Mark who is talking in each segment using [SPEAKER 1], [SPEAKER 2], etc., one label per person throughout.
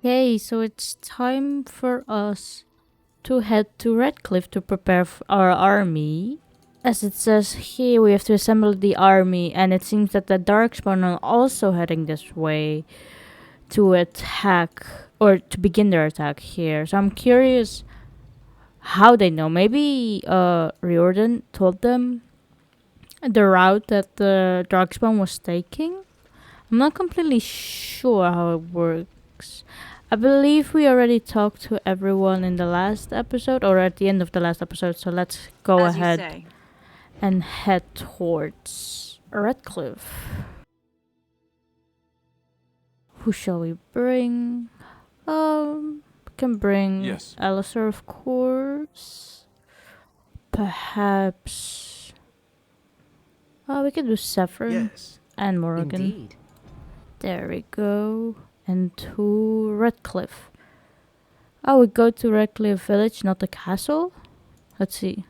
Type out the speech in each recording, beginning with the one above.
[SPEAKER 1] Okay, so it's time for us to head to Redcliffe to prepare our army. As it says here, we have to assemble the army, and it seems that the Darkspawn are also heading this way to attack or to begin their attack here. So I'm curious how they know. Maybe Riordan told them the route that the Darkspawn was taking. I'm not completely sure how it works. I believe we already talked to everyone in the last episode or at the end of the last episode, so let's go
[SPEAKER 2] As you
[SPEAKER 1] ahead
[SPEAKER 2] say.
[SPEAKER 1] and head towards Redcliffe. Who shall we bring? We can bring
[SPEAKER 3] Yes.
[SPEAKER 1] Alistair, of course. Perhaps. We can do Saffron
[SPEAKER 4] Yes,
[SPEAKER 1] and Morrigan.
[SPEAKER 4] indeed.
[SPEAKER 1] There we go. And to Redcliffe. Oh, we go to Redcliffe Village, not the castle? Let's see.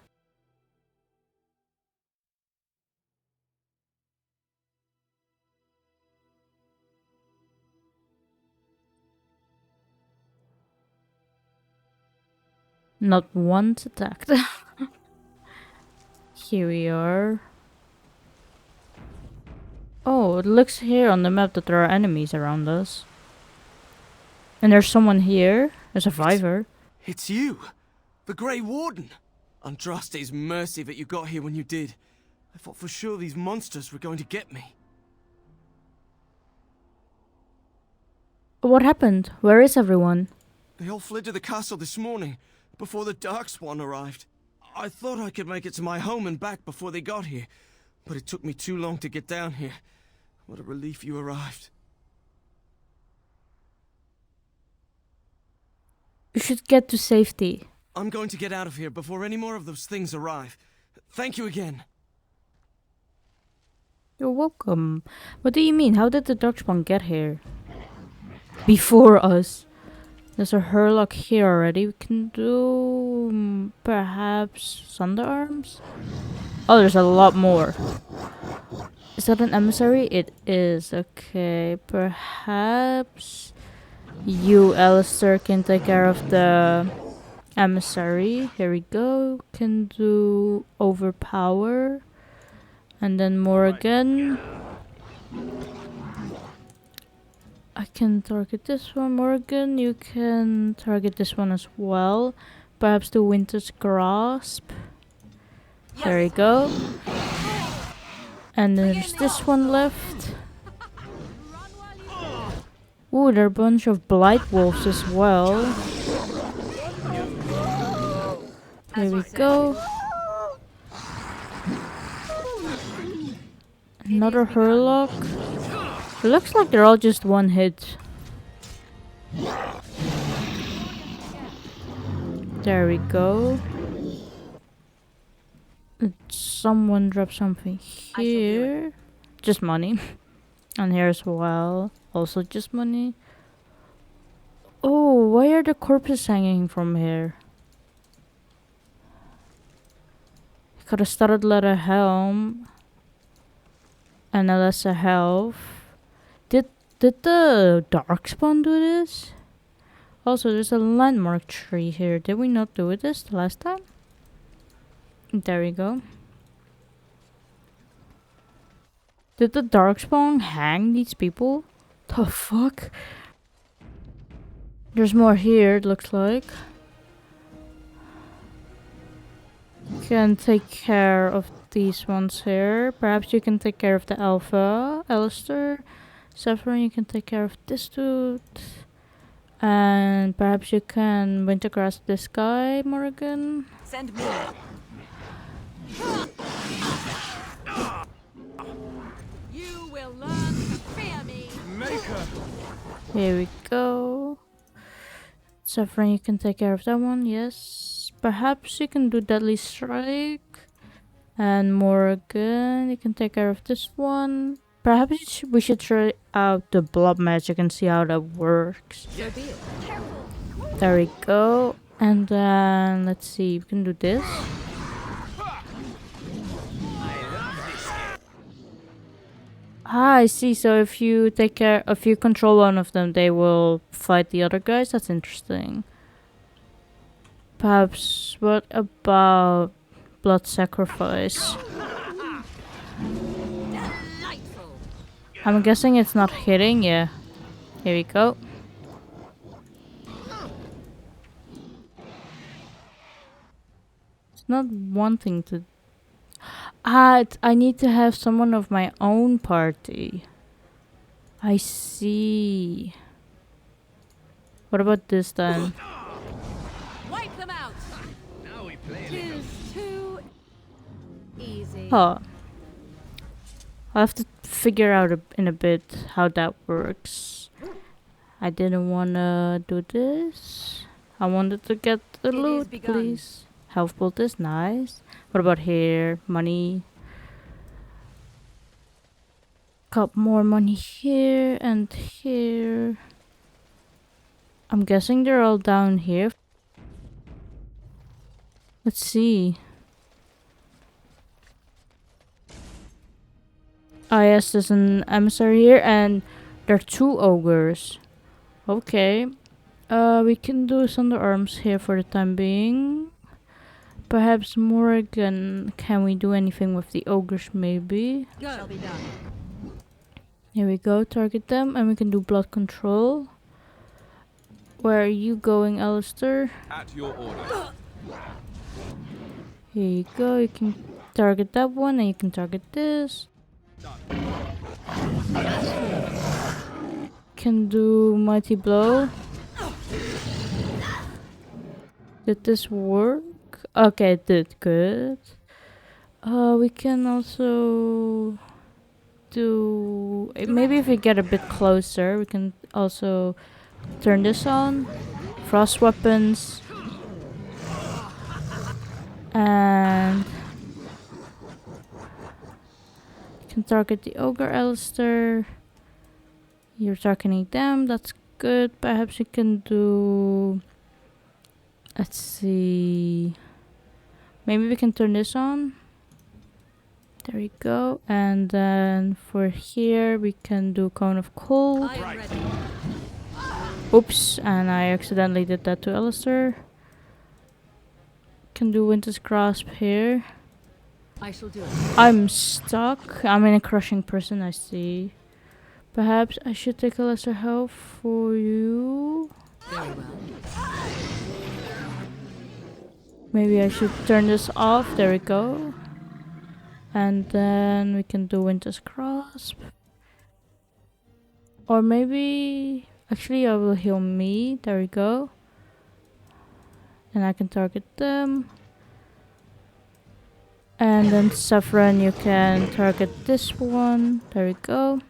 [SPEAKER 1] Not once attacked. Here we are. Oh, it looks here on the map that there are enemies around us. And there's someone here, a survivor.
[SPEAKER 3] It's you, the Grey Warden. Andraste's mercy that you got here when you did. I thought for sure these monsters were going to get me.
[SPEAKER 1] What happened? Where is everyone?
[SPEAKER 3] They all fled to the castle this morning, before the Darkspawn arrived. I thought I could make it to my home and back before they got here, but it took me too long to get down here. What a relief you arrived.
[SPEAKER 1] You should get to safety.
[SPEAKER 3] I'm going to get out of here before any more of those things arrive. Thank you again.
[SPEAKER 1] You're welcome. What do you mean? How did the Darkspawn get here? Before us. There's a Hurlock here already. We can do perhaps Sunderarms? Oh, there's a lot more. Is that an emissary? It is. Okay, perhaps you, Alistair, can take care of the emissary. Here we go. Can do Overpower. And then Morrigan. I can target this one, Morgan. You can target this one as well. Perhaps the Winter's Grasp. There you go. And then there's this one left. Ooh, there are a bunch of Blight Wolves as well. There we go. Another Hurlock. It looks like they're all just one hit. There we go. Someone dropped something here. Just money. And here as well. Also just money. Oh, why are the corpses hanging from here? Could have started letter helm. And a lesser health. Did the Darkspawn do this? Also, there's a landmark tree here. Did we not do this the last time? There we go. Did the Darkspawn hang these people? The fuck? There's more here, it looks like. You can take care of these ones here. Perhaps you can take care of the Alpha, Alistair. Saffron, you can take care of this dude. And perhaps you can wintergrass this guy, Morgan.
[SPEAKER 2] Send me. You will learn to fear me.
[SPEAKER 3] Maker!
[SPEAKER 1] Here we go. Saffron, you can take care of that one, yes. Perhaps you can do Deadly Strike. And Morgan, you can take care of this one. Perhaps we should try out the blob magic and see how that works.
[SPEAKER 2] So be it.
[SPEAKER 1] There we go. And then let's see, we can do this. Ah, I see. So if you if you control one of them, they will fight the other guys. That's interesting. Perhaps, what about blood sacrifice?
[SPEAKER 2] Delightful.
[SPEAKER 1] I'm guessing it's not hitting. Yeah. Here we go. It's not wanting to. Ah, I need to have someone of my own party. I see. What about this then?
[SPEAKER 2] Wipe them out.
[SPEAKER 4] Now we play.
[SPEAKER 2] Tis too easy.
[SPEAKER 1] Huh. I'll have to figure out in a bit how that works. I didn't wanna do this. I wanted to get the
[SPEAKER 2] It is
[SPEAKER 1] loot,
[SPEAKER 2] begun.
[SPEAKER 1] please. Health bolt is nice. What about here? Money. Got more money here and here. I'm guessing they're all down here. Let's see. Ah, yes, there's an emissary here, and there are 2 ogres. Okay. We can do underarms here for the time being. Perhaps Morrigan. Can we do anything with the ogres, maybe?
[SPEAKER 2] Go. Shall be done.
[SPEAKER 1] Here we go, target them, and we can do blood control. Where are you going, Alistair?
[SPEAKER 4] At your order.
[SPEAKER 1] Here you go, you can target that one, and you can target this. Can do mighty blow. Did this work? Okay, it did, good. We can also do... Maybe if we get a bit closer, we can also turn this on. Frost weapons. And... you can target the ogre, Alistair. You're targeting them, that's good. Perhaps you can do... Let's see... Maybe we can turn this on. There we go. And then for here we can do Cone of Cold.
[SPEAKER 2] I am ready.
[SPEAKER 1] Oops, and I accidentally did that to Alistair. Can do Winter's Grasp here.
[SPEAKER 2] I shall do it.
[SPEAKER 1] I'm stuck. I'm in a crushing prison, I see. Perhaps I should take a lesser health for you.
[SPEAKER 2] Very well.
[SPEAKER 1] Maybe I should turn this off. There we go. And then we can do Winter's Grasp. Or maybe... Actually, I will heal me. There we go. And I can target them. And then Saffron, you can target this one. There we go.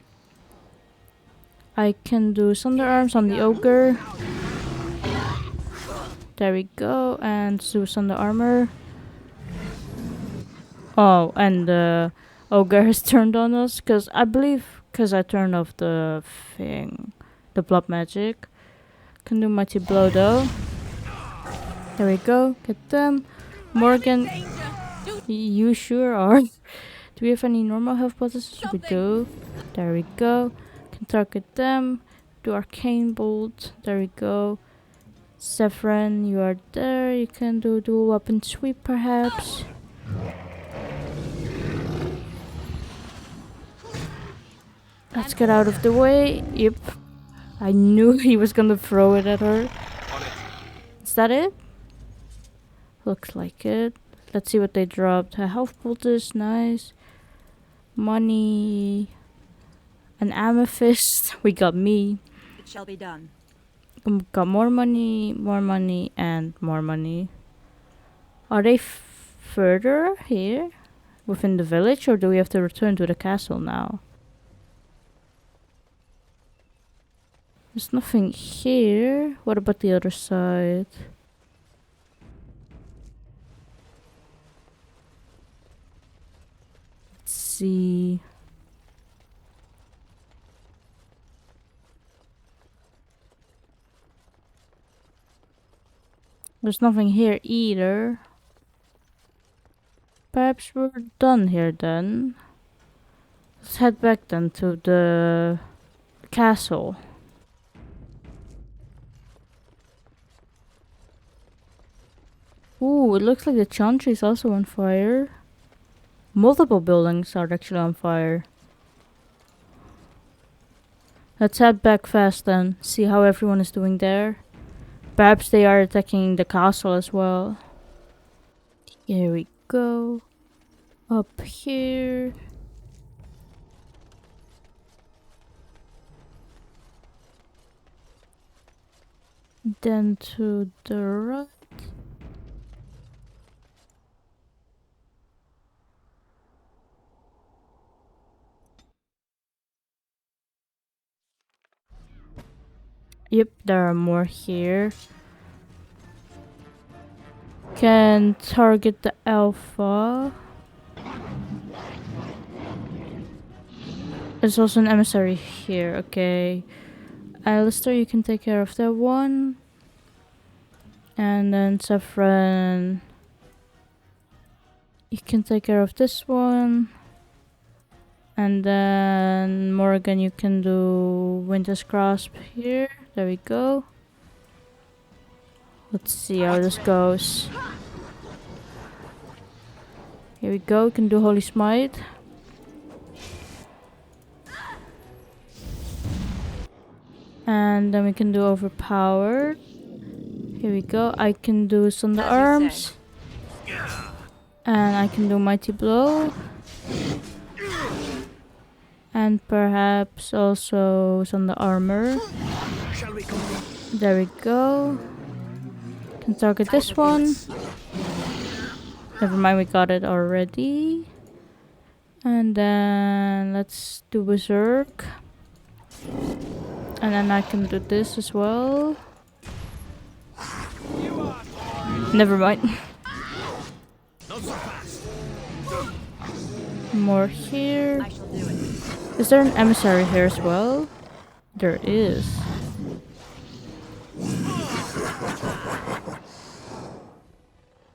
[SPEAKER 1] I can do Thunder Arms on the Ogre. There we go. And do Thunder Armor. Oh, and the Ogre has turned on us. Because I believe, because I turned off the thing. The blood magic. Can do Mighty Blow though. There we go. Get them. Morrigan. You sure are. Do we have any normal health potions? We do. There we go. Can target them. Do Arcane Bolt. There we go. Saffron, you are there. You can do dual weapon sweep perhaps. Let's get out of the way. Yep. I knew he was gonna throw it at her. Is that it? Looks like it. Let's see what they dropped. A health poultice, nice. Money. An amethyst. We got me.
[SPEAKER 2] It shall be done.
[SPEAKER 1] Got more money, and more money. Are they further here? Within the village? Or do we have to return to the castle now? There's nothing here. What about the other side? Let's see. There's nothing here either. Perhaps we're done here then. Let's head back then to the castle. Ooh, it looks like the chantry is also on fire. Multiple buildings are actually on fire. Let's head back fast then, see how everyone is doing there. Perhaps they are attacking the castle as well. Here we go. Up here. Then to the right. Yep, there are more here. Can target the alpha. There's also an emissary here, okay. Alistair, you can take care of that one. And then Saffron, you can take care of this one. And then Morrigan, you can do Winter's Grasp here. There we go. Let's see how this goes. Here we go, we can do Holy Smite. And then we can do Overpower. Here we go, I can do Thunder Arms. And I can do Mighty Blow. And perhaps also Thunder Armor. There we go. Can target this one. Never mind, we got it already. And then let's do Berserk. And then I can do this as well. Never mind. More here. Is there an emissary here as well? There is.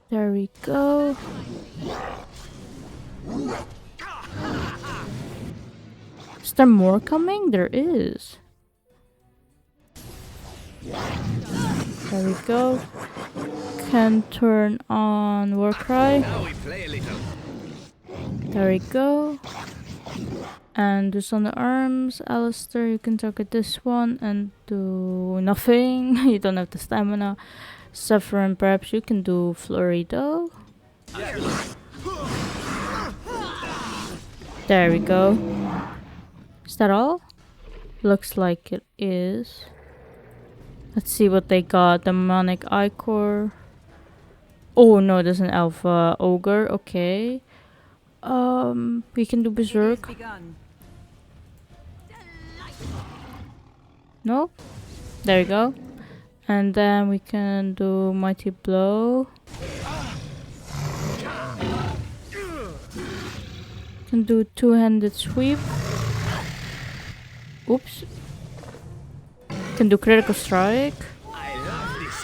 [SPEAKER 1] There we go. Is there more coming? There is. There we go. Can turn on Warcry.
[SPEAKER 4] Now we play a little.
[SPEAKER 1] There we go. And do Thunder Arms. Alistair, you can target this one and do nothing. You don't have the stamina. Saffron, perhaps you can do Flurry though. There we go. Is that all? Looks like it is. Let's see what they got. Demonic Ichor. Oh no, there's an Alpha Ogre. Okay. We can do Berserk. No? There we go. And then we can do Mighty Blow. Can do two-handed sweep. Oops. Can do Critical Strike.
[SPEAKER 4] I love this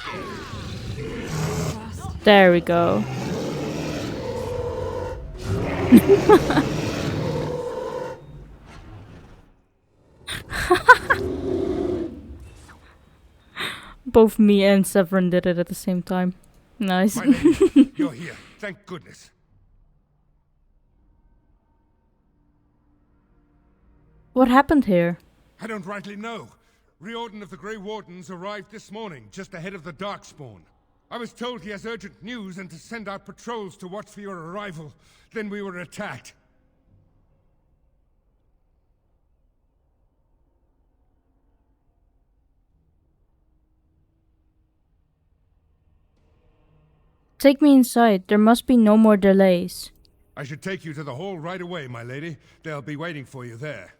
[SPEAKER 4] game.
[SPEAKER 1] There we go. Both me and Severin did it at the same time. Nice.
[SPEAKER 5] My lady, you're here. Thank goodness.
[SPEAKER 1] What happened here?
[SPEAKER 5] I don't rightly know. Riordan of the Grey Wardens arrived this morning, just ahead of the Darkspawn. I was told he has urgent news and to send out patrols to watch for your arrival. Then we were attacked.
[SPEAKER 1] Take me inside. There must be no more delays.
[SPEAKER 5] I should take you to the hall right away, my lady. They'll be waiting for you there.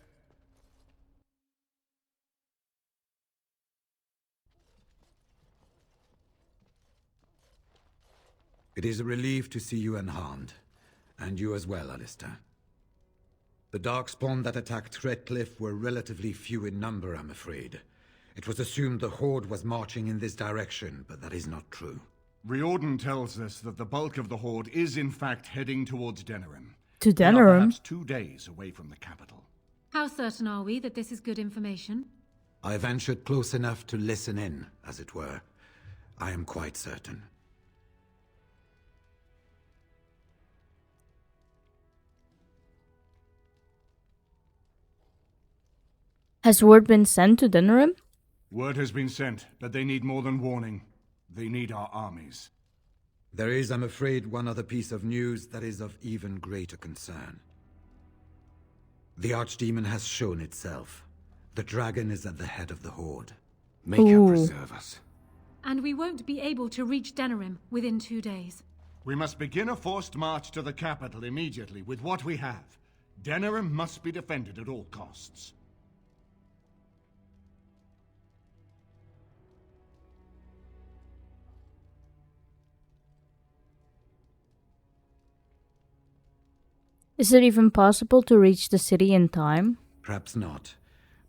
[SPEAKER 6] It is a relief to see you unharmed. And you as well, Alistair. The Darkspawn that attacked Redcliffe were relatively few in number, I'm afraid. It was assumed the Horde was marching in this direction, but that is not true.
[SPEAKER 7] Riordan tells us that the bulk of the Horde is in fact heading towards Denerim.
[SPEAKER 1] To
[SPEAKER 7] They are
[SPEAKER 1] Denerim?
[SPEAKER 7] perhaps 2 days away from the capital.
[SPEAKER 8] How certain are we that this is good information?
[SPEAKER 6] I ventured close enough to listen in, as it were. I am quite certain.
[SPEAKER 1] Has word been sent to Denerim?
[SPEAKER 7] Word has been sent, but they need more than warning. They need our armies.
[SPEAKER 6] There is, I'm afraid, one other piece of news that is of even greater concern. The Archdemon has shown itself. The dragon is at the head of the Horde.
[SPEAKER 7] May God preserve us.
[SPEAKER 8] And we won't be able to reach Denerim within 2 days.
[SPEAKER 7] We must begin a forced march to the capital immediately with what we have. Denerim must be defended at all costs.
[SPEAKER 1] Is it even possible to reach the city in time?
[SPEAKER 6] Perhaps not.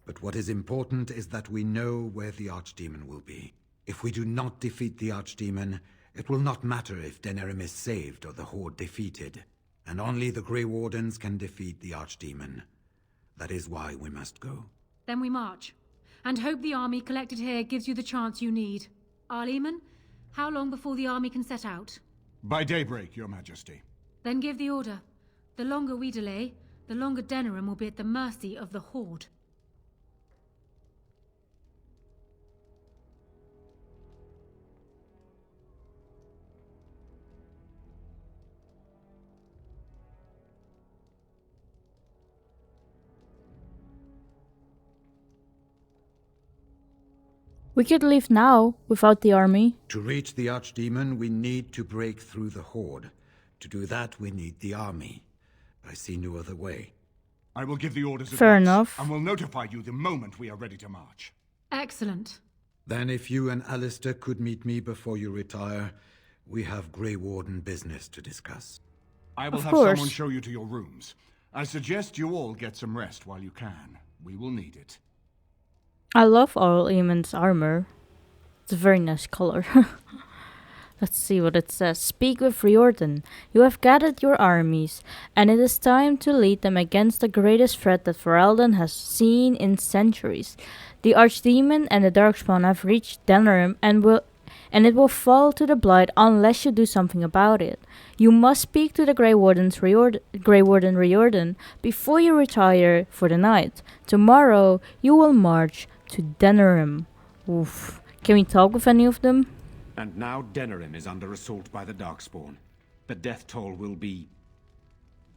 [SPEAKER 6] But what is important is that we know where the Archdemon will be. If we do not defeat the Archdemon, it will not matter if Denerim is saved or the Horde defeated. And only the Grey Wardens can defeat the Archdemon. That is why we must go.
[SPEAKER 8] Then we march. And hope the army collected here gives you the chance you need. Arleman, how long before the army can set out?
[SPEAKER 7] By daybreak, Your Majesty.
[SPEAKER 8] Then give the order. The longer we delay, the longer Denerim will be at the mercy of the Horde.
[SPEAKER 1] We could leave now, without the army.
[SPEAKER 6] To reach the Archdemon, we need to break through the Horde. To do that, we need the army. I see no other way.
[SPEAKER 7] I will give the orders at
[SPEAKER 1] Fair
[SPEAKER 7] once,
[SPEAKER 1] enough.
[SPEAKER 7] and will notify you the moment we are ready to march.
[SPEAKER 8] Excellent.
[SPEAKER 6] Then if you and Alistair could meet me before you retire, we have Grey Warden business to discuss.
[SPEAKER 7] I will
[SPEAKER 1] Of
[SPEAKER 7] have
[SPEAKER 1] course.
[SPEAKER 7] someone show you to your rooms. I suggest you all get some rest while you can. We will need it.
[SPEAKER 1] I love Arleman's armor. It's a very nice color. Let's see what it says. Speak with Riordan. You have gathered your armies, and it is time to lead them against the greatest threat that Ferelden has seen in centuries. The Archdemon and the Darkspawn have reached Denerim and it will fall to the Blight unless you do something about it. You must speak to the Grey Warden Riordan before you retire for the night. Tomorrow you will march to Denerim. Oof. Can we talk with any of them?
[SPEAKER 9] And now Denerim is under assault by the Darkspawn. The death toll will be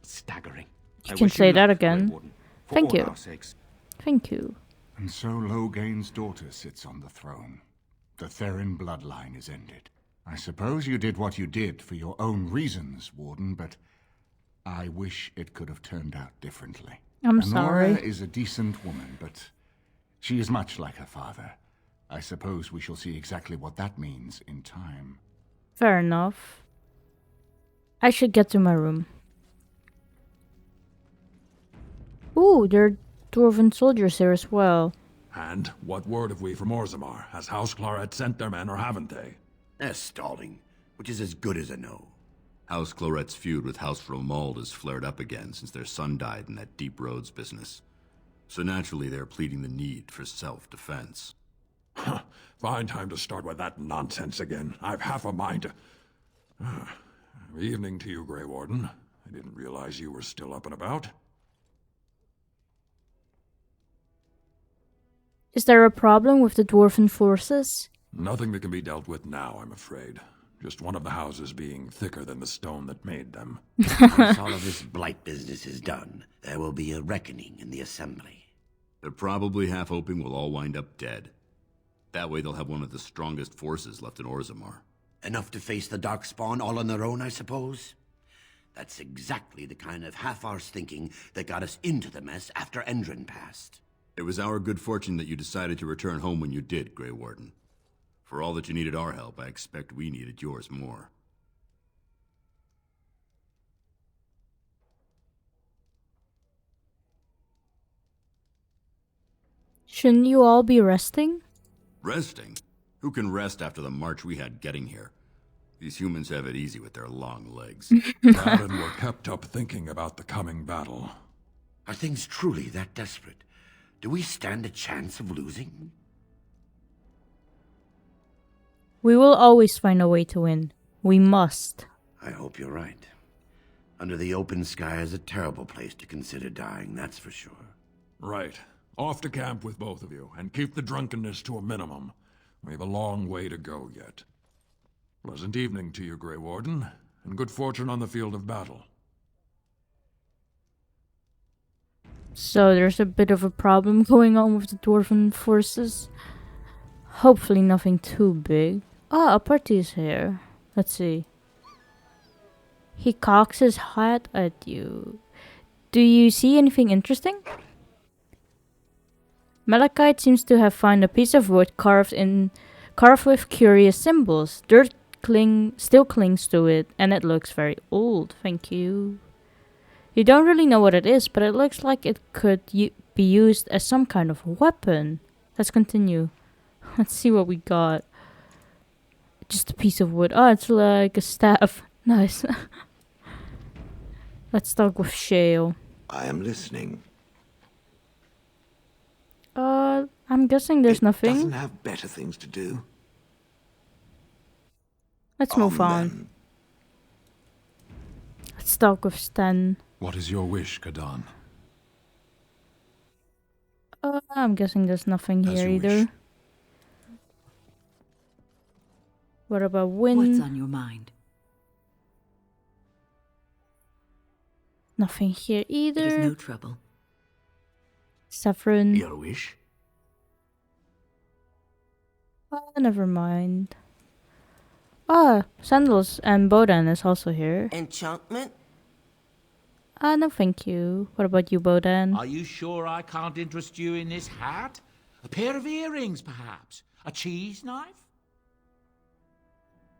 [SPEAKER 9] staggering.
[SPEAKER 1] You
[SPEAKER 9] I
[SPEAKER 1] can
[SPEAKER 9] wish
[SPEAKER 1] say that
[SPEAKER 9] luck, Grey
[SPEAKER 1] again.
[SPEAKER 9] Warden, for
[SPEAKER 1] Thank
[SPEAKER 9] all
[SPEAKER 1] you.
[SPEAKER 9] our sakes.
[SPEAKER 1] Thank you.
[SPEAKER 7] And so Logain's daughter sits on the throne. The Therin bloodline is ended. I suppose you did what you did for your own reasons, Warden, but I wish it could have turned out differently.
[SPEAKER 1] I'm
[SPEAKER 7] Honora
[SPEAKER 1] sorry.
[SPEAKER 7] is a decent woman, but she is much like her father. I suppose we shall see exactly what that means in time.
[SPEAKER 1] Fair enough. I should get to my room. Ooh, there are dwarven soldiers here as well.
[SPEAKER 10] And what word have we from Orzammar? Has House Claret sent their men or haven't they?
[SPEAKER 11] They're stalling, which is as good as a no.
[SPEAKER 12] House Claret's feud with House Romald has flared up again since their son died in that Deep Roads business. So naturally they're pleading the need for self-defense.
[SPEAKER 10] Fine time to start with that nonsense again. I've half a mind to... Evening to you, Grey Warden. I didn't realize you were still up and about.
[SPEAKER 1] Is there a problem with the dwarven forces?
[SPEAKER 10] Nothing that can be dealt with now, I'm afraid. Just one of the houses being thicker than the stone that made them.
[SPEAKER 11] Once all of this blight business is done, there will be a reckoning in the assembly.
[SPEAKER 12] They're probably half hoping we'll all wind up dead. That way they'll have one of the strongest forces left in Orzammar.
[SPEAKER 11] Enough to face the Darkspawn all on their own, I suppose? That's exactly the kind of half-arsed thinking that got us into the mess after Endrin passed.
[SPEAKER 12] It was our good fortune that you decided to return home when you did, Grey Warden. For all that you needed our help, I expect we needed yours more.
[SPEAKER 1] Shouldn't you all be resting?
[SPEAKER 12] Resting? Who can rest after the march we had getting here? These humans have it easy with their long legs.
[SPEAKER 10] That and we're kept up thinking about the coming battle.
[SPEAKER 11] Are things truly that desperate? Do we stand a chance of losing?
[SPEAKER 1] We will always find a way to win. We must.
[SPEAKER 11] I hope you're right. Under the open sky is a terrible place to consider dying, that's for sure.
[SPEAKER 10] Right. Off to camp with both of you, and keep the drunkenness to a minimum. We have a long way to go yet. Pleasant evening to you, Grey Warden, and good fortune on the field of battle.
[SPEAKER 1] So there's a bit of a problem going on with the dwarven forces. Hopefully nothing too big. Ah, a party is here. Let's see. He cocks his hat at you. Do you see anything interesting? Malachite seems to have found a piece of wood carved with curious symbols. Dirt still clings to it, and it looks very old. Thank you. You don't really know what it is, but it looks like it could be used as some kind of weapon. Let's continue. Let's see what we got. Just a piece of wood. Oh, it's like a staff. Nice. Let's talk with Shale.
[SPEAKER 13] I am listening.
[SPEAKER 1] I'm guessing there's nothing.
[SPEAKER 13] Doesn't have better things to do.
[SPEAKER 1] Let's move on. Let's talk with Stan.
[SPEAKER 10] What is your wish, Kadan?
[SPEAKER 1] I'm guessing there's nothing here either.
[SPEAKER 10] Wish.
[SPEAKER 1] What about Win?
[SPEAKER 2] What's on your mind?
[SPEAKER 1] Nothing here either.
[SPEAKER 2] It is no trouble.
[SPEAKER 1] Saffron.
[SPEAKER 13] Your wish?
[SPEAKER 1] Never mind. Sandals and Bodan is also here.
[SPEAKER 3] Enchantment?
[SPEAKER 1] No thank you. What about you, Bodan?
[SPEAKER 14] Are you sure I can't interest you in this hat? A pair of earrings, perhaps? A cheese knife?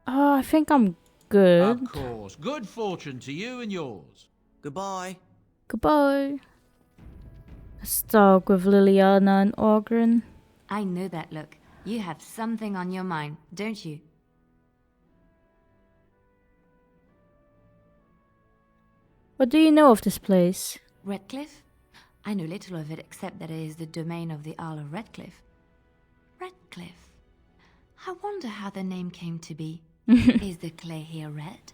[SPEAKER 1] I think I'm good.
[SPEAKER 14] Of course. Good fortune to you and yours.
[SPEAKER 3] Goodbye.
[SPEAKER 1] Goodbye. Let's talk with Liliana and Ogren.
[SPEAKER 15] I know that look. You have something on your mind, don't you?
[SPEAKER 1] What do you know of this place?
[SPEAKER 15] Redcliffe? I know little of it except that it is the domain of the Earl of Redcliffe. Redcliffe? I wonder how the name came to be. Is the clay here red?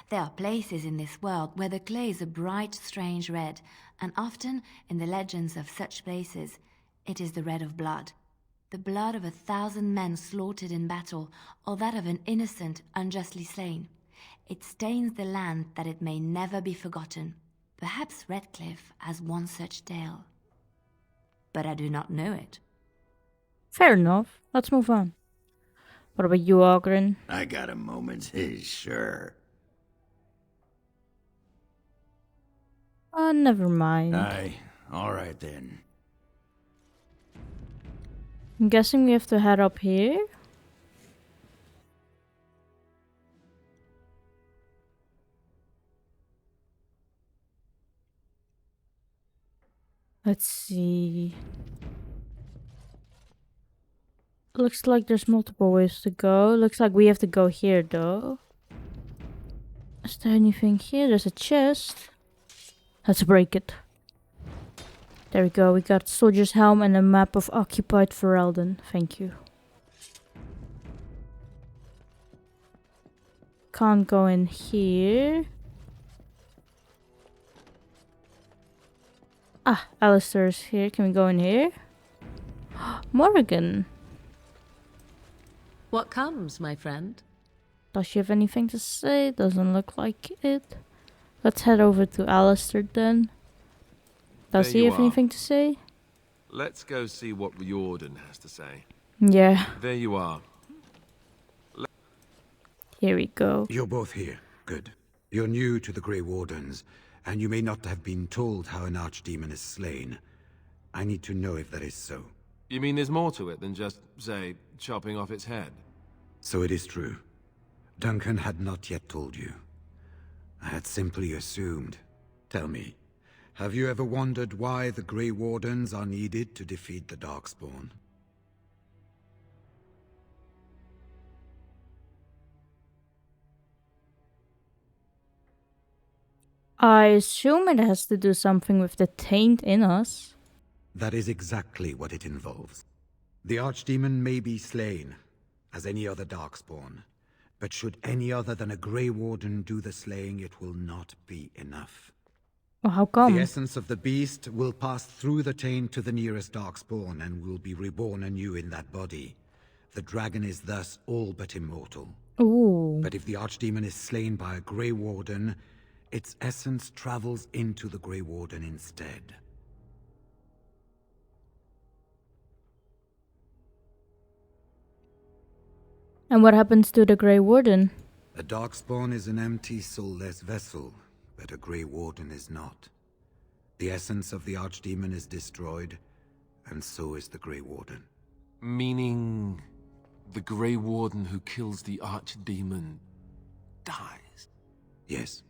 [SPEAKER 15] There are places in this world where the clay is a bright, strange red, and often, in the legends of such places, it is the red of blood. The blood of 1,000 men slaughtered in battle, or that of an innocent unjustly slain. It stains the land that it may never be forgotten. Perhaps Redcliffe has one such tale. But I do not know it.
[SPEAKER 1] Fair enough. Let's move on. What about you, Ogren?
[SPEAKER 13] I got a moment, sure.
[SPEAKER 1] Never mind.
[SPEAKER 13] Aye, alright then.
[SPEAKER 1] I'm guessing we have to head up here. Let's see. Looks like there's multiple ways to go. Looks like we have to go here though. Is there anything here? There's a chest. Let's break it. There we go. We got soldier's helm and a map of occupied Ferelden. Thank you. Can't go in here. Alistair's here. Can we go in here? Morrigan.
[SPEAKER 2] What comes, my friend?
[SPEAKER 1] Does she have anything to say? Doesn't look like it. Let's head over to Alistair then. Does he have anything to say?
[SPEAKER 16] Let's go see what Riordan has to say.
[SPEAKER 1] Yeah.
[SPEAKER 16] There you are.
[SPEAKER 1] Here we go.
[SPEAKER 6] You're both here. Good. You're new to the Grey Wardens, and you may not have been told how an Archdemon is slain. I need to know if that is so.
[SPEAKER 16] You mean there's more to it than just, say, chopping off its head?
[SPEAKER 6] So it is true. Duncan had not yet told you. I had simply assumed. Tell me, have you ever wondered why the Grey Wardens are needed to defeat the Darkspawn?
[SPEAKER 1] I assume it has to do something with the taint in us.
[SPEAKER 6] That is exactly what it involves. The Archdemon may be slain, as any other Darkspawn, but should any other than a Grey Warden do the slaying, it will not be enough.
[SPEAKER 1] Well, how come?
[SPEAKER 6] The essence of the beast will pass through the taint to the nearest Darkspawn and will be reborn anew in that body. The dragon is thus all but immortal.
[SPEAKER 1] Ooh.
[SPEAKER 6] But if the Archdemon is slain by a Grey Warden, its essence travels into the Grey Warden instead.
[SPEAKER 1] And what happens to the Grey Warden?
[SPEAKER 6] A Darkspawn is an empty, soulless vessel, but a Grey Warden is not. The essence of the Archdemon is destroyed, and so is the Grey Warden.
[SPEAKER 16] Meaning the Grey Warden who kills the Archdemon dies?
[SPEAKER 6] Yes.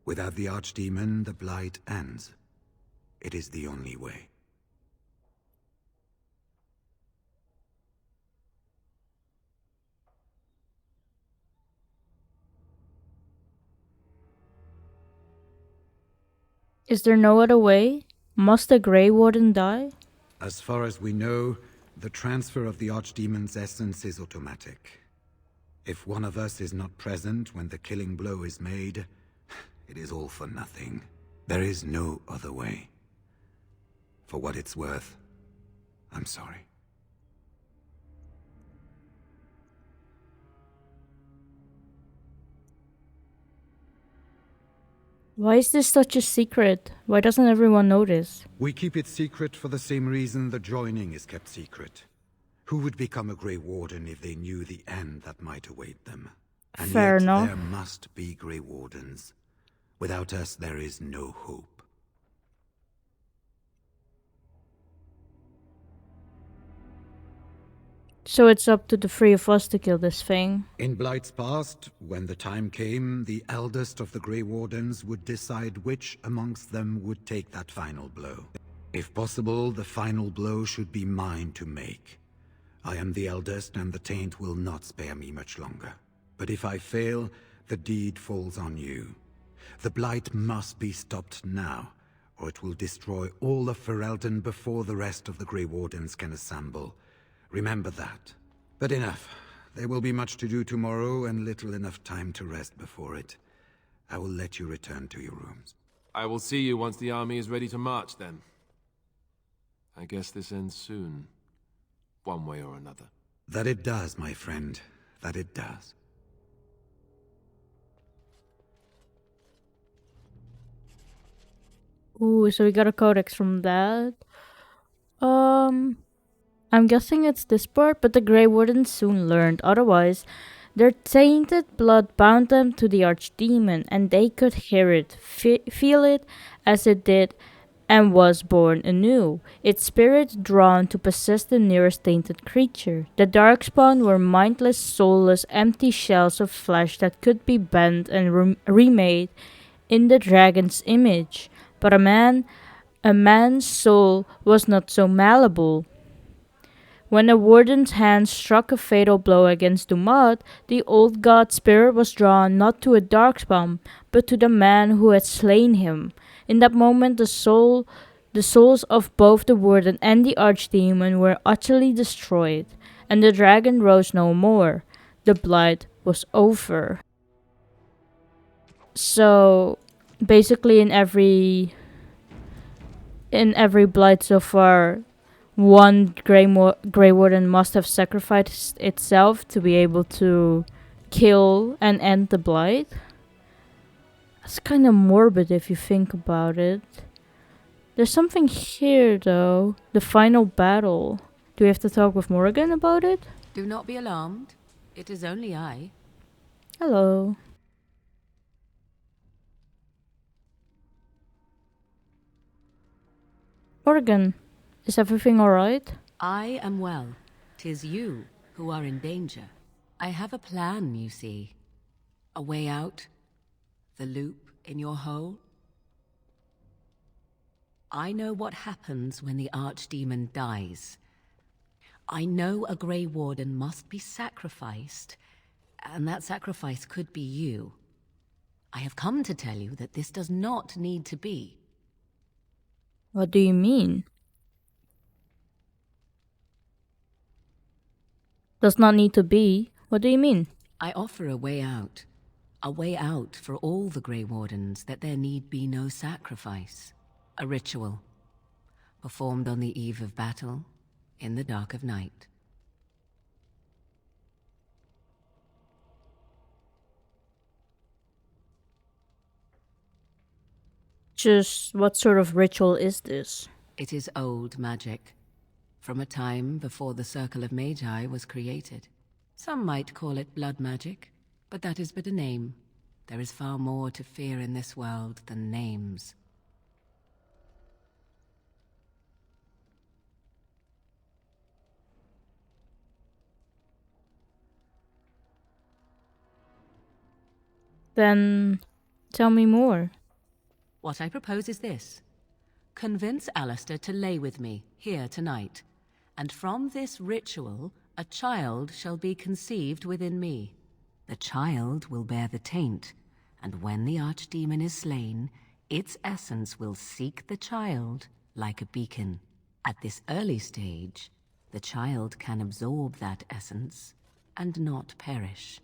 [SPEAKER 6] Without the Archdemon, the Blight ends. It is the only way.
[SPEAKER 1] Is there no other way? Must the Grey Warden die?
[SPEAKER 6] As far as we know, the transfer of the Archdemon's essence is automatic. If one of us is not present when the killing blow is made, it is all for nothing. There is no other way. For what it's worth, I'm sorry.
[SPEAKER 1] Why is this such a secret? Why doesn't everyone know this?
[SPEAKER 6] We keep it secret for the same reason the joining is kept secret. Who would become a Grey Warden if they knew the end that might await them? And
[SPEAKER 1] Fair
[SPEAKER 6] yet
[SPEAKER 1] enough.
[SPEAKER 6] there must be Grey Wardens. Without us, there is no hope.
[SPEAKER 1] So it's up to the three of us to kill this thing.
[SPEAKER 6] In Blight's past, when the time came, the eldest of the Grey Wardens would decide which amongst them would take that final blow. If possible, the final blow should be mine to make. I am the eldest, and the taint will not spare me much longer. But if I fail, the deed falls on you. The Blight must be stopped now, or it will destroy all of Ferelden before the rest of the Grey Wardens can assemble. Remember that. But enough. There will be much to do tomorrow, and little enough time to rest before it. I will let you return to your rooms.
[SPEAKER 16] I will see you once the army is ready to march, then. I guess this ends soon. One way or another.
[SPEAKER 6] That it does, my friend. That it does.
[SPEAKER 1] Ooh, so we got a codex from that. I'm guessing it's this part, but the Grey Wardens soon learned. Otherwise, their tainted blood bound them to the Archdemon, and they could hear it, feel it as it did, and was born anew, its spirit drawn to possess the nearest tainted creature. The Darkspawn were mindless, soulless, empty shells of flesh that could be bent and remade in the dragon's image. But a man's soul was not so malleable. When the warden's hand struck a fatal blow against Dumad, the old god spirit was drawn not to a darkspawn, but to the man who had slain him. In that moment, the souls of both the warden and the archdemon were utterly destroyed, and the dragon rose no more. The blight was over. So, basically, in every blight so far, one Grey Warden must have sacrificed itself to be able to kill and end the blight. That's kind of morbid if you think about it. There's something here though. The final battle. Do we have to talk with Morrigan about it?
[SPEAKER 17] Do not be alarmed. It is only I.
[SPEAKER 1] Hello. Morrigan. Is everything alright?
[SPEAKER 17] I am well. 'Tis you who are in danger. I have a plan, you see. A way out. The loop in your hole. I know what happens when the Archdemon dies. I know a Grey Warden must be sacrificed, and that sacrifice could be you. I have come to tell you that this does not need to be.
[SPEAKER 1] What do you mean? Does not need to be? What do you mean?
[SPEAKER 17] I offer a way out. A way out for all the Grey Wardens, that there need be no sacrifice. A ritual, performed on the eve of battle, in the dark of night.
[SPEAKER 1] Just what sort of ritual is this?
[SPEAKER 17] It is old magic, from a time before the Circle of Magi was created. Some might call it blood magic, but that is but a name. There is far more to fear in this world than names.
[SPEAKER 1] Then tell me more.
[SPEAKER 17] What I propose is this. Convince Alistair to lay with me, here tonight. And from this ritual, a child shall be conceived within me. The child will bear the taint, and when the Archdemon is slain, its essence will seek the child like a beacon. At this early stage, the child can absorb that essence and not perish.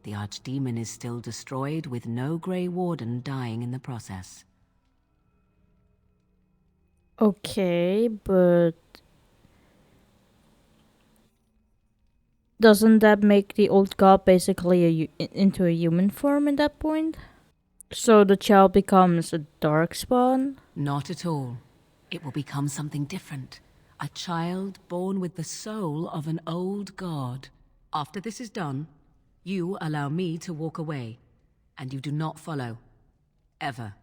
[SPEAKER 17] The Archdemon is still destroyed, with no Grey Warden dying in the process.
[SPEAKER 1] Okay, but doesn't that make the old god basically into a human form at that point? So the child becomes a darkspawn?
[SPEAKER 17] Not at all. It will become something different. A child born with the soul of an old god. After this is done, you allow me to walk away, and you do not follow. Ever.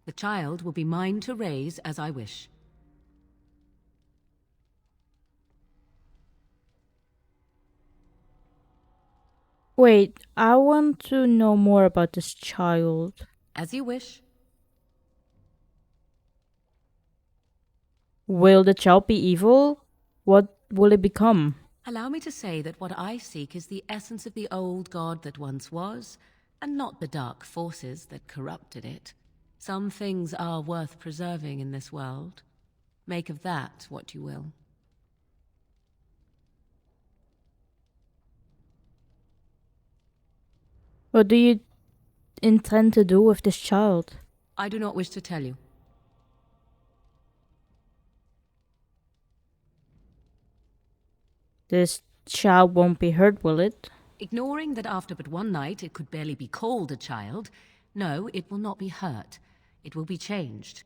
[SPEAKER 17] The child will be mine to raise as I wish.
[SPEAKER 1] Wait, I want to know more about this child.
[SPEAKER 17] As you wish.
[SPEAKER 1] Will the child be evil? What will it become?
[SPEAKER 17] Allow me to say that what I seek is the essence of the old god that once was, and not the dark forces that corrupted it. Some things are worth preserving in this world. Make of that what you will.
[SPEAKER 1] What do you intend to do with this child?
[SPEAKER 17] I do not wish to tell you.
[SPEAKER 1] This child won't be hurt, will it?
[SPEAKER 17] Ignoring that after but one night it could barely be called a child, no, it will not be hurt. It will be changed.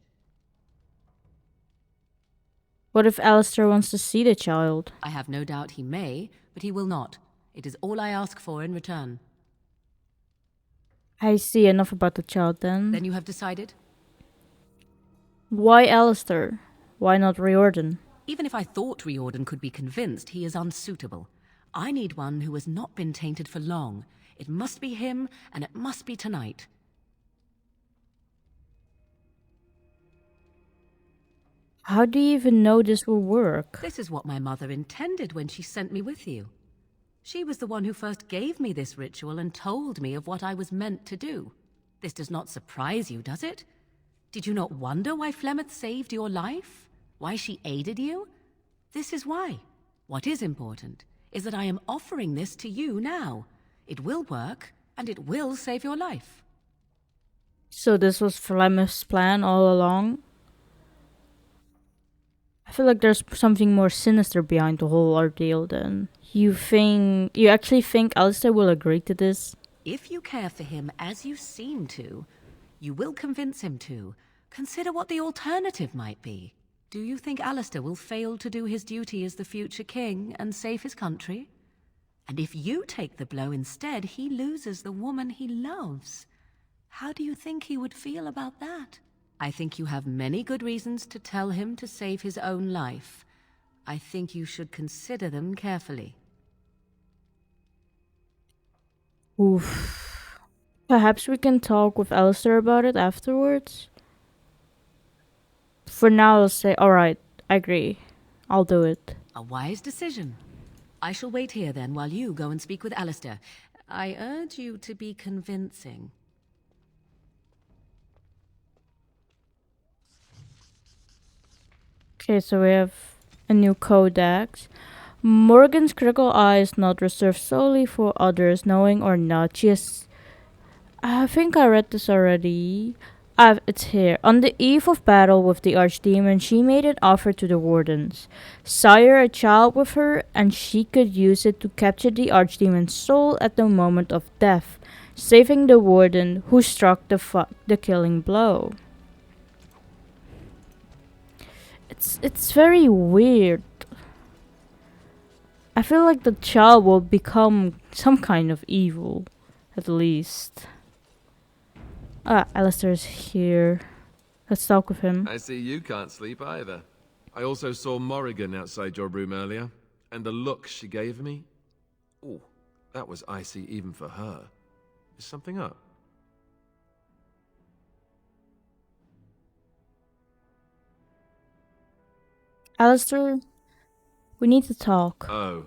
[SPEAKER 1] What if Alistair wants to see the child?
[SPEAKER 17] I have no doubt he may, but he will not. It is all I ask for in return.
[SPEAKER 1] I see enough about the child then.
[SPEAKER 17] Then you have decided?
[SPEAKER 1] Why Alistair? Why not Riordan?
[SPEAKER 17] Even if I thought Riordan could be convinced, he is unsuitable. I need one who has not been tainted for long. It must be him, and it must be tonight.
[SPEAKER 1] How do you even know this will work?
[SPEAKER 17] This is what my mother intended when she sent me with you. She was the one who first gave me this ritual and told me of what I was meant to do. This does not surprise you, does it? Did you not wonder why Flemeth saved your life? Why she aided you? This is why. What is important is that I am offering this to you now. It will work, and it will save your life.
[SPEAKER 1] So this was Flemeth's plan all along? I feel like there's something more sinister behind the whole ordeal then. You actually think Alistair will agree to this?
[SPEAKER 17] If you care for him as you seem to, you will convince him to. Consider what the alternative might be. Do you think Alistair will fail to do his duty as the future king and save his country? And if you take the blow instead, he loses the woman he loves. How do you think he would feel about that? I think you have many good reasons to tell him to save his own life. I think you should consider them carefully.
[SPEAKER 1] Oof. Perhaps we can talk with Alistair about it afterwards? For now, I'll say, alright, I agree. I'll do it.
[SPEAKER 17] A wise decision. I shall wait here then while you go and speak with Alistair. I urge you to be convincing.
[SPEAKER 1] Okay, so we have a new codex. Morgan's critical eye is not reserved solely for others, knowing or not. I think I read this already. It's here. On the eve of battle with the Archdemon, she made an offer to the wardens. Sire a child with her, and she could use it to capture the Archdemon's soul at the moment of death, saving the warden who struck the killing blow. It's very weird. I feel like the child will become some kind of evil, at least. Alistair's here. Let's talk with him.
[SPEAKER 16] I see you can't sleep either. I also saw Morrigan outside your room earlier, and the look she gave me. Oh, that was icy even for her. Is something up?
[SPEAKER 1] Alistair, we need to talk.
[SPEAKER 16] Oh.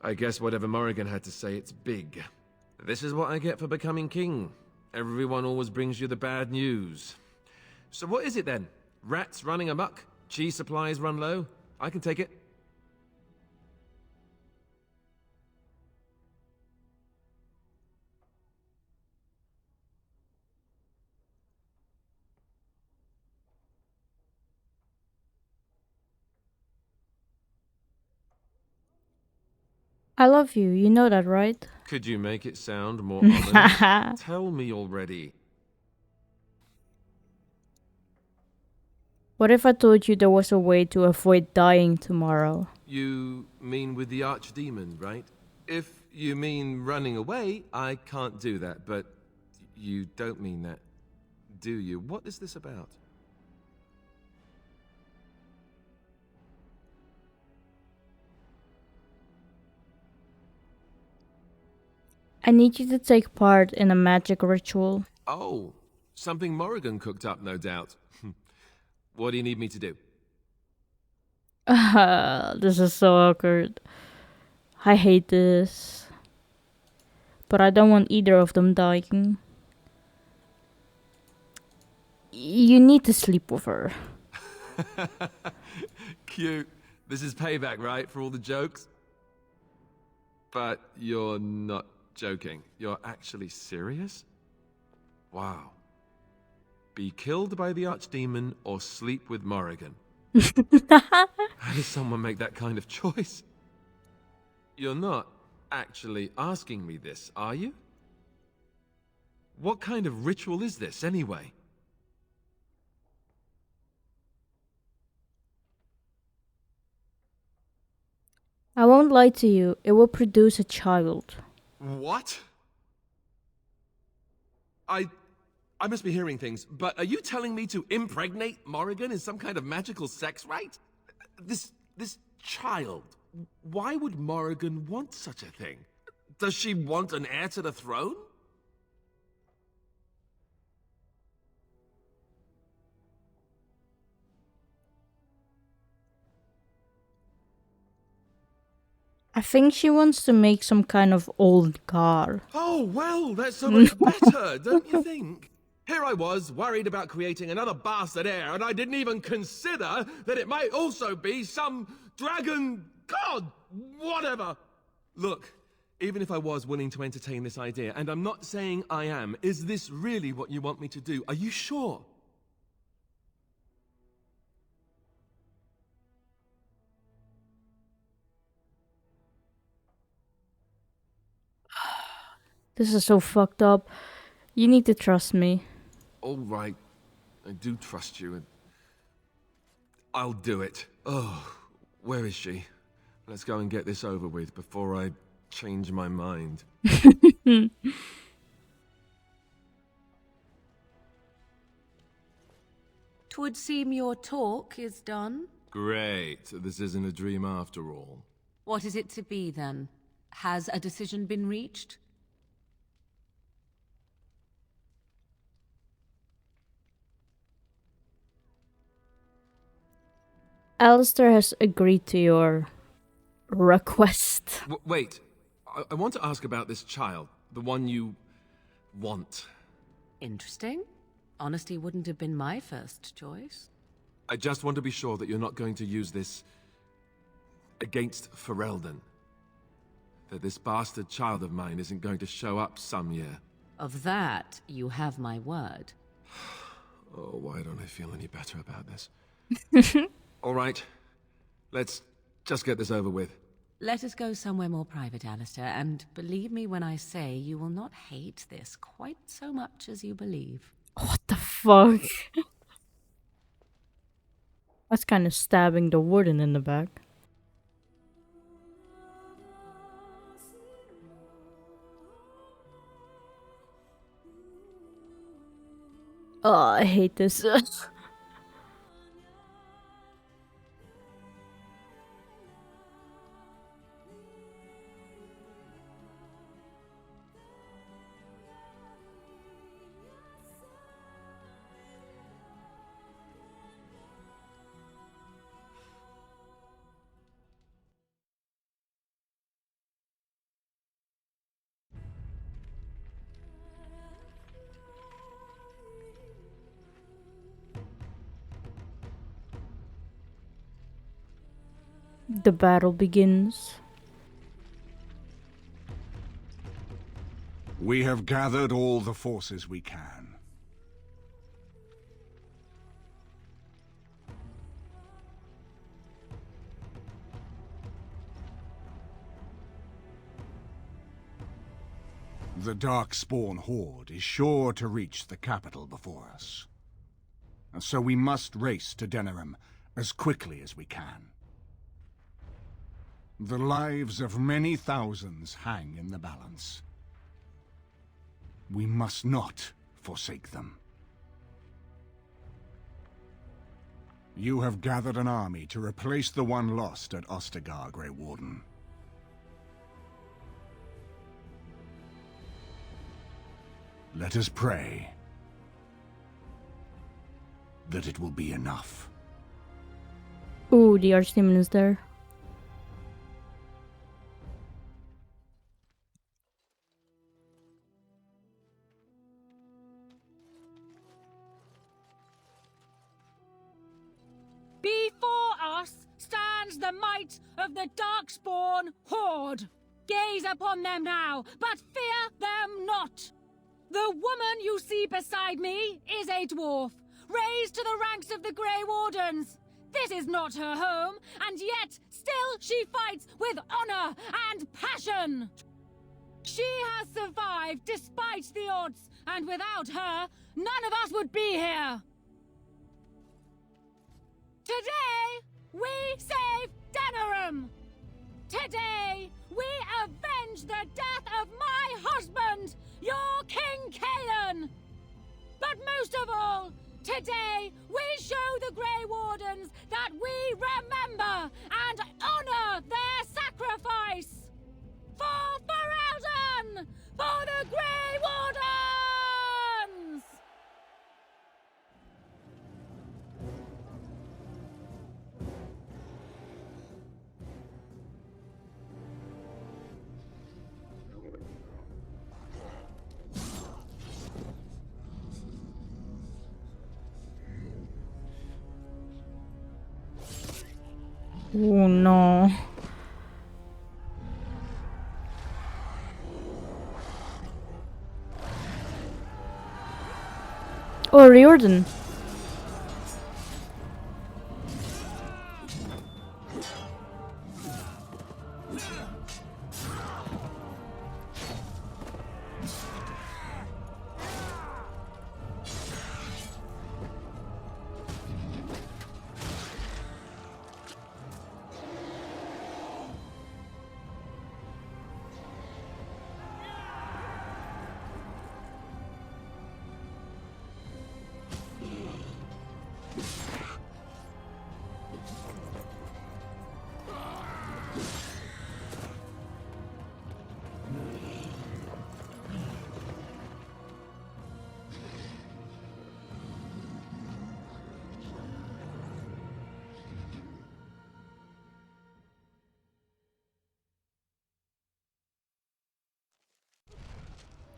[SPEAKER 16] I guess whatever Morrigan had to say, it's big. This is what I get for becoming king. Everyone always brings you the bad news. So what is it then? Rats running amok? Cheese supplies run low? I can take it.
[SPEAKER 1] I love you, you know that, right?
[SPEAKER 16] Could you make it sound more ominous? Tell me already.
[SPEAKER 1] What if I told you there was a way to avoid dying tomorrow?
[SPEAKER 16] You mean with the Archdemon, right? If you mean running away, I can't do that, but you don't mean that, do you? What is this about?
[SPEAKER 1] I need you to take part in a magic ritual.
[SPEAKER 16] Oh, something Morrigan cooked up, no doubt. What do you need me to do?
[SPEAKER 1] This is so awkward. I hate this. But I don't want either of them dying. You need to sleep with her.
[SPEAKER 16] Cute. This is payback, right, for all the jokes? But you're not joking. You're actually serious? Wow. Be killed by the Archdemon or sleep with Morrigan. How does someone make that kind of choice? You're not actually asking me this, are you? What kind of ritual is this, anyway?
[SPEAKER 1] I won't lie to you, it will produce a child.
[SPEAKER 16] What? I must be hearing things, but are you telling me to impregnate Morrigan in some kind of magical sex rite? This child, why would Morrigan want such a thing? Does she want an heir to the throne?
[SPEAKER 1] I think she wants to make some kind of old god.
[SPEAKER 16] Oh, well, that's so much better, don't you think? Here I was, worried about creating another bastard heir, and I didn't even consider that it might also be some dragon god, whatever. Look, even if I was willing to entertain this idea, and I'm not saying I am, is this really what you want me to do? Are you sure?
[SPEAKER 1] This is so fucked up. You need to trust me.
[SPEAKER 16] All right, I do trust you, and I'll do it. Oh, where is she? Let's go and get this over with before I change my mind.
[SPEAKER 17] 'Twould seem your talk is done.
[SPEAKER 16] Great, this isn't a dream after all.
[SPEAKER 17] What is it to be, then? Has a decision been reached?
[SPEAKER 1] Alistair has agreed to your request.
[SPEAKER 16] Wait, I want to ask about this child, the one you want.
[SPEAKER 17] Interesting. Honesty wouldn't have been my first choice.
[SPEAKER 16] I just want to be sure that you're not going to use this against Ferelden. That this bastard child of mine isn't going to show up some year.
[SPEAKER 17] Of that, you have my word.
[SPEAKER 16] Oh, why don't I feel any better about this? All right, let's just get this over with.
[SPEAKER 17] Let us go somewhere more private, Alistair, and believe me when I say you will not hate this quite so much as you believe.
[SPEAKER 1] What the fuck? That's kind of stabbing the warden in the back. Oh, I hate this. The battle begins.
[SPEAKER 7] We have gathered all the forces we can. The Darkspawn horde is sure to reach the capital before us. And so we must race to Denerim as quickly as we can. The lives of many thousands hang in the balance. We must not forsake them. You have gathered an army to replace the one lost at Ostagar, Grey Warden. Let us pray that it will be enough.
[SPEAKER 1] Ooh, the Archdemon is there.
[SPEAKER 8] Before us stands the might of the Darkspawn horde. Gaze upon them now, but fear them not. The woman you see beside me is a dwarf, raised to the ranks of the Grey Wardens. This is not her home, and yet still she fights with honor and passion. She has survived despite the odds, and without her, none of us would be here. Today, we save Denerim. Today, we avenge the death of my husband, your King Kaelan. But most of all, today, we show the Grey Wardens that we remember and honor their sacrifice. For Ferelden! For the Grey Wardens!
[SPEAKER 1] Oh no. Oh, Riordan.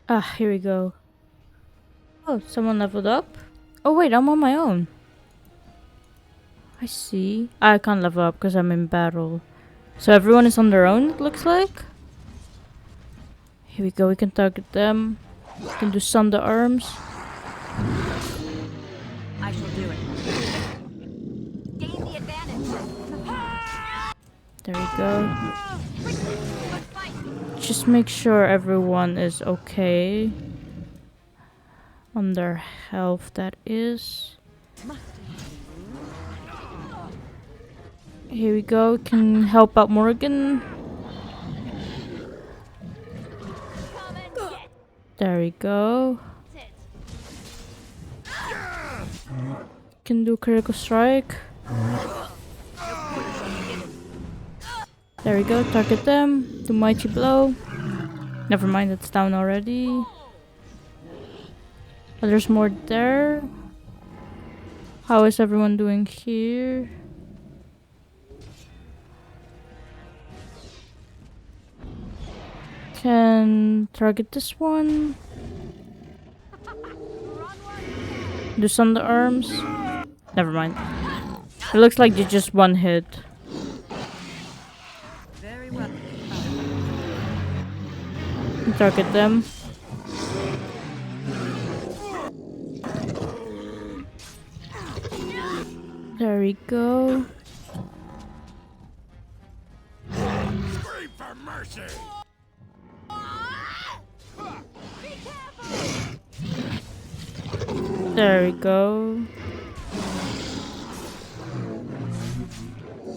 [SPEAKER 1] Ah, here we go. Oh, someone leveled up? Oh wait, I'm on my own. I see. I can't level up because I'm in battle. So everyone is on their own, it looks like. Here we go, we can target them. We can do Sunder Arms.
[SPEAKER 2] I shall do it. Gain the advantage.
[SPEAKER 1] There we go. Just make sure everyone is okay. On their health, that is. Here we go, we can help out Morrigan. There we go. Can do critical strike. There we go, target them. Do mighty blow. Never mind, it's down already. Oh, there's more there. How is everyone doing here? Can target this one. Do Sunder Arms. Never mind. It looks like you just one hit.
[SPEAKER 2] Very well.
[SPEAKER 1] Target them. There we go.
[SPEAKER 5] Scream for mercy!
[SPEAKER 1] There we go.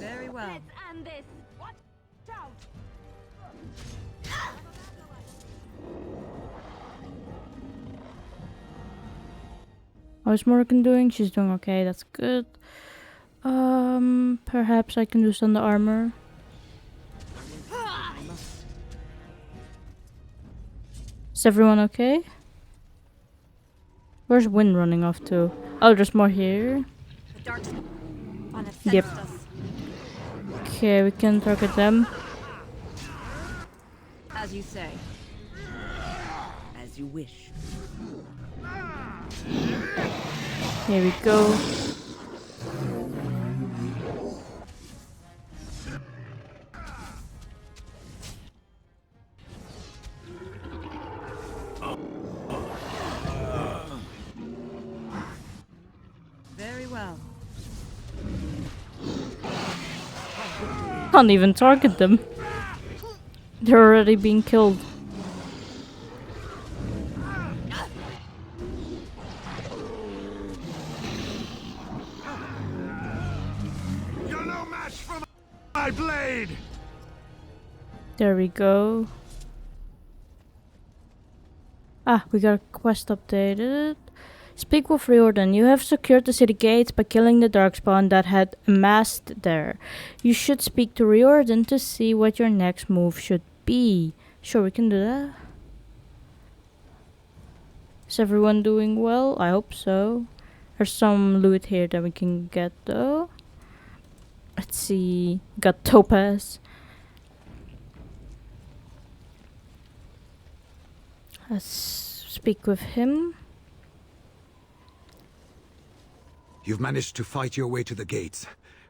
[SPEAKER 2] Very well.
[SPEAKER 8] Let's end this. Watch out.
[SPEAKER 1] How's Morrigan doing? She's doing okay, that's good. Perhaps I can do Sunder Armor. Is everyone okay? Where's Wind running off to? Oh, there's more here.
[SPEAKER 2] The dark on a
[SPEAKER 1] Yep.
[SPEAKER 2] us.
[SPEAKER 1] Okay, we can target them.
[SPEAKER 2] As you say. As you wish.
[SPEAKER 1] Here we go.
[SPEAKER 2] Very well.
[SPEAKER 1] Can't even target them. They're already being killed.
[SPEAKER 5] You're no match for my blade!
[SPEAKER 1] There we go. Ah, we got a quest updated. Speak with Riordan. You have secured the city gates by killing the darkspawn that had amassed there. You should speak to Riordan to see what your next move should be. Sure, we can do that. Is everyone doing well? I hope so. There's some loot here that we can get though. Let's see. Got Topaz. Let's speak with him.
[SPEAKER 6] You've managed to fight your way to the gates.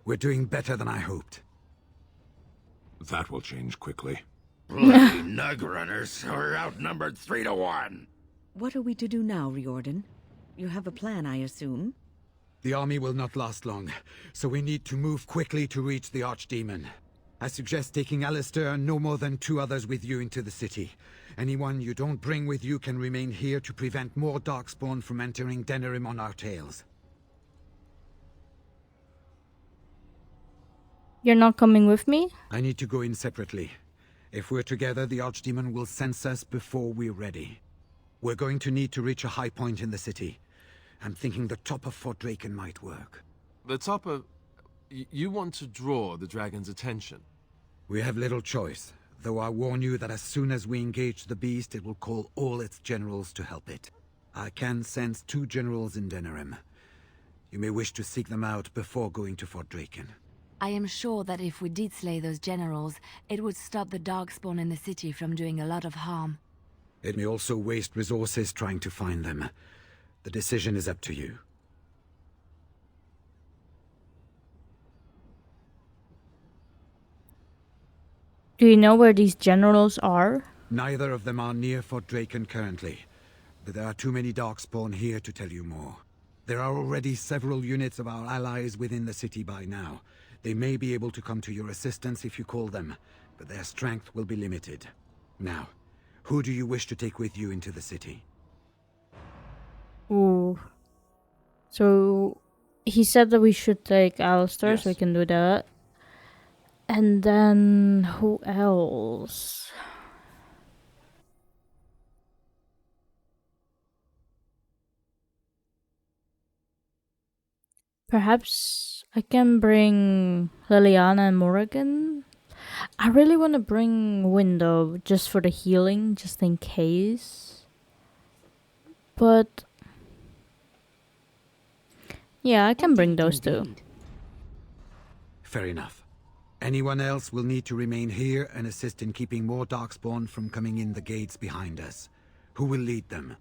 [SPEAKER 6] We're doing better than I hoped.
[SPEAKER 10] That will change quickly.
[SPEAKER 13] Bloody nug runners are outnumbered 3 to 1.
[SPEAKER 2] What are we to do now, Riordan? You have a plan, I assume?
[SPEAKER 6] The army will not last long, so we need to move quickly to reach the Archdemon. I suggest taking Alistair and no more than 2 others with you into the city. Anyone you don't bring with you can remain here to prevent more darkspawn from entering Denerim on our tails.
[SPEAKER 1] You're not coming with me?
[SPEAKER 6] I need to go in separately. If we're together, the Archdemon will sense us before we're ready. We're going to need to reach a high point in the city. I'm thinking the top of Fort Draken might work.
[SPEAKER 16] The top of... You want to draw the dragon's attention?
[SPEAKER 6] We have little choice, though I warn you that as soon as we engage the beast, it will call all its generals to help it. I can sense 2 generals in Denerim. You may wish to seek them out before going to Fort Draken.
[SPEAKER 15] I am sure that if we did slay those generals, it would stop the darkspawn in the city from doing a lot of harm.
[SPEAKER 6] It may also waste resources trying to find them. The decision is up to you.
[SPEAKER 1] Do you know where these generals are?
[SPEAKER 6] Neither of them are near Fort Draken currently, but there are too many Darkspawn here to tell you more. There are already several units of our allies within the city by now. They may be able to come to your assistance if you call them, but their strength will be limited. Now, who do you wish to take with you into the city?
[SPEAKER 1] Ooh. So, he said that we should take Alistair,
[SPEAKER 10] Yes.
[SPEAKER 1] so we can do that. And then, who else? Perhaps I can bring Liliana and Morrigan. I really want to bring Window just for the healing, just in case. But yeah, I can bring those two.
[SPEAKER 6] Fair enough. Anyone else will need to remain here and assist in keeping more Darkspawn from coming in the gates behind us. Who will lead them?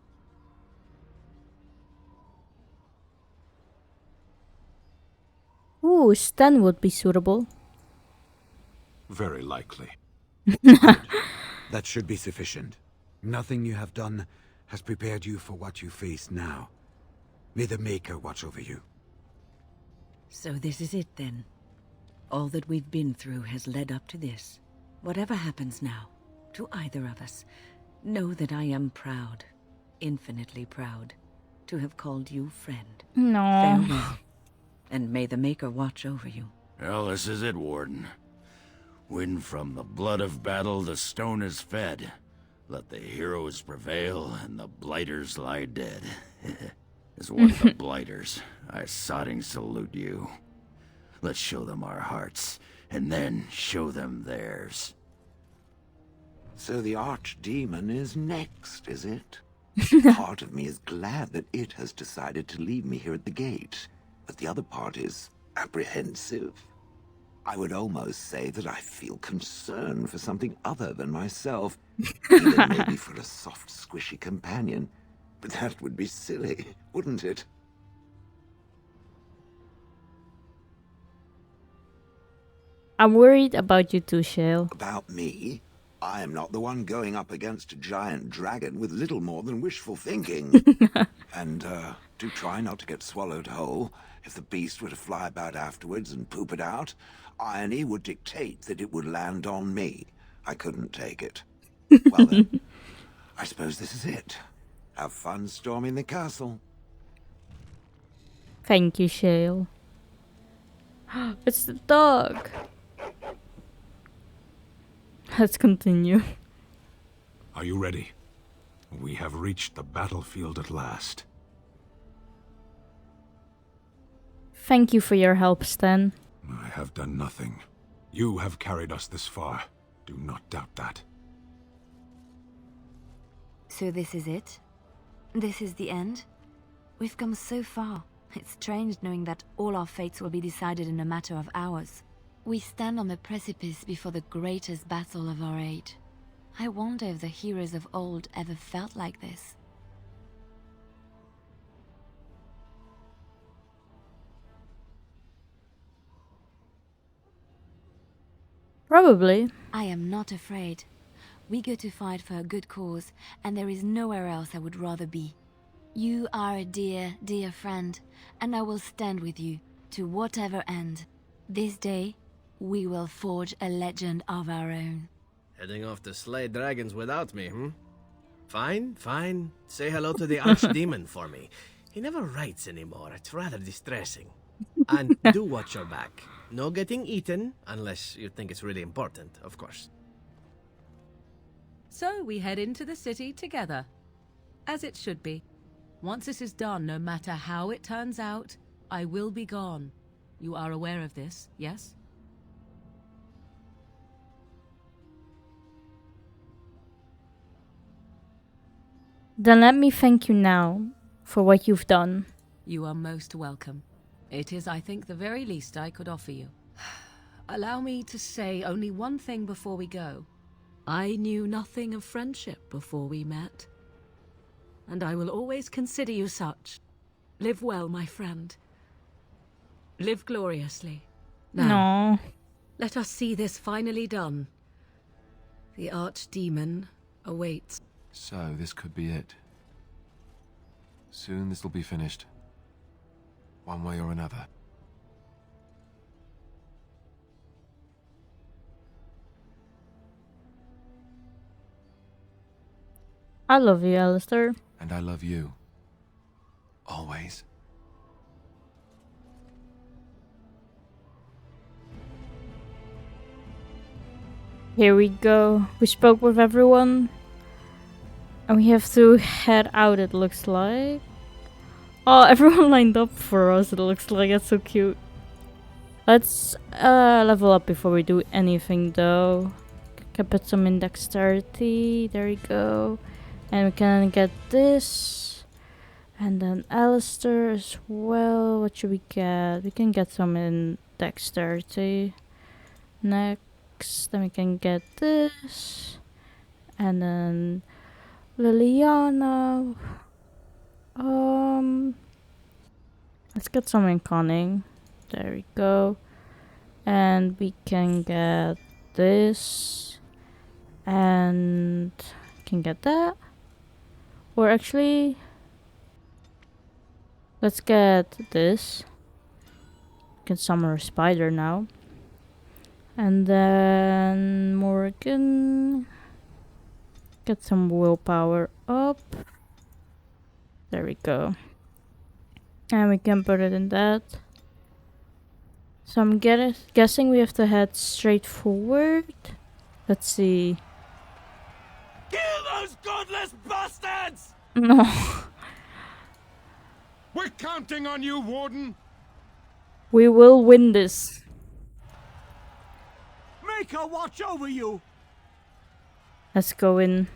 [SPEAKER 1] Ooh, Stan would be suitable.
[SPEAKER 10] Very likely.
[SPEAKER 6] That should be sufficient. Nothing you have done has prepared you for what you face now. May the Maker watch over you.
[SPEAKER 18] So this is it then. All that we've been through has led up to this. Whatever happens now, to either of us, know that I am proud, infinitely proud, to have called you friend.
[SPEAKER 1] No.
[SPEAKER 18] Farewell. And may the Maker watch over you.
[SPEAKER 13] Well, this is it, Warden. When from the blood of battle the stone is fed, let the heroes prevail and the blighters lie dead. As one of the blighters, I sodding salute you. Let's show them our hearts, and then show them theirs.
[SPEAKER 19] So the Archdemon is next, is it? Part of me is glad that it has decided to leave me here at the gate, but the other part is apprehensive. I would almost say that I feel concern for something other than myself, even maybe for a soft, squishy companion. But that would be silly, wouldn't it?
[SPEAKER 1] I'm worried about you too, Shale.
[SPEAKER 19] About me? I am not the one going up against a giant dragon with little more than wishful thinking. And, do try not to get swallowed whole. If the beast were to fly about afterwards and poop it out, irony would dictate that it would land on me. I couldn't take it. Well then, I suppose this is it. Have fun storming the castle.
[SPEAKER 1] Thank you, Shale. It's the dog. Let's continue.
[SPEAKER 10] Are you ready? We have reached the battlefield at last.
[SPEAKER 1] Thank you for your help, Stan.
[SPEAKER 10] I have done nothing. You have carried us this far. Do not doubt that.
[SPEAKER 15] So this is it? This is the end? We've come so far. It's strange knowing that all our fates will be decided in a matter of hours. We stand on the precipice before the greatest battle of our age. I wonder if the heroes of old ever felt like this.
[SPEAKER 1] Probably.
[SPEAKER 15] I am not afraid. We go to fight for a good cause, and there is nowhere else I would rather be. You are a dear, dear friend, and I will stand with you to whatever end. This day, we will forge a legend of our own.
[SPEAKER 4] Heading off to slay dragons without me, hmm? Fine, fine. Say hello to the Archdemon for me. He never writes anymore. It's rather distressing. And do watch your back. No getting eaten, unless you think it's really important, of course.
[SPEAKER 17] So we head into the city together. As it should be. Once this is done, no matter how it turns out, I will be gone. You are aware of this, yes?
[SPEAKER 1] Then let me thank you now for what you've done.
[SPEAKER 17] You are most welcome. It is, I think, the very least I could offer you. Allow me to say only one thing before we go. I knew nothing of friendship before we met. And I will always consider you such. Live well, my friend. Live gloriously. Now,
[SPEAKER 1] No.
[SPEAKER 17] let us see this finally done.
[SPEAKER 2] The Archdemon awaits.
[SPEAKER 16] So, this could be it. Soon this will be finished. One way or another.
[SPEAKER 1] I love you, Alistair.
[SPEAKER 16] And I love you. Always.
[SPEAKER 1] Here we go. We spoke with everyone. And we have to head out, it looks like. Oh, everyone lined up for us, it looks like. That's so cute. Let's level up before we do anything, though. Can put some in dexterity. There we go. And we can get this. And then Alistair as well. What should we get? We can get some in dexterity. Next. Then we can get this. And then Liliana. Let's get some in cunning. There we go. And we can get this. And can get that. Or actually, let's get this. Can summon a spider now. And then Morrigan. Get some willpower up. There we go. And we can put it in that. So I'm guessing we have to head straight forward. Let's see.
[SPEAKER 3] Kill those godless bastards!
[SPEAKER 1] No.
[SPEAKER 5] We're counting on you, Warden.
[SPEAKER 1] We will win this.
[SPEAKER 3] Make her watch over you!
[SPEAKER 1] Let's go in.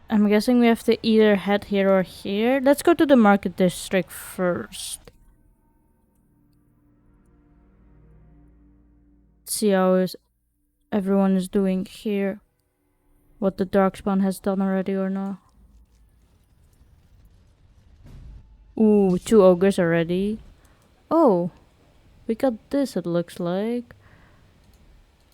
[SPEAKER 1] I'm guessing we have to either head here or here. Let's go to the market district first. See how everyone is doing here. What the Darkspawn has done already or not. Ooh, 2 ogres already. Oh, we got this, it looks like.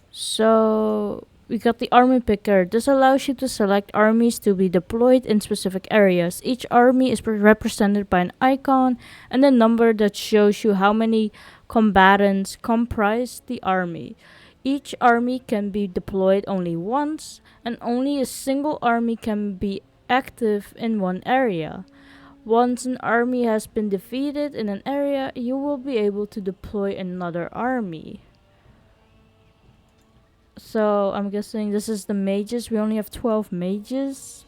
[SPEAKER 1] So we got the army picker. This allows you to select armies to be deployed in specific areas. Each army is represented by an icon and a number that shows you how many combatants comprise the army. Each army can be deployed only once, and only a single army can be active in one area. Once an army has been defeated in an area, you will be able to deploy another army. So I'm guessing this is the mages. We only have 12 mages.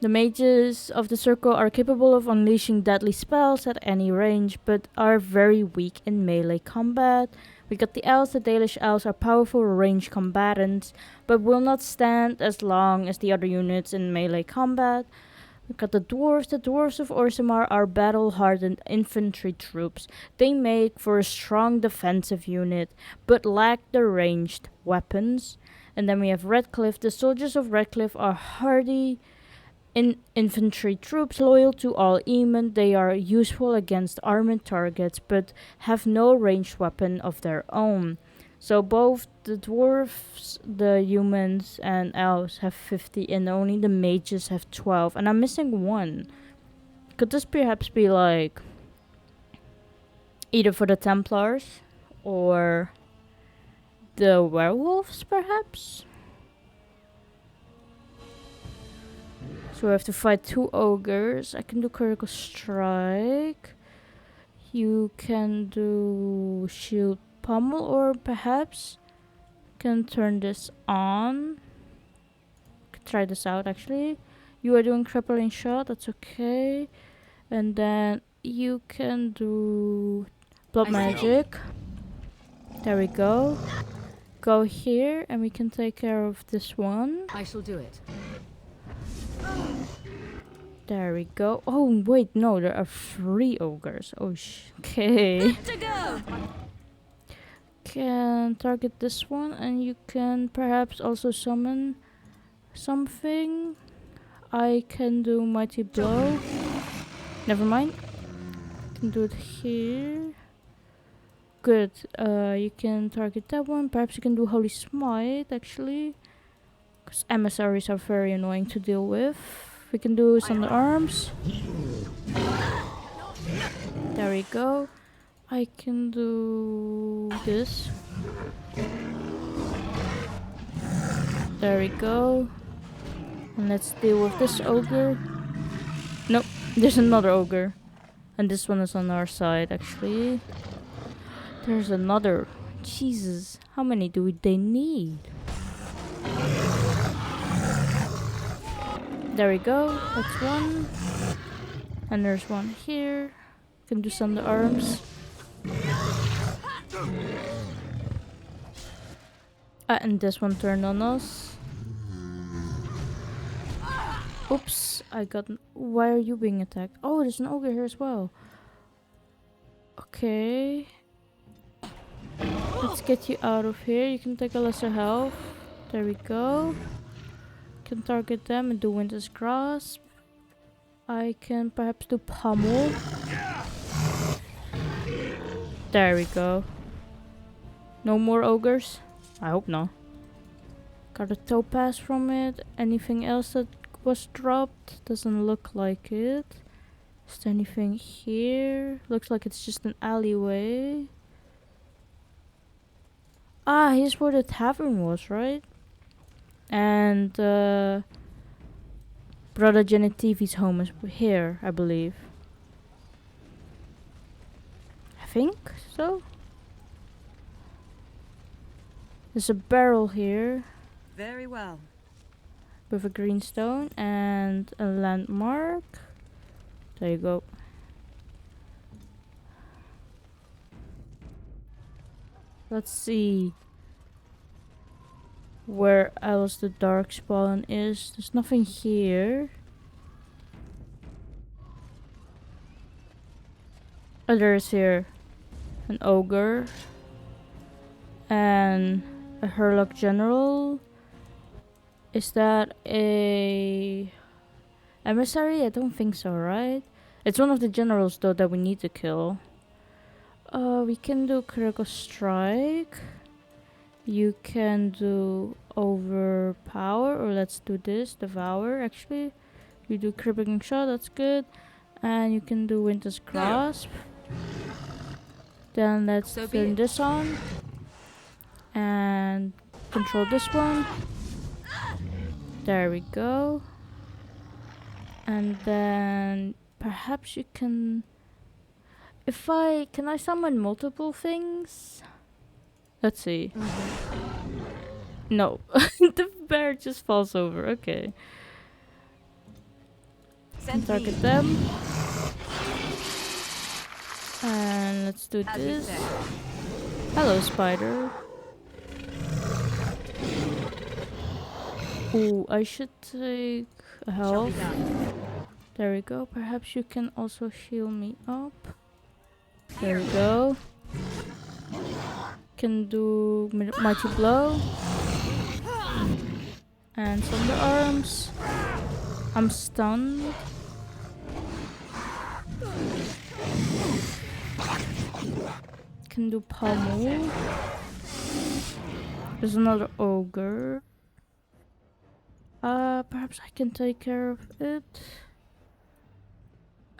[SPEAKER 1] The mages of the circle are capable of unleashing deadly spells at any range, but are very weak in melee combat. We got the elves. The Dalish elves are powerful ranged combatants, but will not stand as long as the other units in melee combat. We got the dwarves. The dwarves of Orzammar are battle-hardened infantry troops. They make for a strong defensive unit, but lack the ranged weapons. And then we have Redcliffe. The soldiers of Redcliffe are hardy infantry troops loyal to all Eamon. They are useful against armored targets, but have no ranged weapon of their own. So both the dwarves, the humans, and elves have 50, and only the mages have 12. And I'm missing 1. Could this perhaps be like either for the Templars or the werewolves, perhaps? So we have to fight 2 ogres. I can do critical strike. You can do shield pummel, or perhaps can turn this on. Could try this out actually. You are doing crippling shot, that's okay. And then you can do blood magic. There we go. Go here and we can take care of this one.
[SPEAKER 17] I shall do it.
[SPEAKER 1] There we go. Oh wait, no, there are 3 ogres. Oh okay.
[SPEAKER 2] To go.
[SPEAKER 1] Can target this one, and you can perhaps also summon something. I can do mighty blow. Never mind. Can do it here. good. You can target that one. Perhaps you can do Holy Smite, actually. Because emissaries are very annoying to deal with. We can do Sunder Arms. There we go. I can do this. There we go. And let's deal with this ogre. Nope, there's another ogre. And this one is on our side, actually. There's another. Jesus, how many do they need? There we go, that's one. And there's one here. Can do some of the arms. And this one turned on us. Oops, I got... Why are you being attacked? Oh, there's an ogre here as well. Okay. Let's get you out of here. You can take a lesser health. There we go. Can target them and do Winter's Grasp. I can perhaps do Pummel. There we go. No more ogres? I hope not. Got a topaz from it. Anything else that was dropped? Doesn't look like it. Is there anything here? Looks like it's just an alleyway. Ah, here's where the tavern was, right? And Brother Genetivi's home is here, I believe. I think so. There's a barrel here.
[SPEAKER 2] Very well.
[SPEAKER 1] With a green stone and a landmark. There you go. Let's see where else the darkspawn is. There's nothing here. Oh, there's here an ogre and a Herlock General. Is that a emissary? I don't think so, right? It's one of the generals though that we need to kill. We can do critical strike. You can do overpower, or let's do this, devour actually. You do crippling shot, that's good. And you can do Winter's Grasp. Then let's turn this on. And control this one. There we go. And then perhaps you can... Can I summon multiple things? Let's see. No. The bear just falls over. Okay. Target them. And let's do this. Hello, spider. Ooh, I should take a health. There we go. Perhaps you can also heal me up. There we go. Can do mighty blow. And Thunder Arms. I'm stunned. Can do pummel. There's another ogre. Perhaps I can take care of it.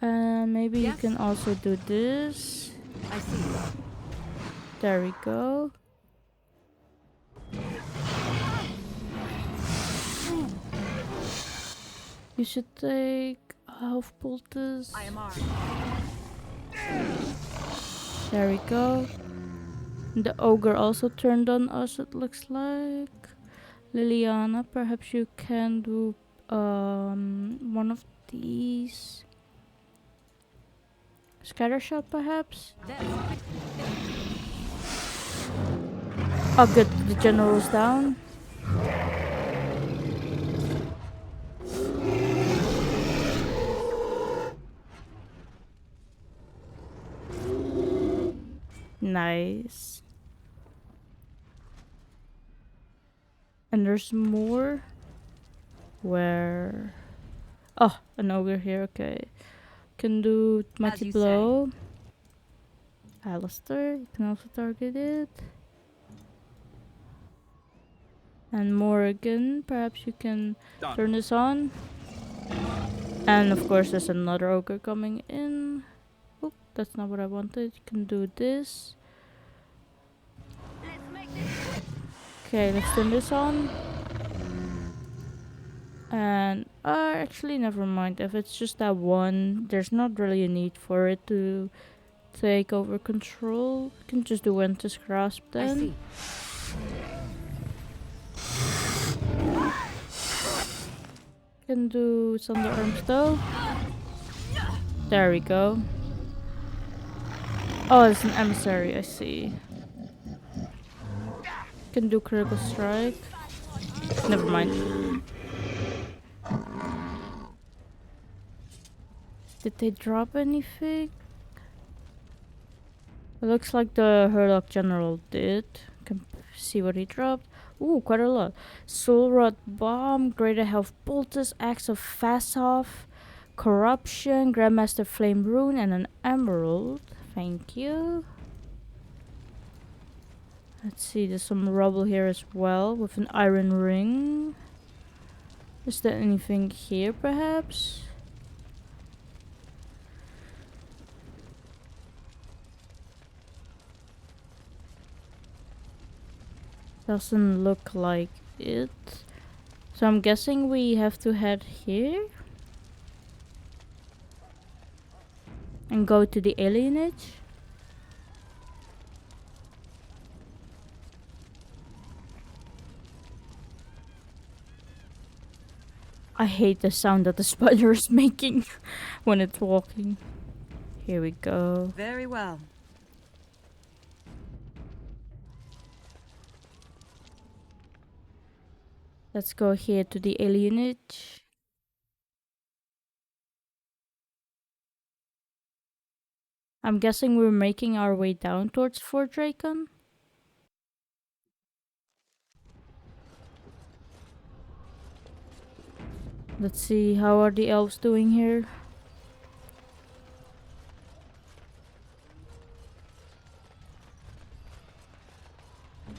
[SPEAKER 1] Maybe you can also do this.
[SPEAKER 2] I see.
[SPEAKER 1] There we go. You should take health poultice.
[SPEAKER 2] I am armed.
[SPEAKER 1] There we go. The ogre also turned on us, it looks like. Liliana, perhaps you can do one of these. Scattershot, perhaps? Oh good, the general's down. Nice. And there's more. Where? Oh, an ogre here, okay. Can do mighty blow. Alistair, you can also target it. And Morrigan, perhaps you can turn this on. And of course there's another ogre coming in. Oop, that's not what I wanted. You can do this. Okay, let's turn this on. And actually never mind. If it's just that one, there's not really a need for it to take over control. You can just do Winter's Grasp then. Can do Thunder Arms though. There we go. Oh, it's an emissary, I see. Can do critical strike. Never mind. Did they drop anything? It looks like the Hurlock General did. Can see what he dropped. Ooh, quite a lot. Soul Rod Bomb, Greater Health Poultice, Axe of Fasov, Corruption, Grandmaster Flame Rune, and an Emerald. Thank you. Let's see, there's some rubble here as well with an Iron Ring. Is there anything here perhaps? Doesn't look like it. So I'm guessing we have to head here and go to the alienage. I hate the sound that the spider is making when it's walking. Here we go.
[SPEAKER 2] Very well.
[SPEAKER 1] Let's go here to the alienage. I'm guessing we're making our way down towards Fort Dracon. Let's see, how are the elves doing here?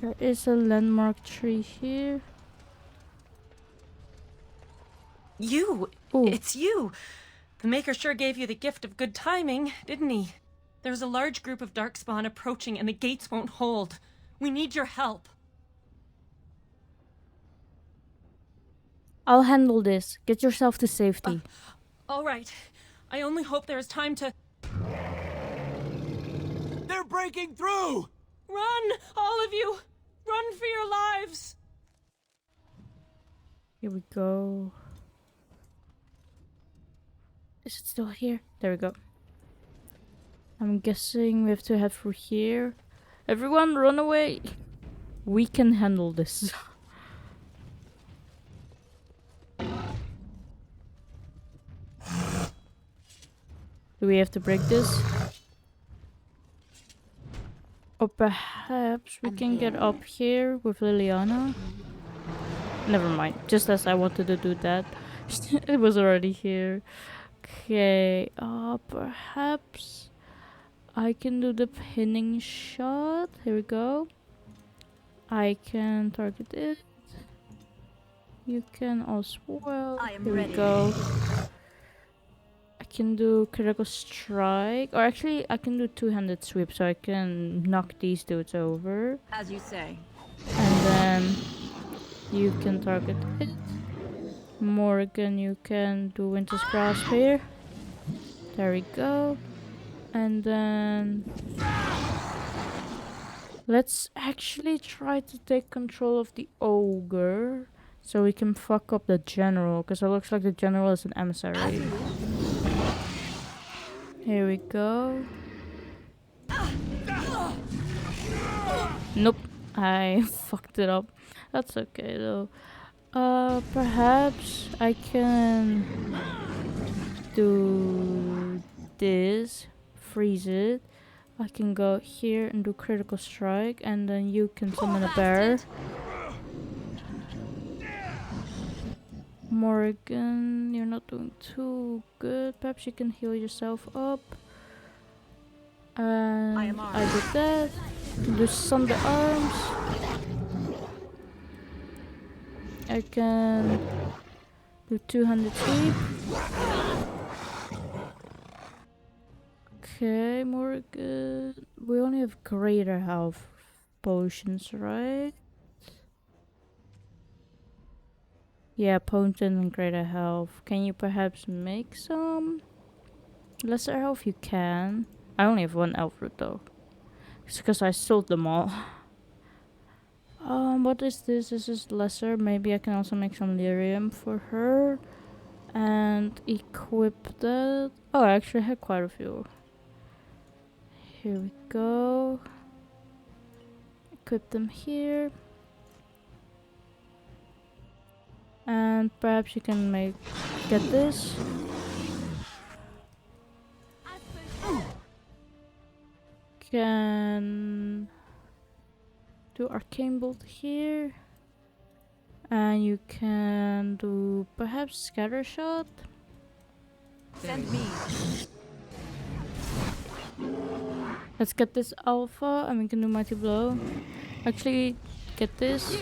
[SPEAKER 1] There is a landmark tree here.
[SPEAKER 20] You!
[SPEAKER 1] Ooh.
[SPEAKER 20] It's you! The Maker sure gave you the gift of good timing, didn't he? There's a large group of Darkspawn approaching and the gates won't hold. We need your help.
[SPEAKER 1] I'll handle this. Get yourself to safety.
[SPEAKER 20] All right. I only hope there is time to...
[SPEAKER 3] They're breaking through!
[SPEAKER 20] Run! All of you! Run for your lives!
[SPEAKER 1] Here we go. Is it still here? There we go. I'm guessing we have to head through here. Everyone run away! We can handle this. Do we have to break this? Or perhaps we can get up here with Liliana? Never mind. Just as I wanted to do that. It was already here. Okay, perhaps I can do the pinning shot. Here we go. I can target it. You can as well. Here we go. I can do critical strike. Or actually, I can do two-handed sweep, so I can knock these dudes over.
[SPEAKER 2] As you say.
[SPEAKER 1] And then you can target it. Morrigan, you can do Winter's Grasp here. There we go. And then let's actually try to take control of the ogre so we can fuck up the general, because it looks like the general is an emissary. Here we go. Nope, I fucked it up. That's okay though. Perhaps I can do this, freeze it. I can go here and do critical strike, and then you can summon a bear. Morrigan, you're not doing too good. Perhaps you can heal yourself up. And I did that. Do some of the arms. I can do 200 sweep. Okay, morrigan. We only have greater health potions, right? Yeah, potent and greater health. Can you perhaps make some? Lesser health you can. I only have one elf root though. It's because I sold them all. What is this? This is lesser. Maybe I can also make some lyrium for her. And equip that. Oh, I actually had quite a few. Here we go. Equip them here. And perhaps you can get this. Can do arcane bolt here. And you can do perhaps scatter shot.
[SPEAKER 2] Send me.
[SPEAKER 1] Let's get this alpha and we can do mighty blow. Actually, get this.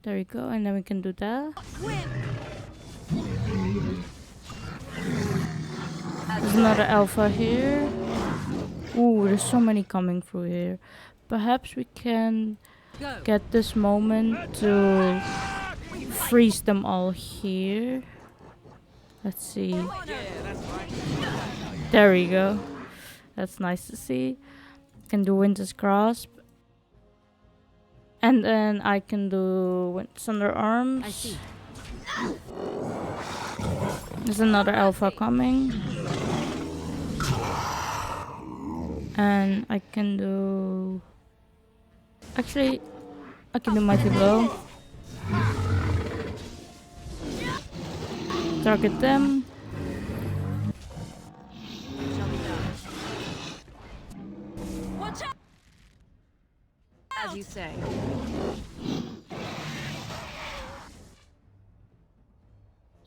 [SPEAKER 1] There you go, and then we can do that. There's another alpha here. Ooh, there's so many coming through here. Perhaps we can get this moment to freeze them all here. Let's see. There we go. That's nice to see. Can do Winter's Grasp. And then I can do Thunder Arms.
[SPEAKER 2] I see.
[SPEAKER 1] There's another alpha coming. And I can do... Actually, I can do Mighty Blow. Target them.
[SPEAKER 2] Watch out! As you say.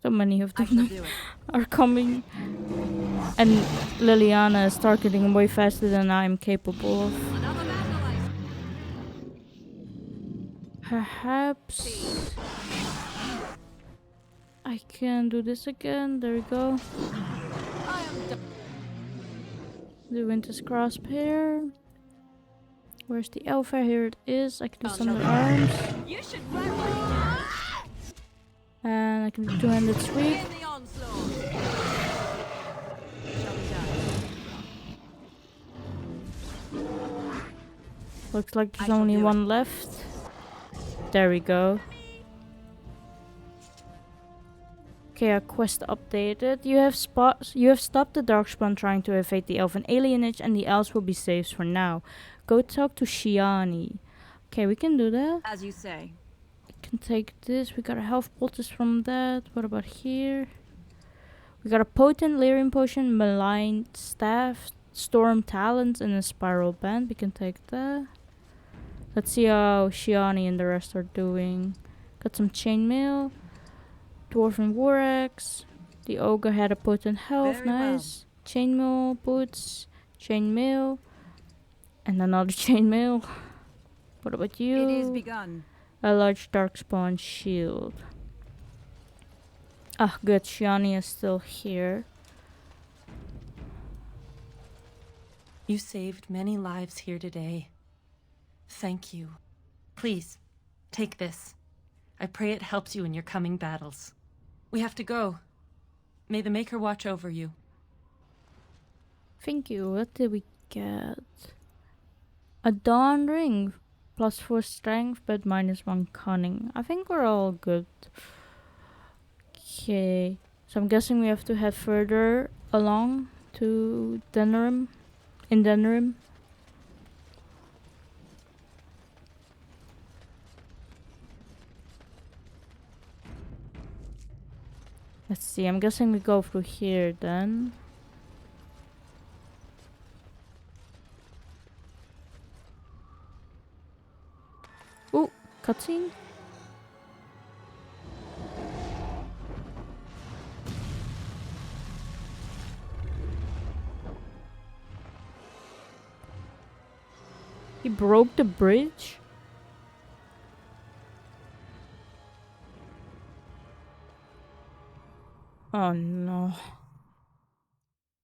[SPEAKER 1] So many of them are coming. And Liliana is targeting way faster than I'm capable of. Perhaps I can do this again. There we go. The Winter's Grasp here. Where's the alpha? Here it is. I can do some of the arms. And I can do 200 sweep. Looks like there's only one left. There we go. Okay, our quest updated. You have stopped the Darkspawn trying to evade the elven alienage, and the elves will be safe for now. Go talk to Shiani. Okay, we can do that.
[SPEAKER 2] As you say.
[SPEAKER 1] I can take this. We got a health poultice from that. What about here? We got a potent lyrium potion, malign staff, storm talons, and a spiral band. We can take that. Let's see how Shiani and the rest are doing. Got some chainmail, dwarven war axe. The ogre had a potent health,
[SPEAKER 2] Very
[SPEAKER 1] nice. Chainmail boots, chainmail, and another chainmail. What about you?
[SPEAKER 2] It is begun.
[SPEAKER 1] A large darkspawn shield. Ah, good. Shiani is still here.
[SPEAKER 20] You saved many lives here today. Thank you. Please, take this. I pray it helps you in your coming battles. We have to go. May the Maker watch over you.
[SPEAKER 1] Thank you. What did we get? A dawn ring. +4 strength, but -1 cunning. I think we're all good. Okay. So I'm guessing we have to head further along to Denerim. In Denerim. Let's see, I'm guessing we go through here then. Ooh, cutscene. He broke the bridge? Oh no.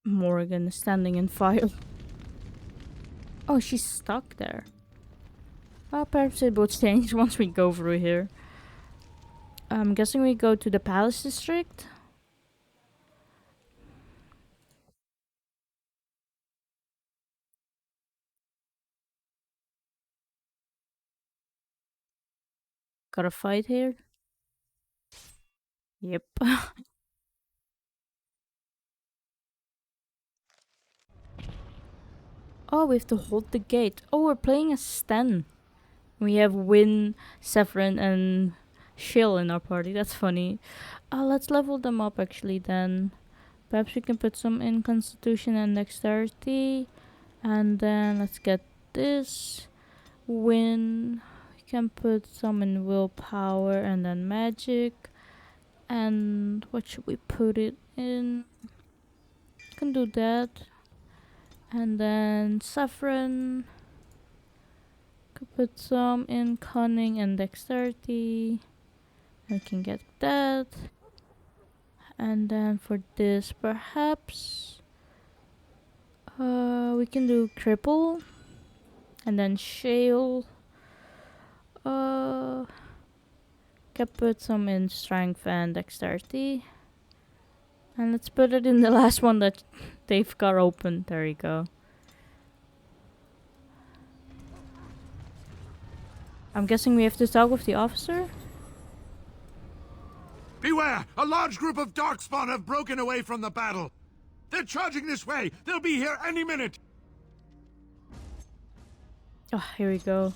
[SPEAKER 1] Morrigan is standing in fire. Oh, she's stuck there. Oh, perhaps it will change once we go through here. I'm guessing we go to the palace district. Got a fight here? Yep. Oh, we have to hold the gate. Oh, we're playing as Sten. We have Win, Severin, and Shill in our party. That's funny. Let's level them up actually then. Perhaps we can put some in Constitution and Dexterity. And then let's get this. Win. We can put some in Willpower and then Magic. And what should we put it in? Can do that. And then Saffron. Could put some in Cunning and Dexterity. I can get that. And then for this, perhaps we can do Cripple. And then Shale. Can put some in Strength and Dexterity. And let's put it in the last one that they've got open. There you go. I'm guessing we have to talk with the officer?
[SPEAKER 21] Beware! A large group of Darkspawn have broken away from the battle. They're charging this way. They'll be here any minute.
[SPEAKER 1] Oh, here we go.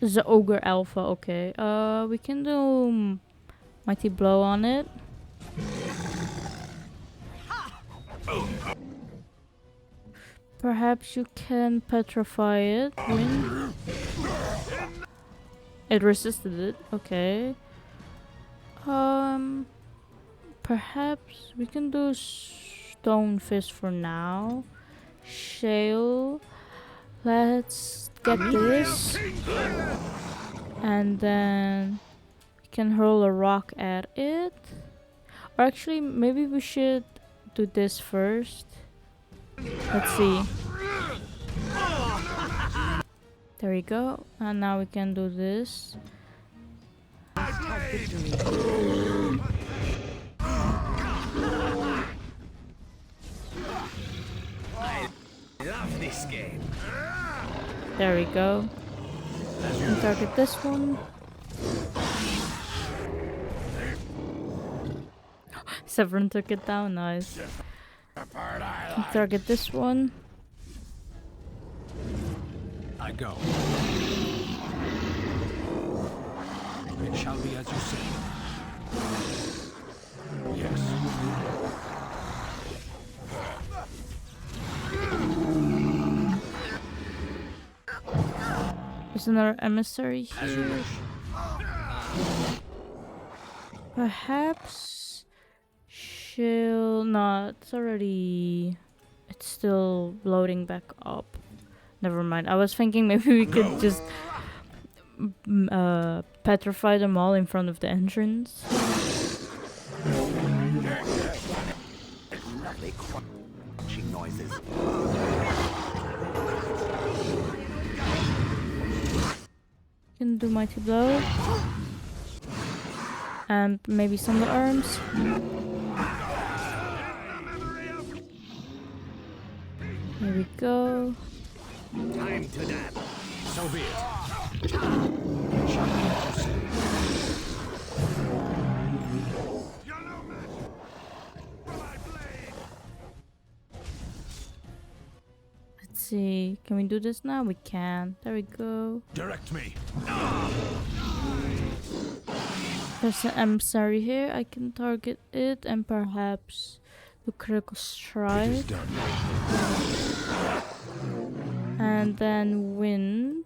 [SPEAKER 1] The Ogre Alpha, okay. We can do Mighty Blow on it. Perhaps you can petrify it. Win. It resisted it. Okay. Perhaps we can do Stone Fist for now. Shale. Let's get this. And then we can hurl a rock at it. Or actually, maybe we should do this first. Let's see. There we go. And now we can do this.
[SPEAKER 13] I love this game.
[SPEAKER 1] There we go. And target this one. Severin took it down, nice. And target this one.
[SPEAKER 22] I go. It shall be as you say. Yes.
[SPEAKER 1] There's another emissary here. Perhaps she'll not. It's already. It's still loading back up. Never mind. I was thinking maybe we could just petrify them all in front of the entrance.
[SPEAKER 19] Lovely crunching noises.
[SPEAKER 1] Can do Mighty Blow. And maybe some arms. Here we go.
[SPEAKER 13] Time to dab.
[SPEAKER 22] So be it.
[SPEAKER 1] Let's see. Can we do this now? We can. There we go.
[SPEAKER 22] Direct me.
[SPEAKER 1] There's an emissary here. I can target it and perhaps do critical strike. And then win.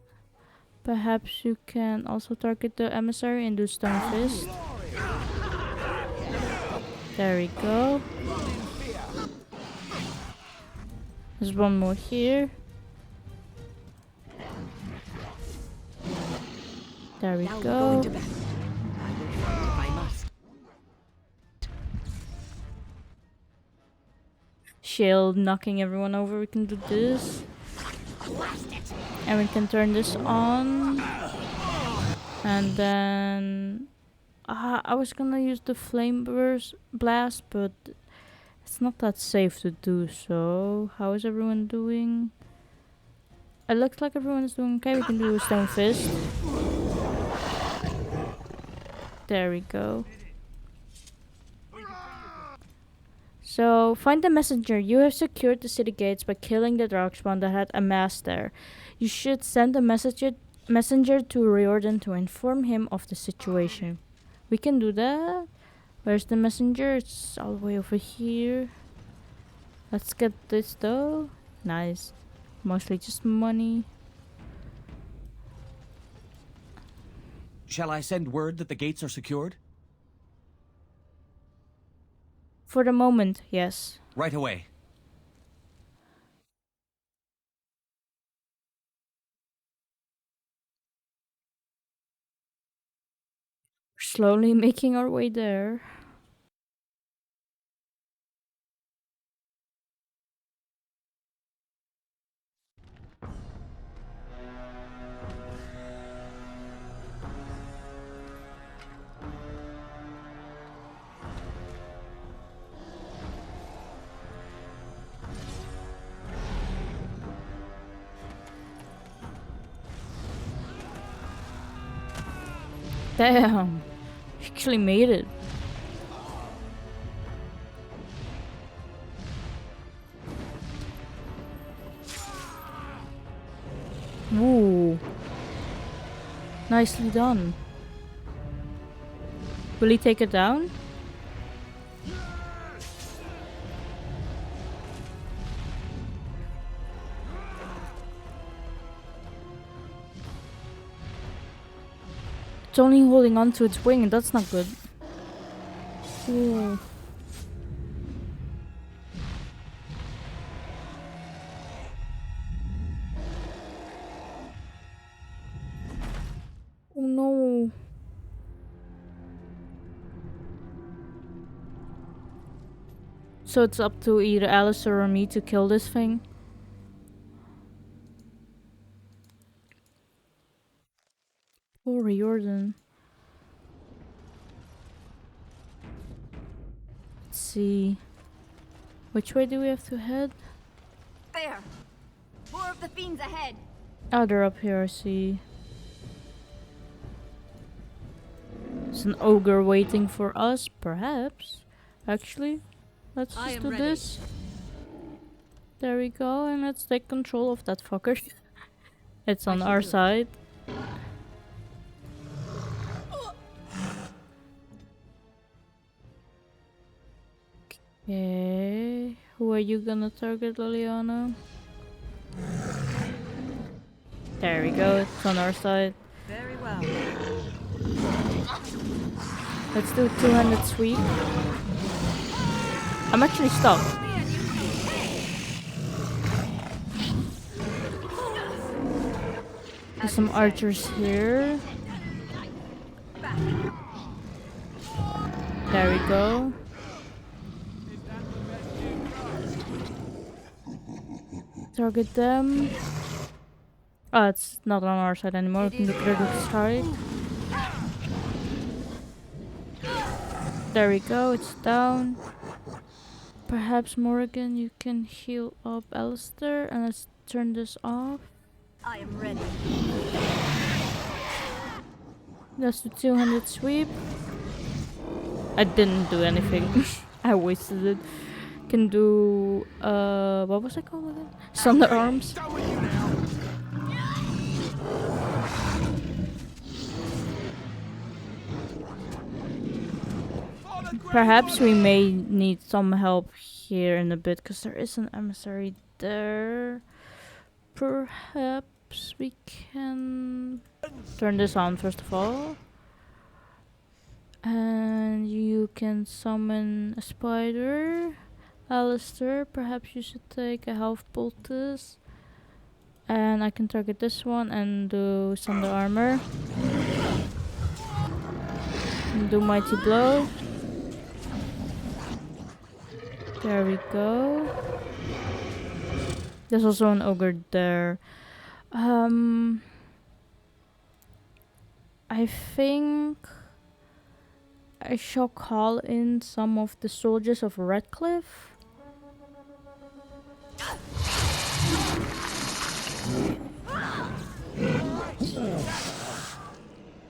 [SPEAKER 1] Perhaps you can also target the emissary and do Stone Fist. There we go. There's one more here. There we go.
[SPEAKER 20] I will fight if I must.
[SPEAKER 1] Shield knocking everyone over. We can do this. And we can turn this on. And then I was gonna use the flame burst blast, but it's not that safe to do so. How is everyone doing? It looks like everyone is doing okay. We can do a stone fist. There we go. So, find the messenger. You have secured the city gates by killing the darkspawn that had amassed there. You should send a messenger to Riordan to inform him of the situation. We can do that. Where's the messenger? It's all the way over here. Let's get this though. Nice. Mostly just money.
[SPEAKER 9] Shall I send word that the gates are secured?
[SPEAKER 1] For the moment, yes.
[SPEAKER 9] Right away.
[SPEAKER 1] Slowly making our way there. Damn, actually made it. Ooh, nicely done. Will he take it down? It's only holding on to its wing, and that's not good. Ooh. Oh no. So it's up to either Alistair or me to kill this thing. Poor Riordan. Let's see. Which way do we have to head?
[SPEAKER 12] There! More of the fiends ahead!
[SPEAKER 1] Oh, they're up here, I see. It's an ogre waiting for us, perhaps. Actually, let's just do this. There we go, and let's take control of that fucker. It's on our side. Okay, who are you gonna target, Liliana? There we go, it's on our side.
[SPEAKER 12] Very well.
[SPEAKER 1] Let's do 200 sweep. I'm actually stuck. There's some archers here. There we go. Target them. Oh, it's not on our side anymore. We can do critical strike. There we go, it's down. Perhaps Morrigan, you can heal up Alistair, and let's turn this off.
[SPEAKER 12] I am ready.
[SPEAKER 1] Let's do 200 sweep. I didn't do anything. I wasted it. Can do what was it called again? Thunder arms. Perhaps we may need some help here in a bit, because there is an emissary there. Perhaps we can turn this on first of all. And you can summon a spider. Alistair, perhaps you should take a health poultice. And I can target this one and do Thunder Armor. And do Mighty Blow. There we go. There's also an ogre there. I think I shall call in some of the soldiers of Redcliffe.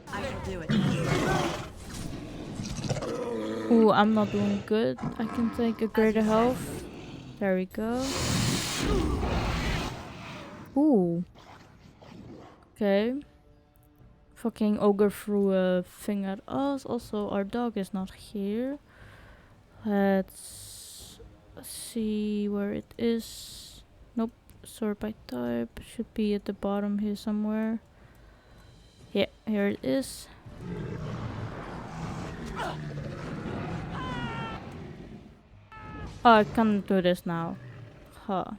[SPEAKER 12] I shall do it.
[SPEAKER 1] Ooh, I'm not doing good. I can take a greater health. There we go. Ooh. Okay. Fucking ogre threw a thing at us. Also, our dog is not here. Let's see where it is. Nope. Sort by type. Should be at the bottom here somewhere. Yeah, here it is. Oh, I can't do this now. Huh.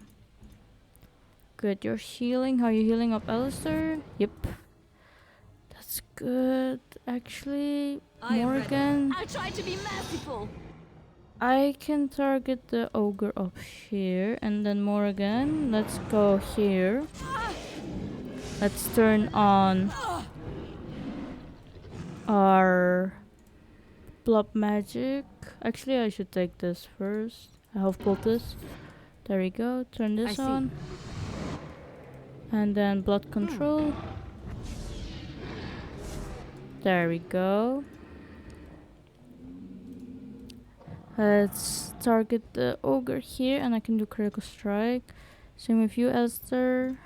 [SPEAKER 1] Good, you're healing. How are you healing up, Alistair? Yep. That's good. Actually, Morrigan.
[SPEAKER 12] I tried to be merciful.
[SPEAKER 1] I can target the ogre up here. And then Morrigan, let's go here. Let's turn on our blood magic. Actually, I should take this first. I have poultice. There we go. Turn this on. And then blood control. There we go. Let's target the ogre here and I can do critical strike. Same with you, Esther.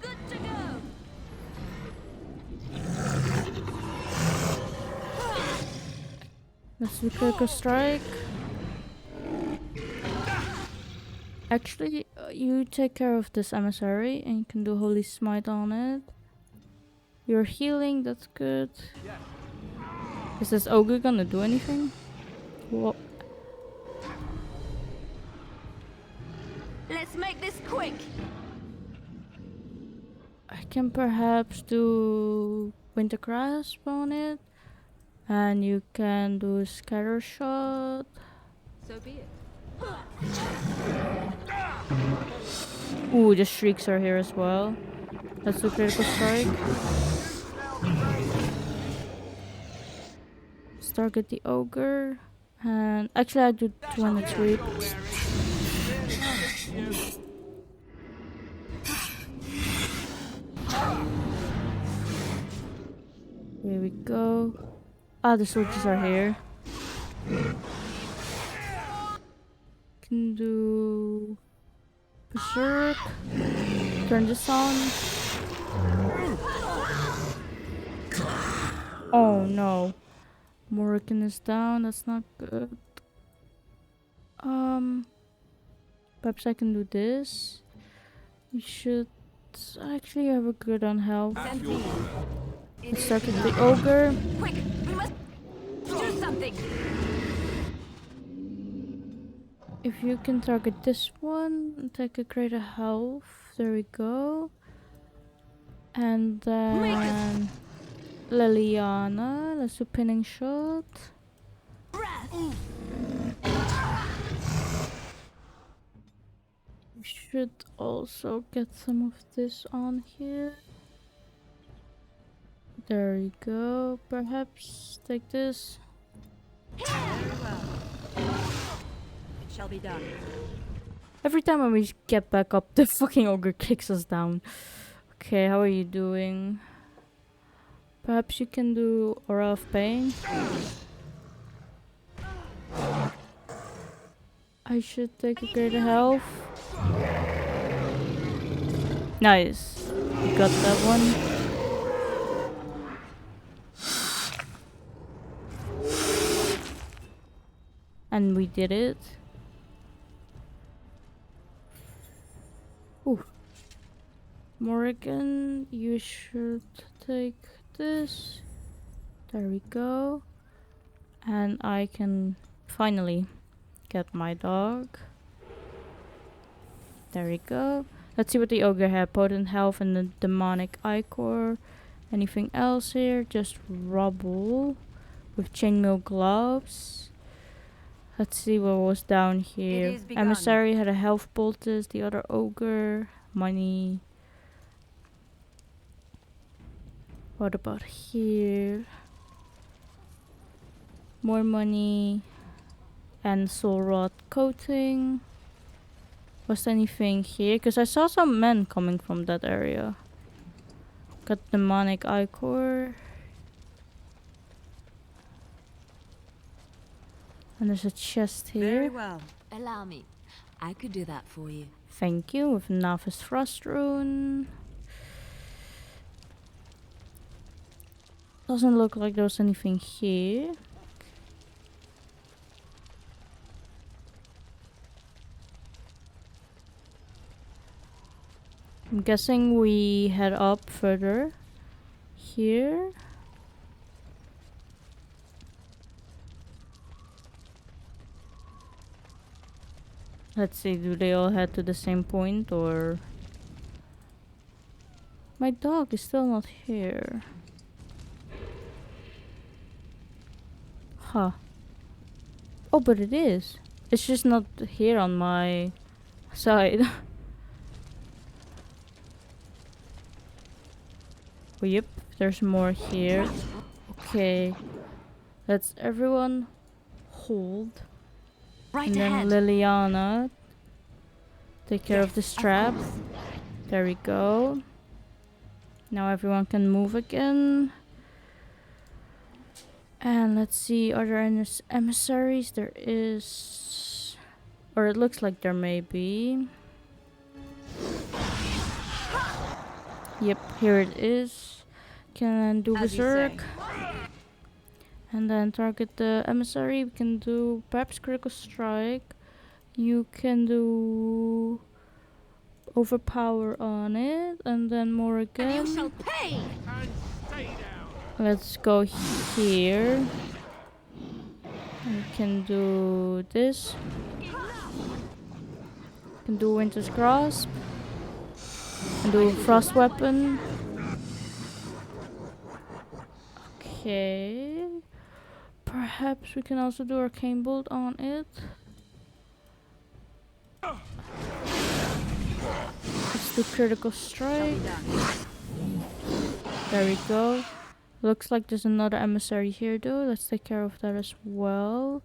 [SPEAKER 12] Good to go.
[SPEAKER 1] Let's do critical strike. Actually, you take care of this emissary and you can do holy smite on it. You're healing, that's good. Is this ogre gonna do anything? Whoa.
[SPEAKER 12] Let's make this quick.
[SPEAKER 1] I can perhaps do winter grasp on it. And you can do scatter shot.
[SPEAKER 2] So be it.
[SPEAKER 1] Ooh, the shrieks are here as well. Let's do critical strike. Let's target the ogre. And actually I do 200 sweep. Here we go. Ah, the soldiers are here. Can do berserk. Turn this on. Oh no. Morrigan is down, that's not good. Perhaps I can do this. We should actually have a good on health. Let's start with the ogre.
[SPEAKER 12] Quick, we must do something.
[SPEAKER 1] If you can target this one and take a greater health. There we go. And then Liliana. Let's do pinning shot. We should also get some of this on here. There we go. Perhaps take this.
[SPEAKER 12] Very well. It shall be done.
[SPEAKER 1] Every time when we get back up, the fucking ogre kicks us down. Okay, how are you doing? Perhaps you can do Aura of Pain. I should take a greater health. Nice. You got that one. And we did it. Ooh. Morrigan, you should take this. There we go. And I can finally get my dog. There we go. Let's see what the ogre had. Potent health and the demonic ichor. Anything else here? Just rubble with chainmail gloves. Let's see what was down here. Emissary had a health poultice. The other ogre. Money. What about here? More money. And soul rot coating. Was there anything here? Because I saw some men coming from that area. Got demonic ichor. And there's a chest here.
[SPEAKER 15] Very well. Allow me. I could do that for you.
[SPEAKER 1] Thank you. With Novice Frost Rune. Doesn't look like there was anything here. I'm guessing we head up further. Here. Let's see, do they all head to the same point or... My dog is still not here. Huh. Oh, but it is. It's just not here on my side. Oh, yep, there's more here. Okay. Let's everyone hold.
[SPEAKER 15] Right
[SPEAKER 1] and
[SPEAKER 15] ahead.
[SPEAKER 1] then Liliana take care of the strap. There we go. Now everyone can move again. And let's see, are there any emissaries? There is, or it looks like there may be. Yep, here it is. Can do berserk. And then target the emissary. We can do perhaps critical strike. You can do overpower on it, and then more again.
[SPEAKER 2] You shall pay.
[SPEAKER 1] Let's go here. We can do this. Can do Winter's Grasp. And do Frost Weapon. Okay. Perhaps we can also do Arcane Bolt on it. Let's do Critical Strike. There we go. Looks like there's another emissary here though. Let's take care of that as well.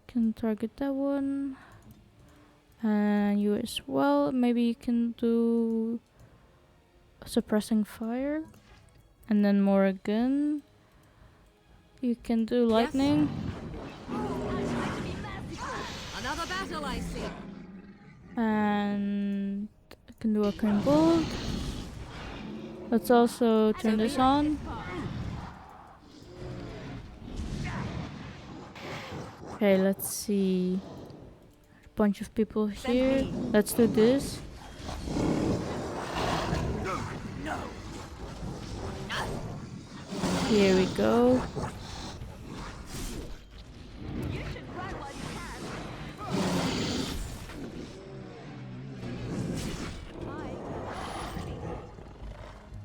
[SPEAKER 1] Can target that one. And you as well. Maybe you can do Suppressing Fire. And then morrigan. You can do lightning.
[SPEAKER 2] Another battle I see.
[SPEAKER 1] And I can do Arcane Bolt. Let's also turn this on. Okay, let's see. A bunch of people here. Let's do this. Here we go.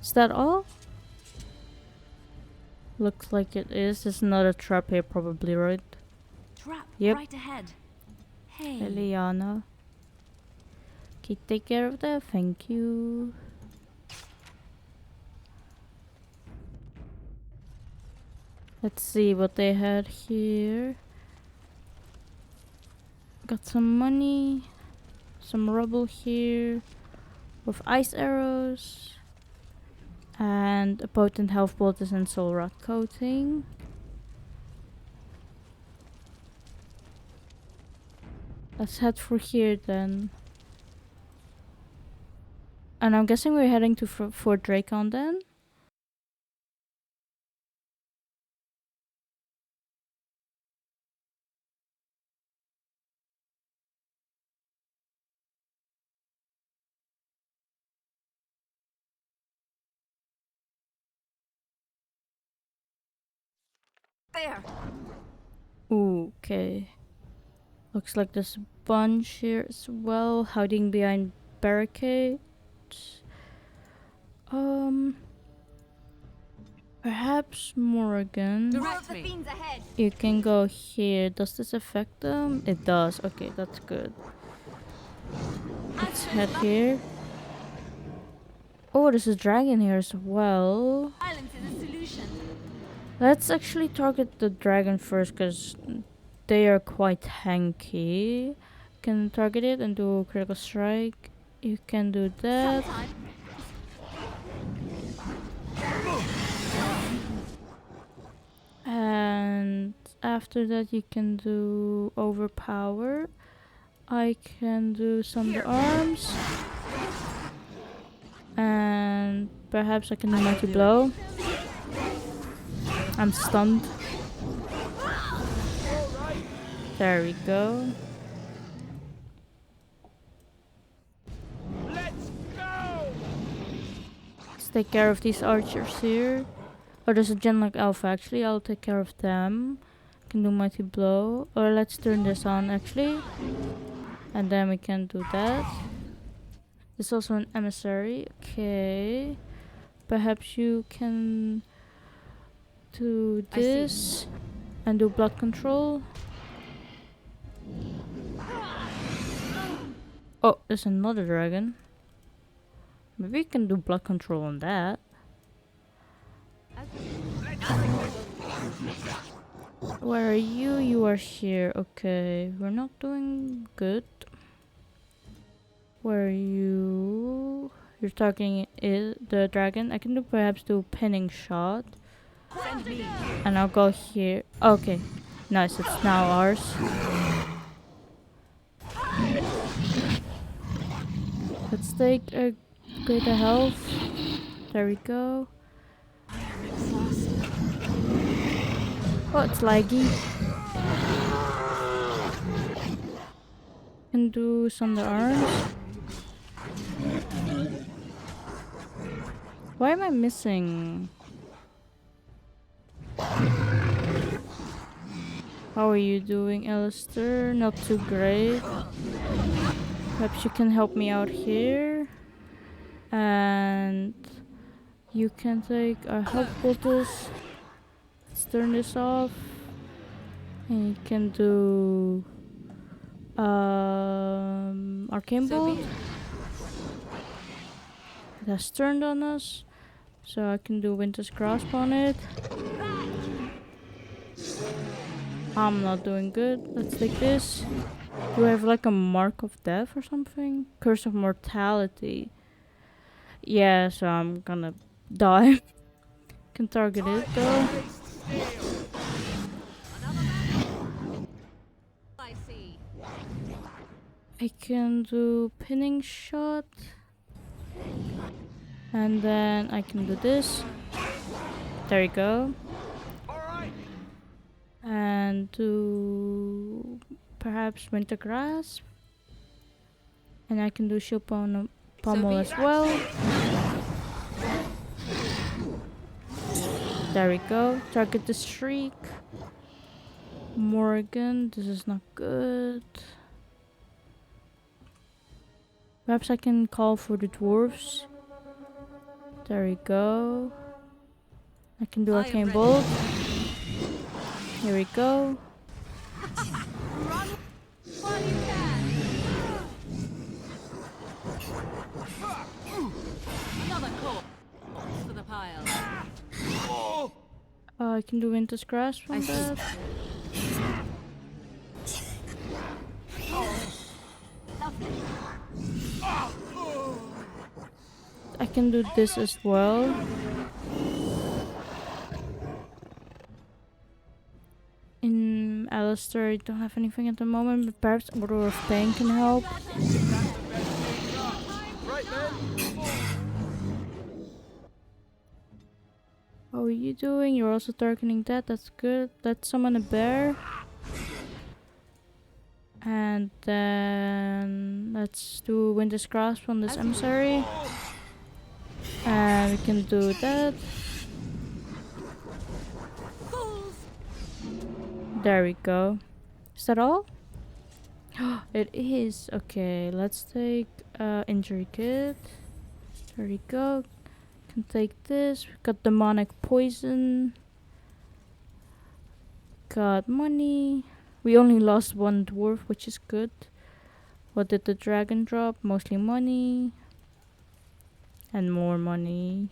[SPEAKER 1] Is that all? Looks like it is. There's another trap here probably, right?
[SPEAKER 15] Trap
[SPEAKER 1] Yep.
[SPEAKER 15] right ahead. Hey.
[SPEAKER 1] Eliana. Okay, take care of that. Thank you. Let's see what they had here. Got some money. Some rubble here. With ice arrows. And a potent health poultice and soul rot coating. Let's head for here then. And I'm guessing we're heading to Fort Dracon then.
[SPEAKER 12] There.
[SPEAKER 1] Ooh, okay. Looks like there's a bunch here as well, hiding behind barricades. Perhaps Morrigan.
[SPEAKER 12] Direct me. Fiends ahead.
[SPEAKER 1] You can go here. Does this affect them? It does. Okay, that's good. Let's head here. Oh, there's a dragon here as well.
[SPEAKER 12] Silence is a solution.
[SPEAKER 1] Let's actually target the dragon first because they are quite tanky. Can target it and do critical strike. You can do that. And after that you can do overpower. I can do Sunder Arms. And perhaps I can do Mighty Blow. I'm stunned. There we go. Let's take care of these archers here. Oh, there's a Genlock Alpha actually. I'll take care of them. Can do Mighty Blow. Or let's turn this on actually. And then we can do that. There's also an emissary. Okay. Perhaps you can do this and do blood control. Oh, there's another dragon. Maybe we can do blood control on that. Where are you? You are here. Okay, we're not doing good. Where are you? You're targeting the dragon. I can do perhaps do pinning shot. And I'll go here. Okay, nice. It's now ours. Let's take a greater health. There we go. Oh, it's laggy. Can do Sunder Arms. Why am I missing? How are you doing, Alistair? Not too great. Perhaps you can help me out here. And you can take a health poultice. Let's turn this off. And you can do Arcane Bolt. It has turned on us. So I can do Winter's Grasp on it. I'm not doing good. Let's take this. Do I have like a Mark of Death or something? Curse of Mortality. Yeah, so I'm gonna die. Can target it though. I can do pinning shot. And then I can do this. There you go. And do perhaps Winter Grasp. And I can do Shield Pommel as well. There we go. Target the Shriek. Morrigan. This is not good. Perhaps I can call for the dwarves. There we go. I can do Arcane Bolt. Here we go.
[SPEAKER 2] Another call for the pile.
[SPEAKER 1] I can do Winter's Grasp from that. I can do this as well. In Alistair, I don't have anything at the moment, but perhaps Order of Pain can help. How are you doing? You're also targeting that. That's good. Let's summon a bear. And then let's do Winter's Grasp on this emissary. And we can do that. There we go. Is that all? It is. Okay, let's take injury kit. There we go. Can take this. We got demonic poison. Got money. We only lost one dwarf, which is good. What did the dragon drop? Mostly money. And more money.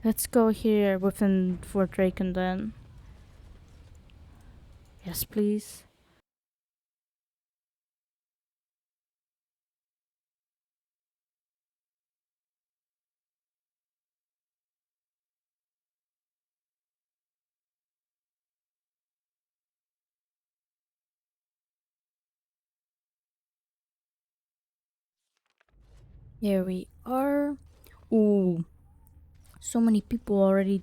[SPEAKER 1] Let's go here within Fort Draken then. Yes, please. Here we are. Ooh. So many people already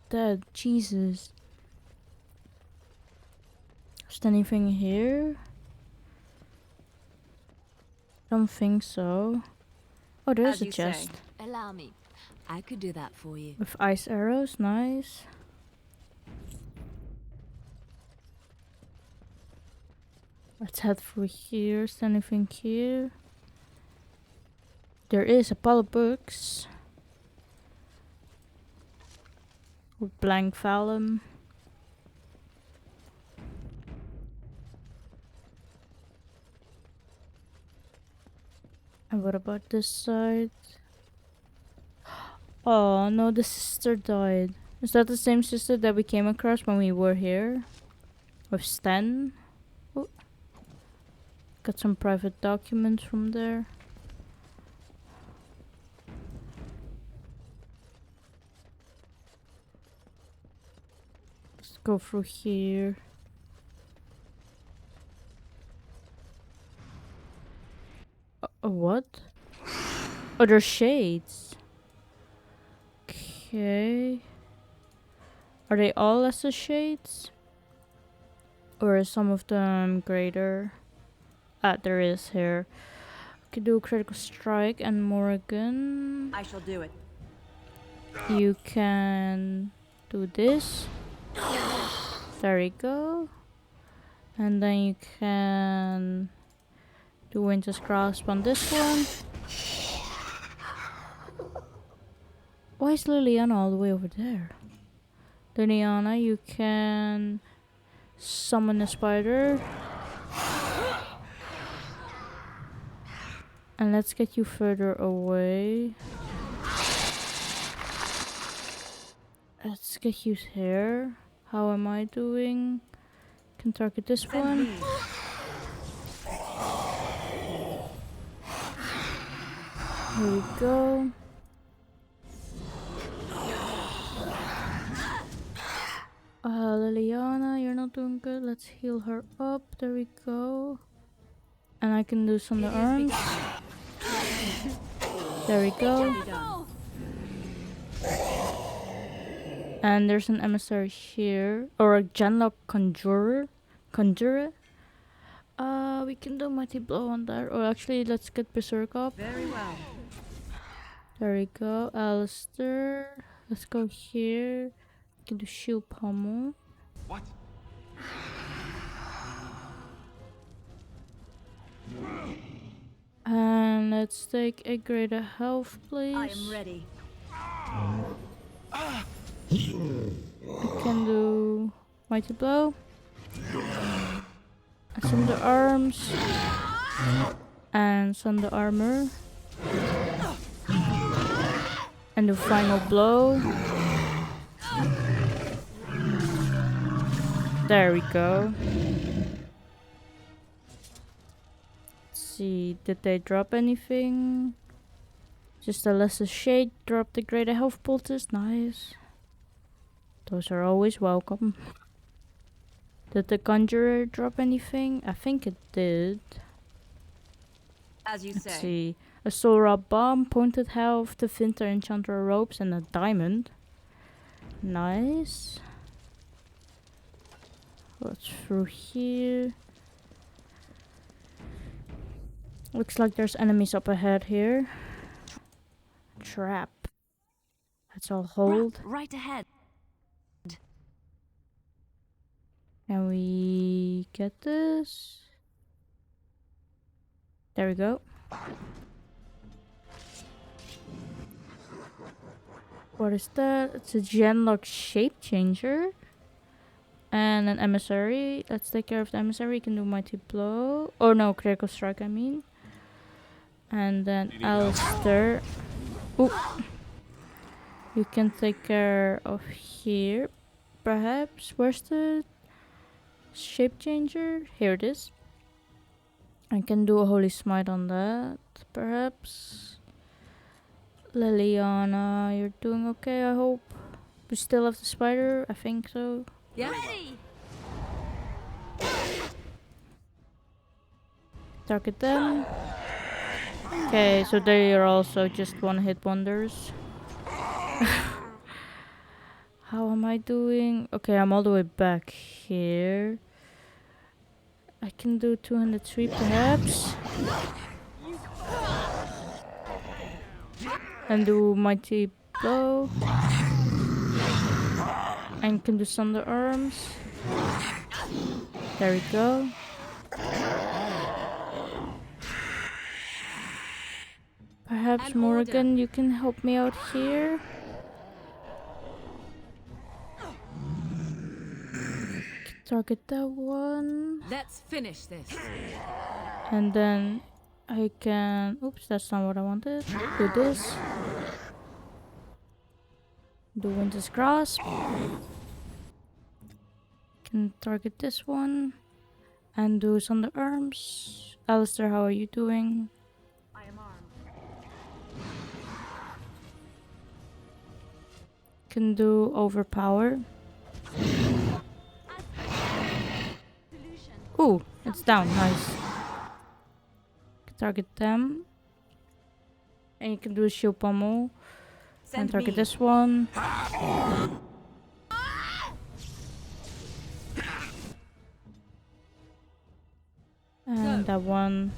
[SPEAKER 1] dead. Jesus. Is there anything here? Don't think so. Oh, there's a chest.
[SPEAKER 15] Allow me. I could do that for you.
[SPEAKER 1] With ice arrows, nice. Let's head through here. Is there anything here? There is a pile of books. With blank vellum. And what about this side? Oh no, the sister died. Is that the same sister that we came across when we were here? With Sten? Oh. Got some private documents from there. Let's go through here. What? Oh, there's shades. Okay. Are they all lesser shades? Or is some of them greater? Ah, there is here. Can do a critical strike and morrigan.
[SPEAKER 2] I shall do it.
[SPEAKER 1] You can do this. There we go. And then you can do Winter's Grasp on this one. Why is Liliana all the way over there? Liliana, you can summon a spider. And let's get you further away. Let's get you here. How am I doing? Can target this one. Here we go. Liliana, you're not doing good. Let's heal her up. There we go. And I can do some of the arms. There we go. And there's an emissary here. Or a Genlock Conjurer. We can do Mighty Blow on that. Or actually, let's get Berserk up.
[SPEAKER 2] Very well.
[SPEAKER 1] There we go. Alistair. Let's go here. We can do Shield Pommel.
[SPEAKER 16] What?
[SPEAKER 1] And let's take a greater health, please.
[SPEAKER 2] I am ready.
[SPEAKER 1] I can do Mighty Blow. And Sunder Arms. And Sunder Armor. And the final blow. There we go. Let's see, did they drop anything? Just a lesser shade, drop the greater health poultice, nice. Those are always welcome. Did the Conjurer drop anything? I think it did.
[SPEAKER 2] As you
[SPEAKER 1] Let's
[SPEAKER 2] say.
[SPEAKER 1] see. A Soul Rod Bomb, Pointed Health, the Finter Enchanter Ropes, and a Diamond. Nice. What's through here? Looks like there's enemies up ahead here. Trap. Let's all hold.
[SPEAKER 15] Right ahead.
[SPEAKER 1] Can we get this? There we go. What is that? It's a Genlock shape changer. And an emissary. Let's take care of the emissary. You can do mighty blow. Oh no, critical strike I mean. And then Alistair. Ooh. You can take care of here. Perhaps. Where's the shape changer? Here it is. I can do a holy smite on that. Perhaps. Liliana, you're doing okay, I hope. We still have the spider? I think so.
[SPEAKER 2] Yeah. Ready.
[SPEAKER 1] Target them. Okay, so they are also just one-hit wonders. How am I doing? Okay, I'm all the way back here. I can do 203 perhaps. And do mighty blow. And can do thunder arms. There we go. Perhaps Morrigan, you can help me out here. Target that one.
[SPEAKER 2] Let's finish this.
[SPEAKER 1] And then I can... Oops, that's not what I wanted. Do this. Do Winter's Grasp. Can target this one. And do Thunder Arms. Alistair, how are you doing?
[SPEAKER 12] I am armed.
[SPEAKER 1] Can do Overpower. Ooh, it's down. Nice. Target them. And you can do a shield pummel. And target this one. And that one.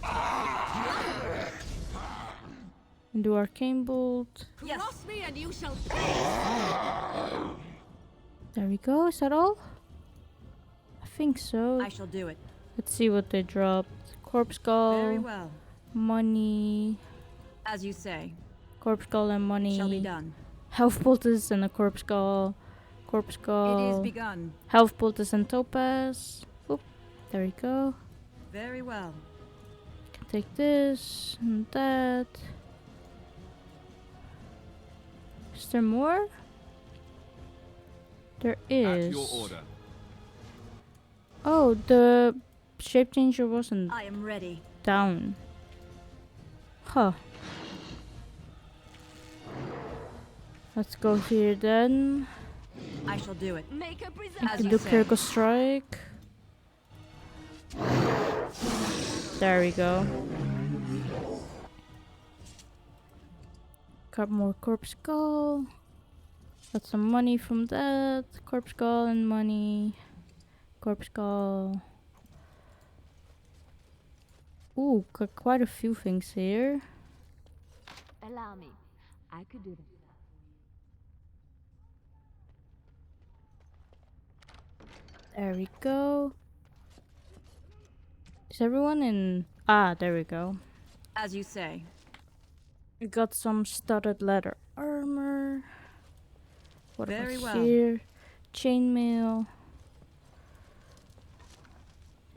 [SPEAKER 1] And do Arcane Bolt.
[SPEAKER 2] Cross me and you shall.
[SPEAKER 1] There we go. Is that all? I think so.
[SPEAKER 18] I shall do it.
[SPEAKER 1] Let's see what they dropped. Corpse Skull.
[SPEAKER 18] Very well.
[SPEAKER 1] Money.
[SPEAKER 18] As you say.
[SPEAKER 1] Corpse Skull and money.
[SPEAKER 18] Shall be done.
[SPEAKER 1] Health Poultice and a Corpse Skull. Corpse Skull.
[SPEAKER 18] It is begun.
[SPEAKER 1] Health Poultice and Topaz. Oop. There we go.
[SPEAKER 18] Very well.
[SPEAKER 1] Can take this and that. Is there more? There is.
[SPEAKER 11] At your order.
[SPEAKER 1] Oh, the shape changer wasn't
[SPEAKER 12] I am ready.
[SPEAKER 1] down. Huh. Let's go here then.
[SPEAKER 18] I shall do it.
[SPEAKER 12] Make a
[SPEAKER 1] I can do critical strike. There we go. Got more Corpse Skull. Got some money from that. Corpse Skull and money. Corpse Skull. Ooh, got quite a few things here.
[SPEAKER 12] Allow me. I could do that.
[SPEAKER 1] There we go. Is everyone in? Ah, there we go.
[SPEAKER 18] As you say.
[SPEAKER 1] We got some studded leather armor. What
[SPEAKER 18] Very
[SPEAKER 1] about
[SPEAKER 18] well.
[SPEAKER 1] here? Chainmail.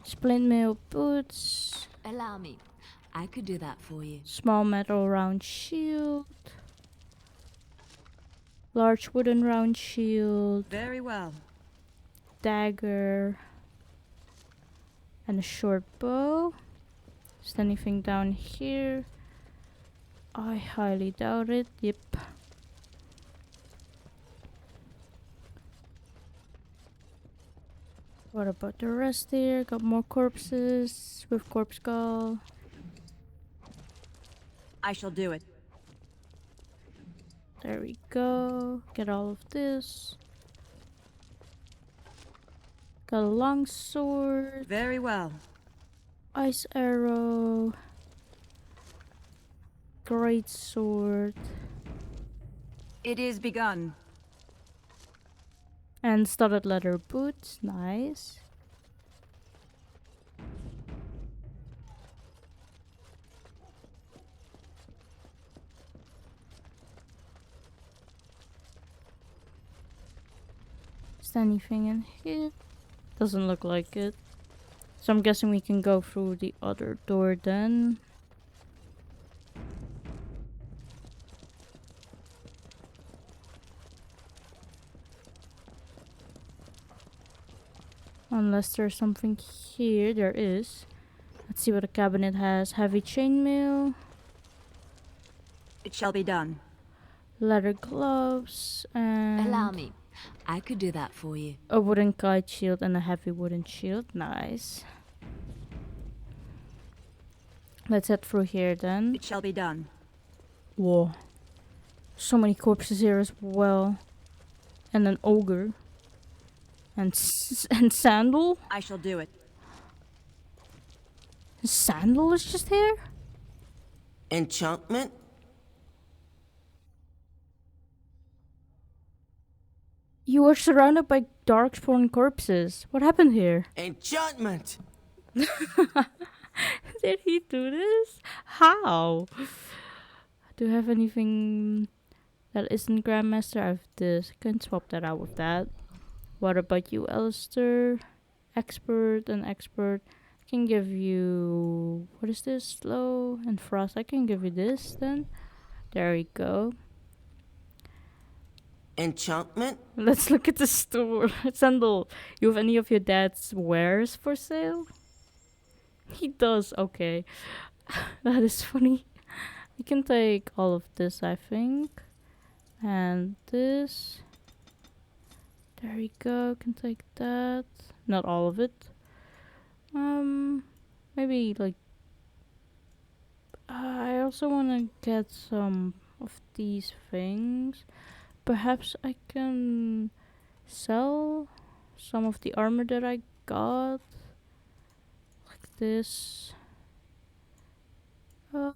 [SPEAKER 1] Splint mail boots.
[SPEAKER 12] Allow me. I could do that for you.
[SPEAKER 1] Small metal round shield. Large wooden round shield.
[SPEAKER 18] Very well.
[SPEAKER 1] Dagger. And a short bow. Is there anything down here? I highly doubt it. Yep. What about the rest here? Got more corpses with Corpse Skull.
[SPEAKER 18] I shall do it.
[SPEAKER 1] There we go. Get all of this. Got a long sword.
[SPEAKER 18] Very well.
[SPEAKER 1] Ice arrow. Great sword.
[SPEAKER 18] It is begun.
[SPEAKER 1] And studded leather boots. Nice. Is there anything in here? Doesn't look like it. So I'm guessing we can go through the other door then. Unless there's something here. There is. Let's see what the cabinet has. Heavy chainmail.
[SPEAKER 11] It shall be done.
[SPEAKER 1] Leather gloves and...
[SPEAKER 15] Allow me. I could do that for you.
[SPEAKER 1] A wooden kite shield and a heavy wooden shield. Nice. Let's head through here then.
[SPEAKER 11] It shall be done.
[SPEAKER 1] Whoa. So many corpses here as well. And an ogre. And Sandal?
[SPEAKER 11] I shall do it.
[SPEAKER 1] Sandal is just here?
[SPEAKER 3] Enchantment?
[SPEAKER 1] You are surrounded by darkspawn corpses. What happened here?
[SPEAKER 3] Enchantment!
[SPEAKER 1] Did he do this? How? Do you have anything that isn't Grandmaster? I have this. I can swap that out with that. What about you, Alistair? Expert and expert. I can give you... What is this? Slow and frost. I can give you this then. There we go.
[SPEAKER 3] Enchantment?
[SPEAKER 1] Let's look at the store. Sandal, you have any of your dad's wares for sale? He does, okay. That is funny. You can take all of this, I think. And this. There we go, can take that. Not all of it. Maybe like... I also want to get some of these things. Perhaps I can sell some of the armor that I got. Like this. Oh,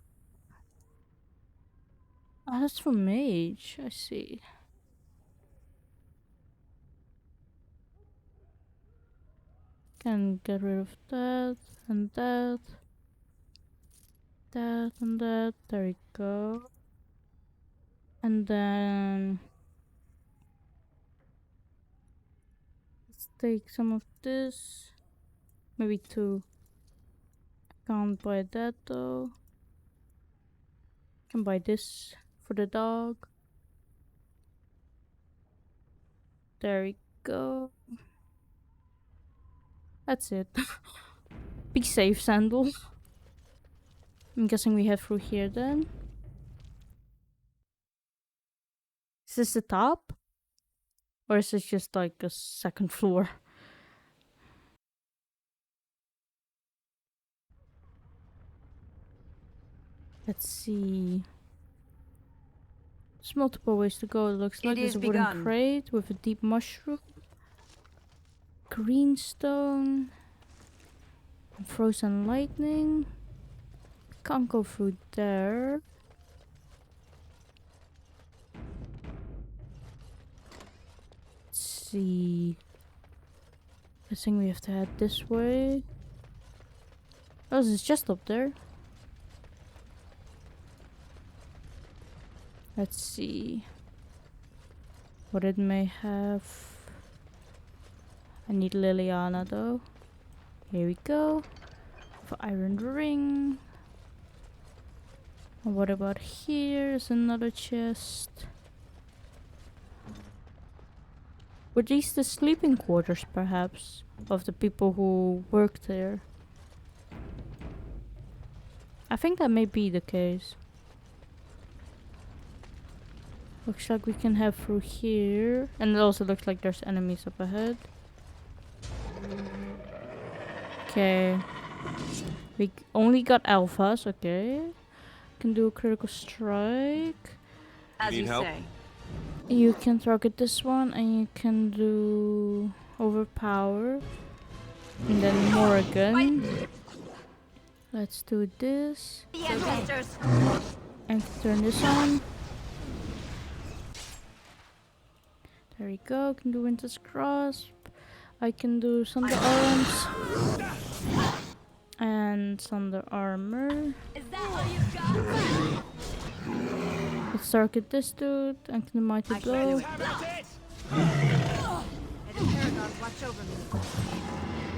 [SPEAKER 1] that's for mage, I see. Can get rid of that and that. That and that. There we go. And then let's take some of this. Maybe 2. Can't buy that though. Can buy this for the dog. There we go. That's it. Be safe, Sandal. I'm guessing we head through here then. Is this the top? Or is this just like a second floor? Let's see. There's multiple ways to go, it looks like. There's a wooden crate with a deep mushroom. Greenstone. And frozen lightning. Can't go through there. Let's see. Guessing we have to head this way. Oh, this is just up there. Let's see what it may have. I need Liliana though. Here we go. For iron ring. And what about here? Is another chest. Were these the sleeping quarters perhaps of the people who worked there? I think that may be the case. Looks like we can head through here. And it also looks like there's enemies up ahead. Okay. We only got alphas, okay. Can do a critical strike.
[SPEAKER 11] As you say.
[SPEAKER 1] You can target this one and you can do overpower. And then morrigan. Let's do this. And turn this on. There we go, can do Winter's Grasp. I can do Thunder Arms. And Thunder Armor. Let's target this dude and the Mighty Blow.
[SPEAKER 12] Watch over me.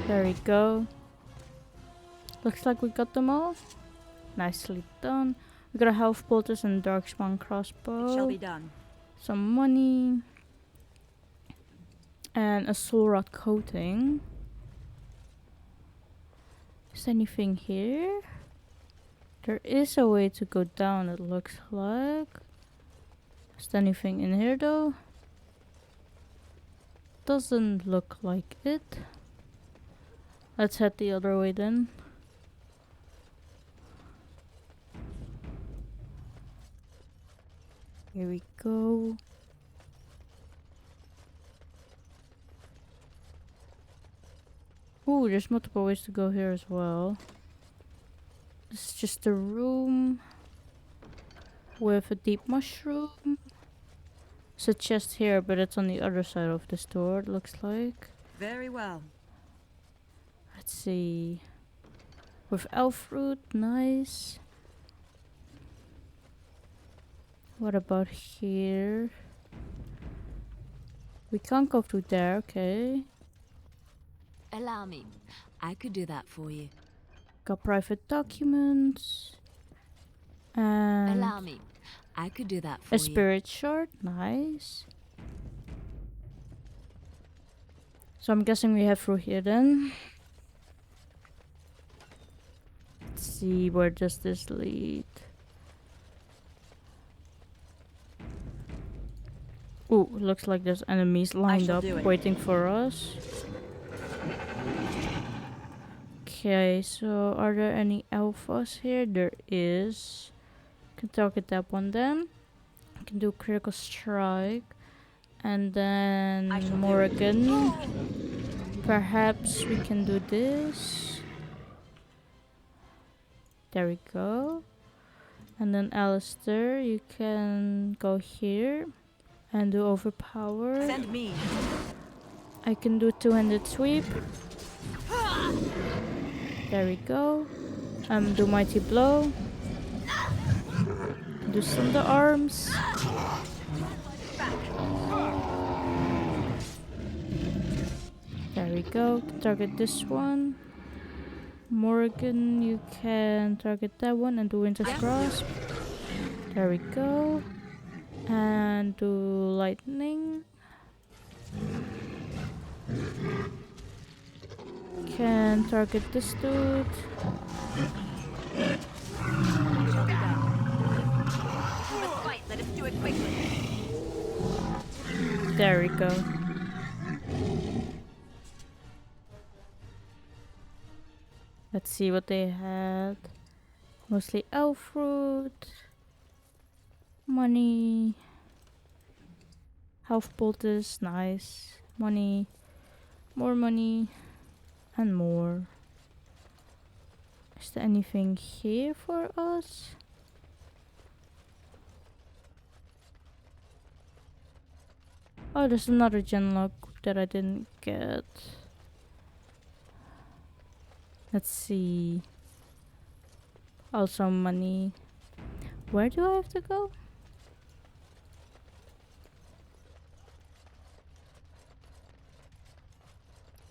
[SPEAKER 1] There we go. Looks like we got them all. Nicely done. We got a health poultice and darkspawn crossbow.
[SPEAKER 11] It shall be done.
[SPEAKER 1] Some money. And a soul rot coating. Is there anything here? There is a way to go down, it looks like. Is there anything in here though? Doesn't look like it. Let's head the other way then. Here we go. Ooh, there's multiple ways to go here as well. This is just a room with a deep mushroom. There's a chest here, but it's on the other side of this door, it looks like.
[SPEAKER 11] Very well.
[SPEAKER 1] Let's see. With elf fruit, nice. What about here? We can't go through there, okay.
[SPEAKER 15] Allow me. I could do that for you.
[SPEAKER 1] Got private documents. And
[SPEAKER 15] Allow me. I could do that for
[SPEAKER 1] a
[SPEAKER 15] you.
[SPEAKER 1] spirit shard, nice. So I'm guessing we head through here then. Let's see, where does this lead? Ooh, looks like there's enemies lined up waiting for us. Okay, so are there any alphas here? There is. Can target that one then. I can do critical strike. And then Morrigan. Perhaps we can do this. There we go. And then Alistair, you can go here and do overpower.
[SPEAKER 11] Send me.
[SPEAKER 1] I can do two-handed sweep. There we go. Do mighty blow. Do thunder arms. There we go. Target this one. Morrigan, you can target that one and do Winter's Grasp. There we go. And do lightning. Can target this dude.
[SPEAKER 12] Let us do it quickly.
[SPEAKER 1] There we go. Let's see what they had. Mostly elf fruit, money, health poultice, nice, money, more money, and more. Is there anything here for us? Oh, there's another genlock that I didn't get. Let's see. Also money. Where do I have to go?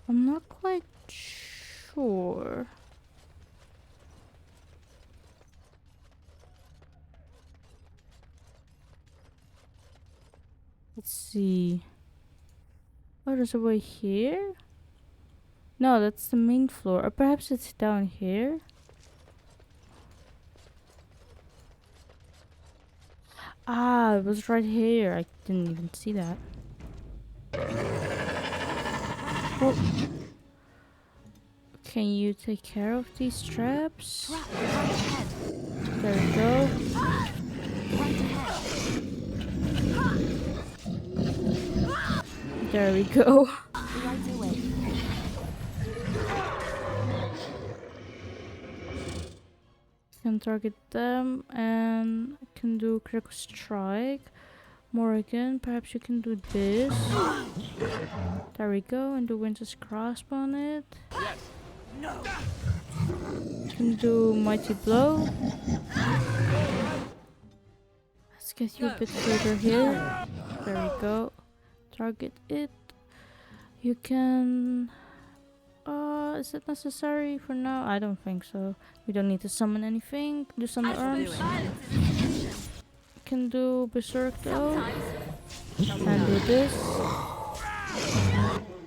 [SPEAKER 1] I'm not quite sure. Let's see. Oh, there's a way here? No, that's the main floor. Or perhaps it's down here. Ah, it was right here. I didn't even see that. Oh. Can you take care of these traps? There we go. There we go. Can target them and I can do critical strike. Morrigan, perhaps you can do this. There we go, and do Winter's Grasp on it.
[SPEAKER 12] Yes. No.
[SPEAKER 1] Can do mighty blow. Let's get you a bit further here. There we go. Target it. You can... is it necessary for now? I don't think so. We don't need to summon anything. Do some arms. Can do Berserk though. And do this.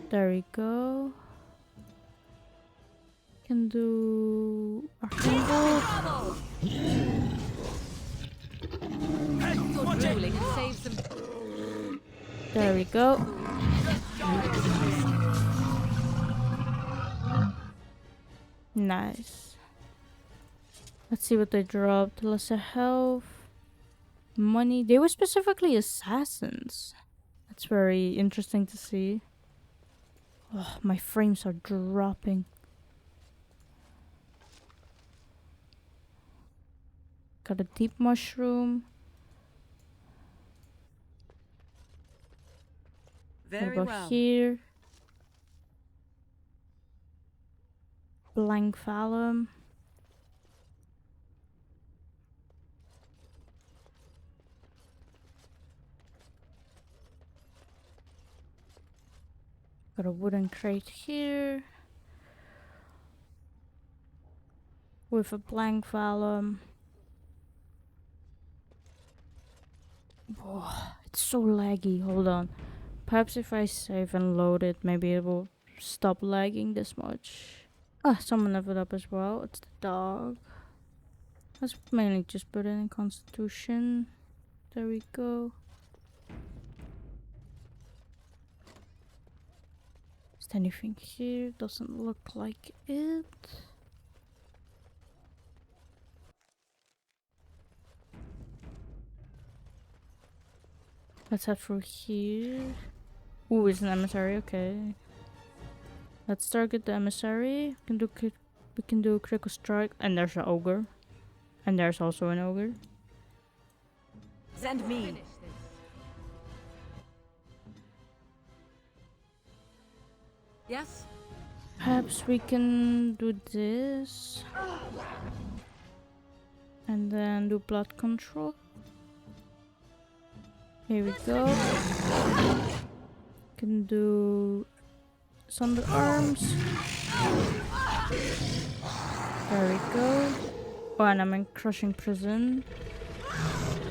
[SPEAKER 1] There we go. Can do Archdemon. There we go. Nice. Let's see what they dropped. Lesser health. Money. They were specifically assassins. That's very interesting to see. Oh, my frames are dropping. Got a deep mushroom.
[SPEAKER 11] Very
[SPEAKER 1] what about
[SPEAKER 11] well.
[SPEAKER 1] here? Blank Phalum. Got a wooden crate here. With a blank Phalum. Oh, it's so laggy. Hold on. Perhaps if I save and load it, maybe it will stop lagging this much. Ah, someone leveled up as well. It's the dog. Let's mainly just put it in Constitution. There we go. Is there anything here? Doesn't look like it. Let's head through here. Ooh, it's an emissary. Okay. Let's target the emissary. We can do a critical strike, and there's an ogre, and there's also an ogre.
[SPEAKER 11] Send me. Yes.
[SPEAKER 1] Perhaps we can do this, and then do blood control. Here we go. Can do Sunder Arms. There we go. Oh, and I'm in Crushing Prison.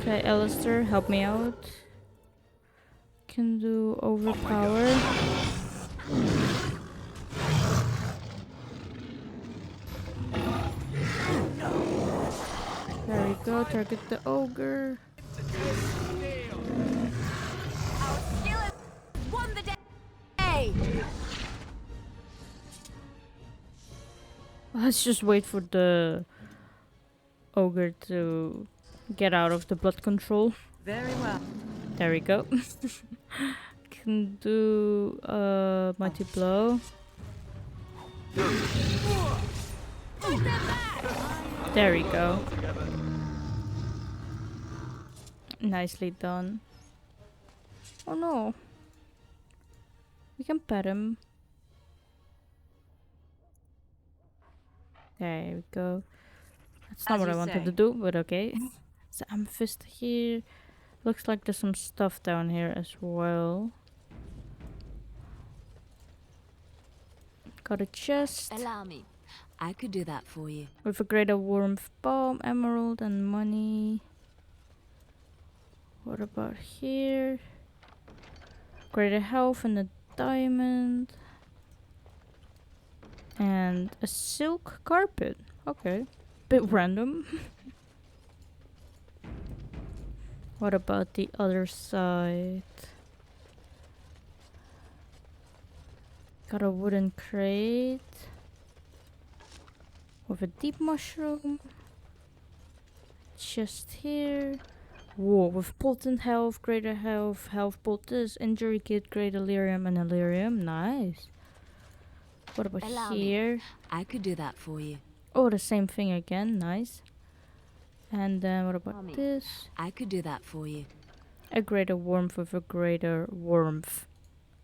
[SPEAKER 1] Okay, Alistair, help me out. Can do Overpower. There we go, target the ogre.
[SPEAKER 12] Won the day.
[SPEAKER 1] Let's just wait for the ogre to get out of the blood control.
[SPEAKER 11] Very well.
[SPEAKER 1] There we go. Can do Mighty Blow. There we go. Nicely done. Oh no. We can pet him. There we go. That's not what I wanted to do, but okay. It's the amethyst here. Looks like there's some stuff down here as well. Got a chest.
[SPEAKER 15] Allow me. I could do that for you.
[SPEAKER 1] With a greater warmth bomb, emerald, and money. What about here? Greater health and a diamond. And a silk carpet. Okay. Bit random. What about the other side? Got a wooden crate. With a deep mushroom. Chest here. Whoa, with potent health, greater health, health poultice, injury kit, great Illyrium, and Illyrium. Nice. What about here?
[SPEAKER 15] I could do that for you.
[SPEAKER 1] Oh, the same thing again. Nice. And then what about this?
[SPEAKER 15] I could do that for you.
[SPEAKER 1] A greater warmth with a greater warmth.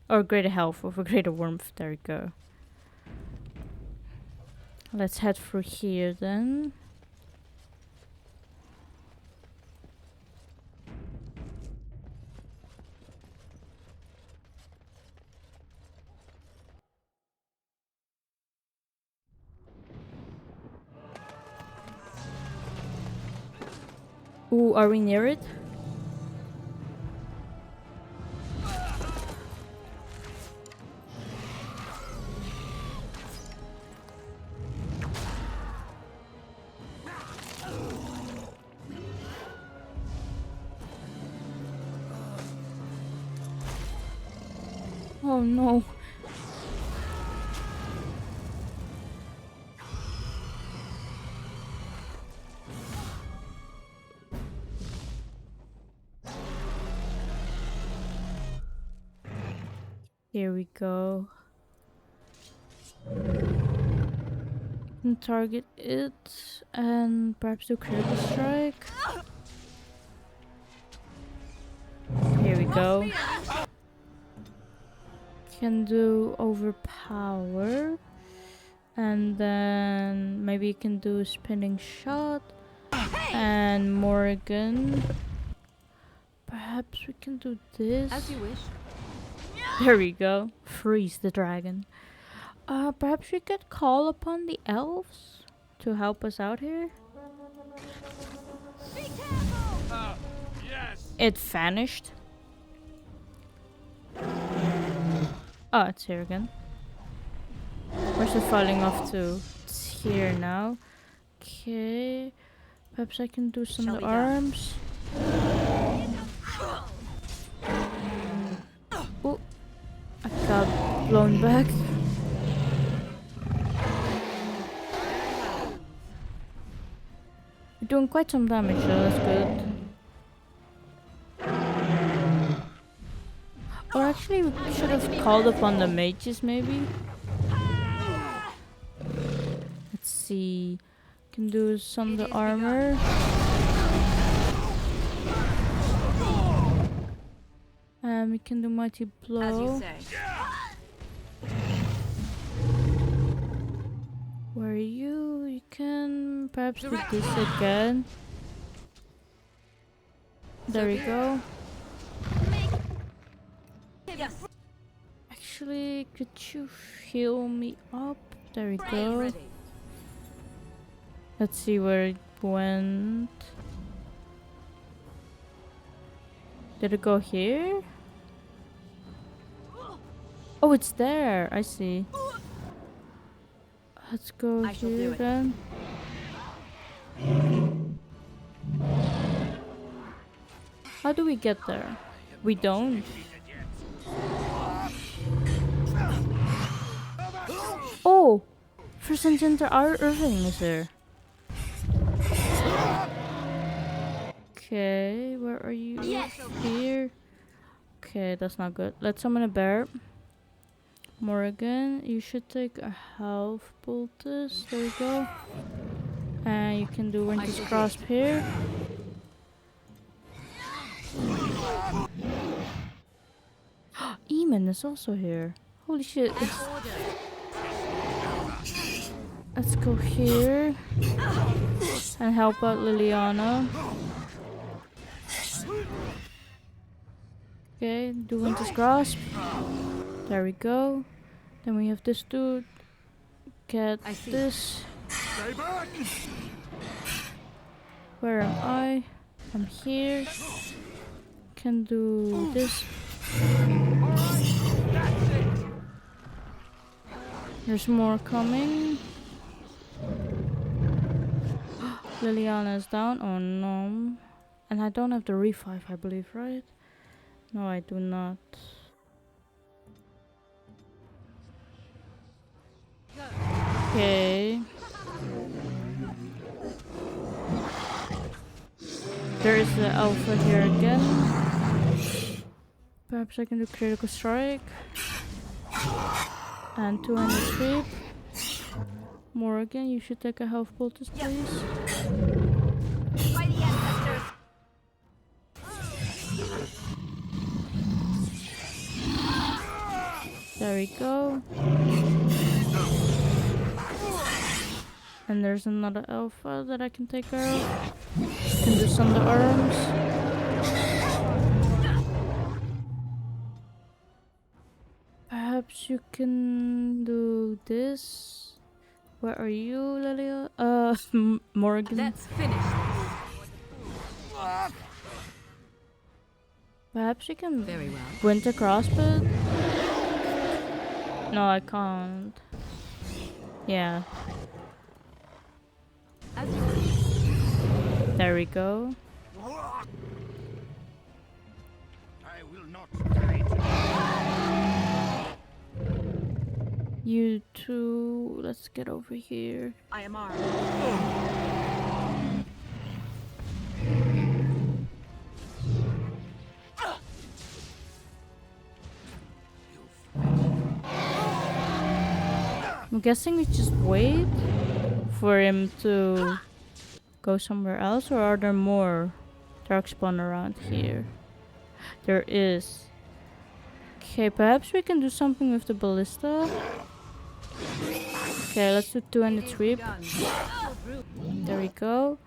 [SPEAKER 1] Or greater health with a greater warmth. There we go. Let's head through here then. Ooh, are we near it? Oh no. Here we go. And target it and perhaps do critical strike. Here we go. Can do overpower. And then maybe you can do spinning shot. And morrigan. Perhaps we can do this.
[SPEAKER 11] As you wish.
[SPEAKER 1] There we go. Freeze the dragon. Perhaps we could call upon the elves to help us out here.
[SPEAKER 5] Yes.
[SPEAKER 1] It vanished. Oh, it's here again. Where's it falling off to? It's here now. Okay. Perhaps I can do some of the arms. Oh, I got blown back. We're doing quite some damage, so that's good. Or actually, we should have called upon the mages, maybe. Let's see. Can do some of the armor. And we can do mighty blow.
[SPEAKER 11] As you say.
[SPEAKER 1] Where are you? You can perhaps do this again. There we go. Actually, could you heal me up? There we go. Let's see where it went. Did it go here? Oh, it's there. I see. Let's go here then. How do we get there? We don't. Oh! First Enchanter Irving is here. Okay, where are you? Yes. Here. Okay, that's not good. Let's summon a bear. Morrigan, you should take a health poultice. There you go. And you can do Winter's Grasp here. Eamon is also here. Holy shit. Let's go here and help out Liliana. Okay, do Winter's Grasp. There we go. Then we have this dude. Get this. Where am I? I'm here. Can do this. There's more coming. Liliana is down. Oh no. And I don't have the revive, I believe, right? No, I do not. Okay. There is the alpha here again. Perhaps I can do critical strike. And 200 sweep. Morrigan, you should take a health poultice, please.
[SPEAKER 12] By the ancestors.
[SPEAKER 1] There we go. And there's another alpha that I can take care of. Can do some of the arms. Perhaps you can do this. Where are you, Lilia? Morgan.
[SPEAKER 11] Let's finish this.
[SPEAKER 1] Perhaps we can
[SPEAKER 11] Very well.
[SPEAKER 1] winter crossbow? No, I can't. Yeah. There we go.
[SPEAKER 21] I will not
[SPEAKER 1] You two, let's get over here.
[SPEAKER 11] I am armed.
[SPEAKER 1] I'm guessing we just wait for him to go somewhere else, or are there more darkspawn around here? There is. Okay, perhaps we can do something with the ballista. Okay, let's do two-handed sweep. There we go.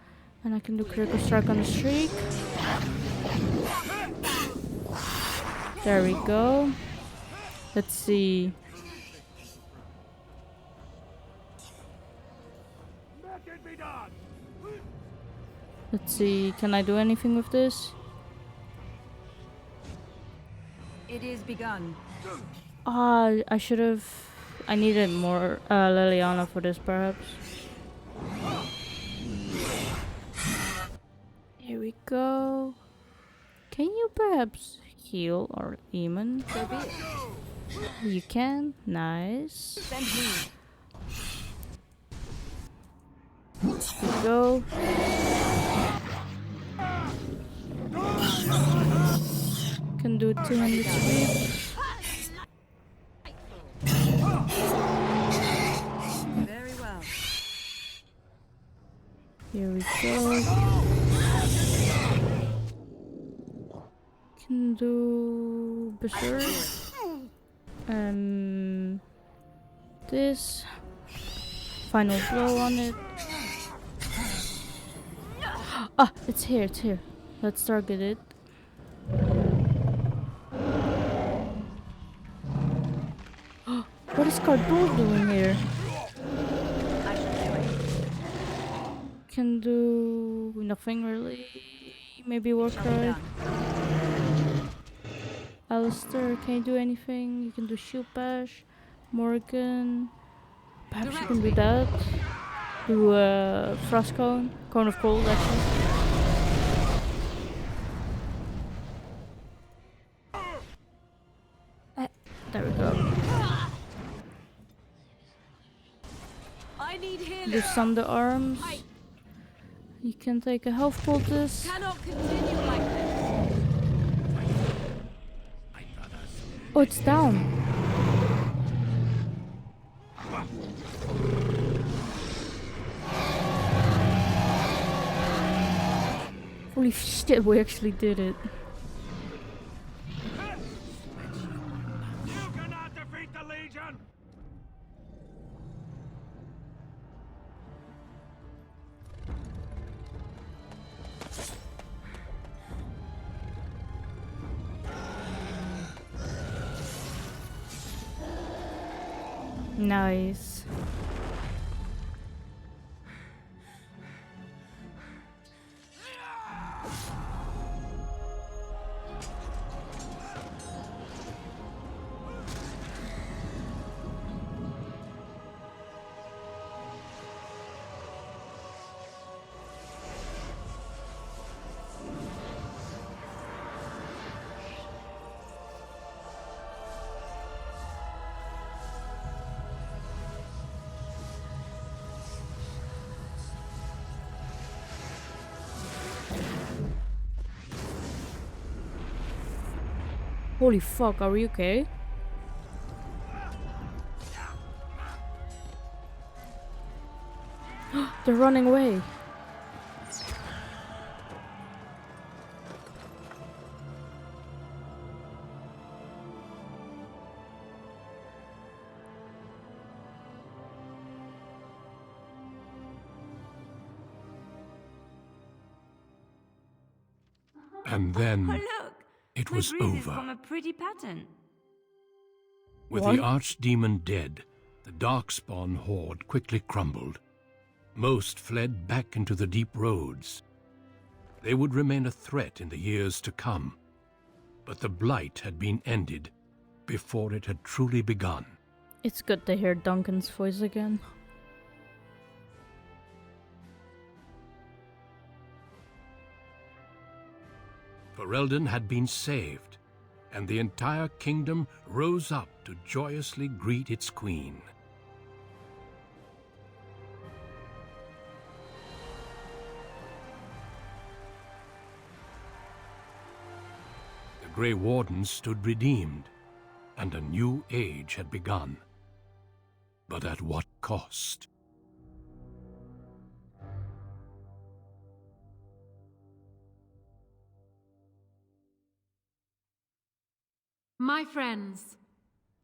[SPEAKER 1] And I can do critical strike on the streak. There we go. Let's see. Let's see, can I do anything with this?
[SPEAKER 11] It is begun.
[SPEAKER 1] Ah, I should have... I needed more Liliana for this, perhaps. Here we go. Can you perhaps heal our demon?
[SPEAKER 11] So be it.
[SPEAKER 1] You can. Nice.
[SPEAKER 11] Send me.
[SPEAKER 1] Here we go. Can do 200 sweep.
[SPEAKER 11] Very well.
[SPEAKER 1] Here we go. Can do berserk. This final blow on it. Ah, it's here, it's here. Let's target it. What is Cardboard doing here? Can do nothing really. Maybe Warcry. Alistair, can you do anything? You can do Shield Bash. Morrigan. Perhaps you can do that. Do Frost Cone. Cone of Cold, actually. There we go.
[SPEAKER 11] I need healing.
[SPEAKER 1] Do Thunder Arms. You can take a health poultice.
[SPEAKER 11] Cannot continue like this.
[SPEAKER 1] Oh, it's down. Holy shit, we actually did it.
[SPEAKER 21] You cannot defeat the Legion!
[SPEAKER 1] Nice. Holy fuck, are we okay? They're running away.
[SPEAKER 22] And then
[SPEAKER 7] Oh, look!
[SPEAKER 22] it
[SPEAKER 7] My
[SPEAKER 22] was
[SPEAKER 7] bruises
[SPEAKER 22] over.
[SPEAKER 7] form a pretty pattern.
[SPEAKER 22] With the Archdemon dead, the Darkspawn horde quickly crumbled. Most fled back into the deep roads. they would remain a threat in the years to come. But the blight had been ended before it had truly begun.
[SPEAKER 1] It's good to hear Duncan's voice again.
[SPEAKER 22] Ferelden had been saved, and the entire kingdom rose up to joyously greet its queen. The Grey Wardens stood redeemed, and a new age had begun. But at what cost?
[SPEAKER 8] My friends,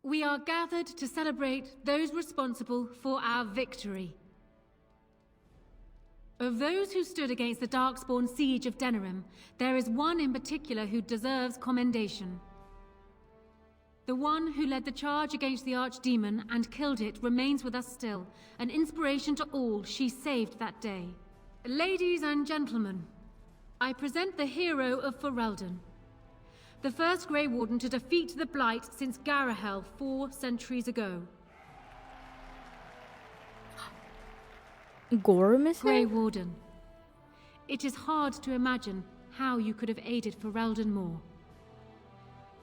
[SPEAKER 8] we are gathered to celebrate those responsible for our victory. Of those who stood against the Darkspawn siege of Denerim, there is one in particular who deserves commendation. The one who led the charge against the Archdemon and killed it remains with us still, an inspiration to all she saved that day. Ladies and gentlemen, I present the hero of Ferelden, the first Grey Warden to defeat the Blight since Garahel 4 centuries ago.
[SPEAKER 1] Gorm is
[SPEAKER 8] Grey Warden. It is hard to imagine how you could have aided Ferelden more.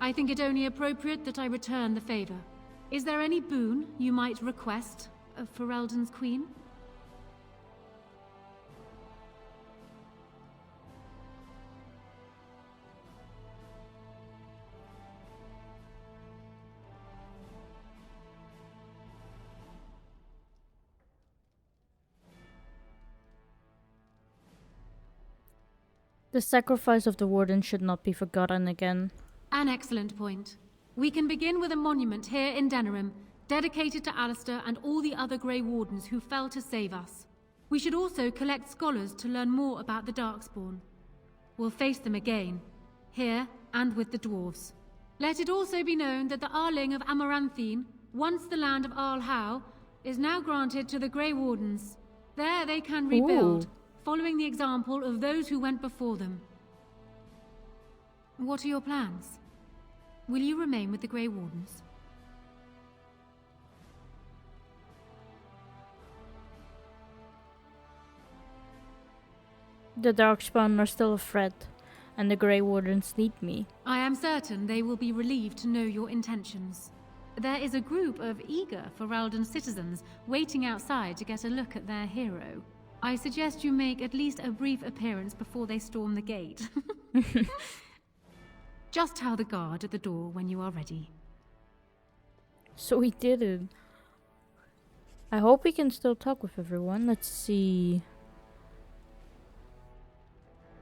[SPEAKER 8] I think it only appropriate that I return the favor. Is there any boon you might request of Ferelden's queen?
[SPEAKER 1] The sacrifice of the Warden should not be forgotten again.
[SPEAKER 8] An excellent point. We can begin with a monument here in Denerim, dedicated to Alistair and all the other Grey Wardens who fell to save us. We should also collect scholars to learn more about the Darkspawn. We'll face them again, here and with the dwarves. Let it also be known that the Arling of Amaranthine, once the land of Arlhow, is now granted to the Grey Wardens. There they can rebuild, following the example of those who went before them. What are your plans? Will you remain with the Grey Wardens?
[SPEAKER 1] The Darkspawn are still a threat, and the Grey Wardens need me.
[SPEAKER 8] I am certain they will be relieved to know your intentions. There is a group of eager Ferelden citizens waiting outside to get a look at their hero. I suggest you make at least a brief appearance before they storm the gate. Just tell the guard at the door when you are ready.
[SPEAKER 1] So we did it. I hope we can still talk with everyone. Let's see.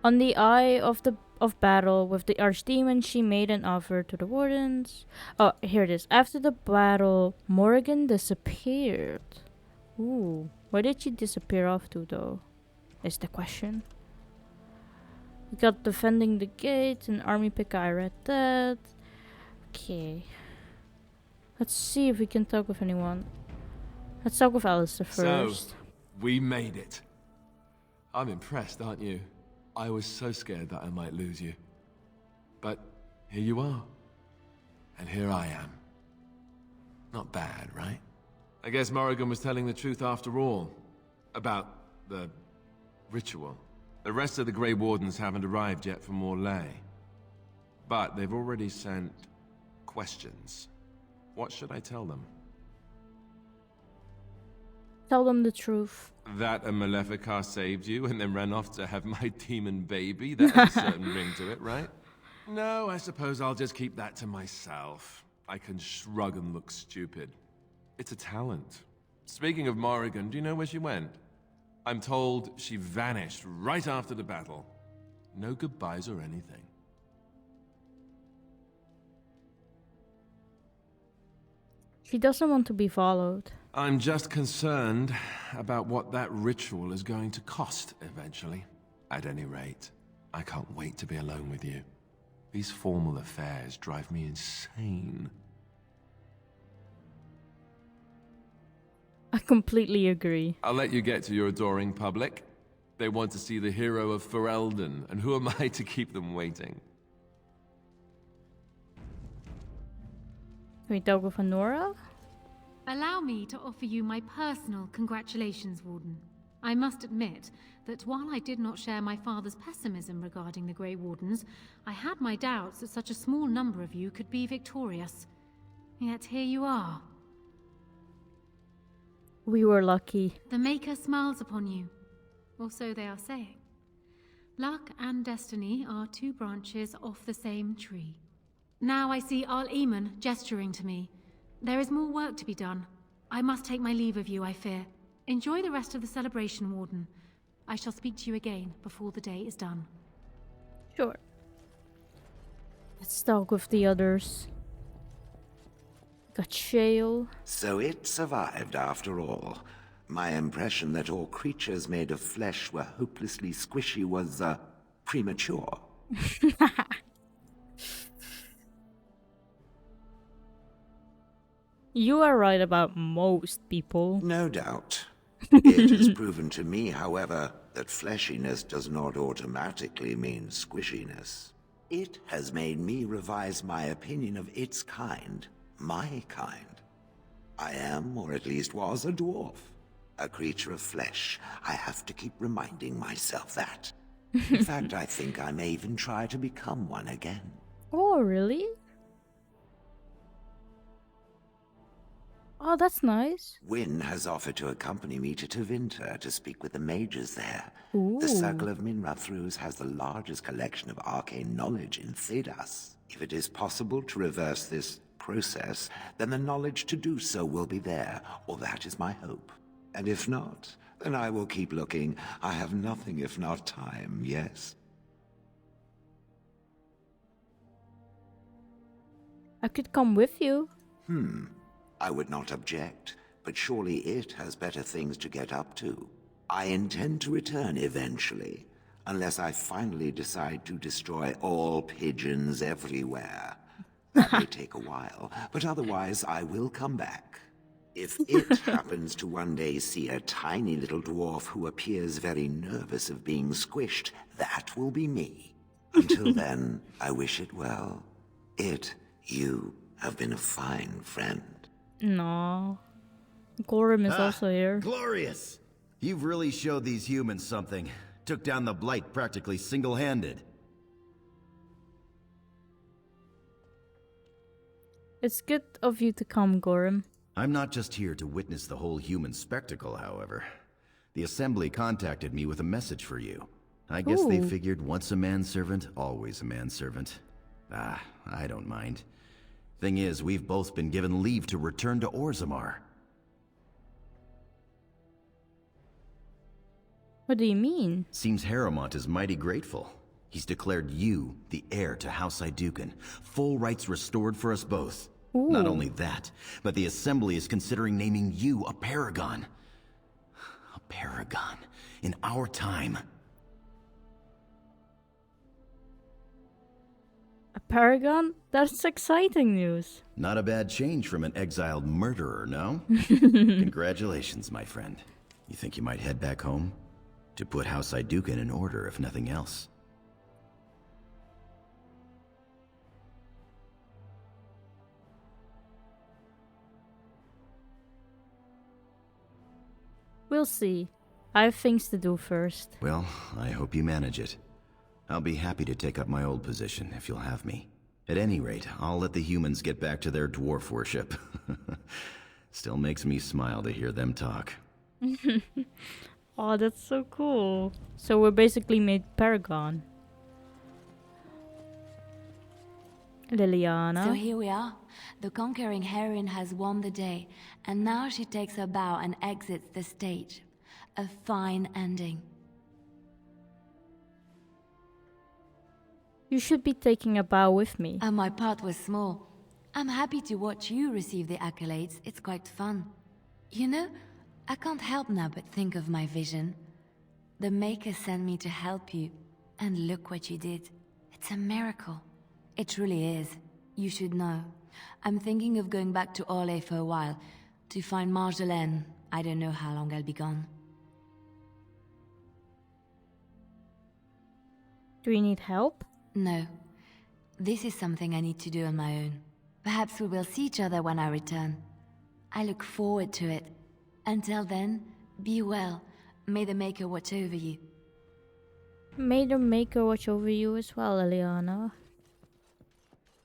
[SPEAKER 1] On the eye of battle with the Archdemon, she made an offer to the Wardens. Oh, here it is. After the battle, Morrigan disappeared. Ooh, where did she disappear off to, though? Is the question. We got defending the gates, an army pick. I read that. Okay. Let's see if we can talk with anyone. Let's talk with Alistair first.
[SPEAKER 16] So, we made it. I'm impressed, aren't you? I was so scared that I might lose you. But here you are. And here I am. Not bad, right? I guess Morrigan was telling the truth after all. About the ritual. The rest of the Grey Wardens haven't arrived yet from Morley. But they've already sent questions. What should I tell them?
[SPEAKER 1] Tell them the truth.
[SPEAKER 16] That a Maleficar saved you and then ran off to have my demon baby? That has a certain ring to it, right? No, I suppose I'll just keep that to myself. I can shrug and look stupid. It's a talent. Speaking of Morrigan, do you know where she went? I'm told she vanished right after the battle. No goodbyes or anything.
[SPEAKER 1] She doesn't want to be followed.
[SPEAKER 16] I'm just concerned about what that ritual is going to cost eventually. At any rate, I can't wait to be alone with you. These formal affairs drive me insane.
[SPEAKER 1] I completely agree.
[SPEAKER 16] I'll let you get to your adoring public. They want to see the hero of Ferelden, and who am I to keep them waiting?
[SPEAKER 1] Can we talk with Nora?
[SPEAKER 7] Allow me to offer you my personal congratulations, Warden. I must admit that while I did not share my father's pessimism regarding the Grey Wardens, I had my doubts that such a small number of you could be victorious. Yet here you are.
[SPEAKER 1] We were lucky.
[SPEAKER 7] The Maker smiles upon you, or so they are saying. Luck and destiny are two branches off the same tree. Now I see Archdemon gesturing to me. There is more work to be done. I must take my leave of you, I fear. Enjoy the rest of the celebration, Warden. I shall speak to you again before the day is done.
[SPEAKER 1] Sure. Let's talk with the others. Got Shale.
[SPEAKER 19] So it survived after all. My impression that all creatures made of flesh were hopelessly squishy was, premature.
[SPEAKER 1] You are right about most people.
[SPEAKER 19] No doubt. It has proven to me, however, that fleshiness does not automatically mean squishiness. It has made me revise my opinion of its kind, my kind. I am, or at least was, a dwarf. A creature of flesh. I have to keep reminding myself that. In fact, I think I may even try to become one again.
[SPEAKER 1] Oh, really? Oh, that's nice.
[SPEAKER 19] Wynne has offered to accompany me to Tevinter to speak with the mages there.
[SPEAKER 1] Ooh.
[SPEAKER 19] The Circle of Minrathrus has the largest collection of arcane knowledge in Thedas. If it is possible to reverse this process, then the knowledge to do so will be there, or that is my hope. And if not, then I will keep looking. I have nothing if not time, yes?
[SPEAKER 1] I could come with you.
[SPEAKER 19] I would not object, but surely it has better things to get up to. I intend to return eventually, unless I finally decide to destroy all pigeons everywhere. That may take a while, but otherwise I will come back. If it happens to one day see a tiny little dwarf who appears very nervous of being squished, that will be me. Until then, I wish it well. You have been a fine friend.
[SPEAKER 1] No. Gorham is also here.
[SPEAKER 14] Glorious! You've really showed these humans something. Took down the Blight practically single-handed.
[SPEAKER 1] It's good of you to come, Gorham.
[SPEAKER 14] I'm not just here to witness the whole human spectacle, however. The Assembly contacted me with a message for you. I guess they figured once a manservant, always a manservant. I don't mind. Thing is, we've both been given leave to return to Orzammar.
[SPEAKER 1] What do you mean?
[SPEAKER 14] Seems Harrowmont is mighty grateful. He's declared you the heir to House Iduken. Full rights restored for us both.
[SPEAKER 1] Ooh.
[SPEAKER 14] Not only that, but the Assembly is considering naming you a paragon. A paragon. In our time.
[SPEAKER 1] A paragon? That's exciting news.
[SPEAKER 14] Not a bad change from an exiled murderer, no? Congratulations, my friend. You think you might head back home? To put House Iduken in order, if nothing else.
[SPEAKER 1] We'll see. I have things to do first.
[SPEAKER 14] Well, I hope you manage it. I'll be happy to take up my old position if you'll have me. At any rate, I'll let the humans get back to their dwarf worship. Still makes me smile to hear them talk.
[SPEAKER 1] Oh, that's so cool. So we're basically made paragon. Liliana.
[SPEAKER 15] So here we are. The conquering heroine has won the day, and now she takes her bow and exits the stage. A fine ending.
[SPEAKER 1] You should be taking a bow with me.
[SPEAKER 15] And my part was small. I'm happy to watch you receive the accolades. It's quite fun. You know, I can't help now but think of my vision. The Maker sent me to help you, and look what you did. It's a miracle. It truly is. You should know. I'm thinking of going back to Orlais for a while, to find Marjolaine. I don't know how long I'll be gone.
[SPEAKER 1] Do you need help?
[SPEAKER 15] No. This is something I need to do on my own. Perhaps we will see each other when I return. I look forward to it. Until then, be well. May the Maker watch over you.
[SPEAKER 1] May the Maker watch over you as well, Eliana.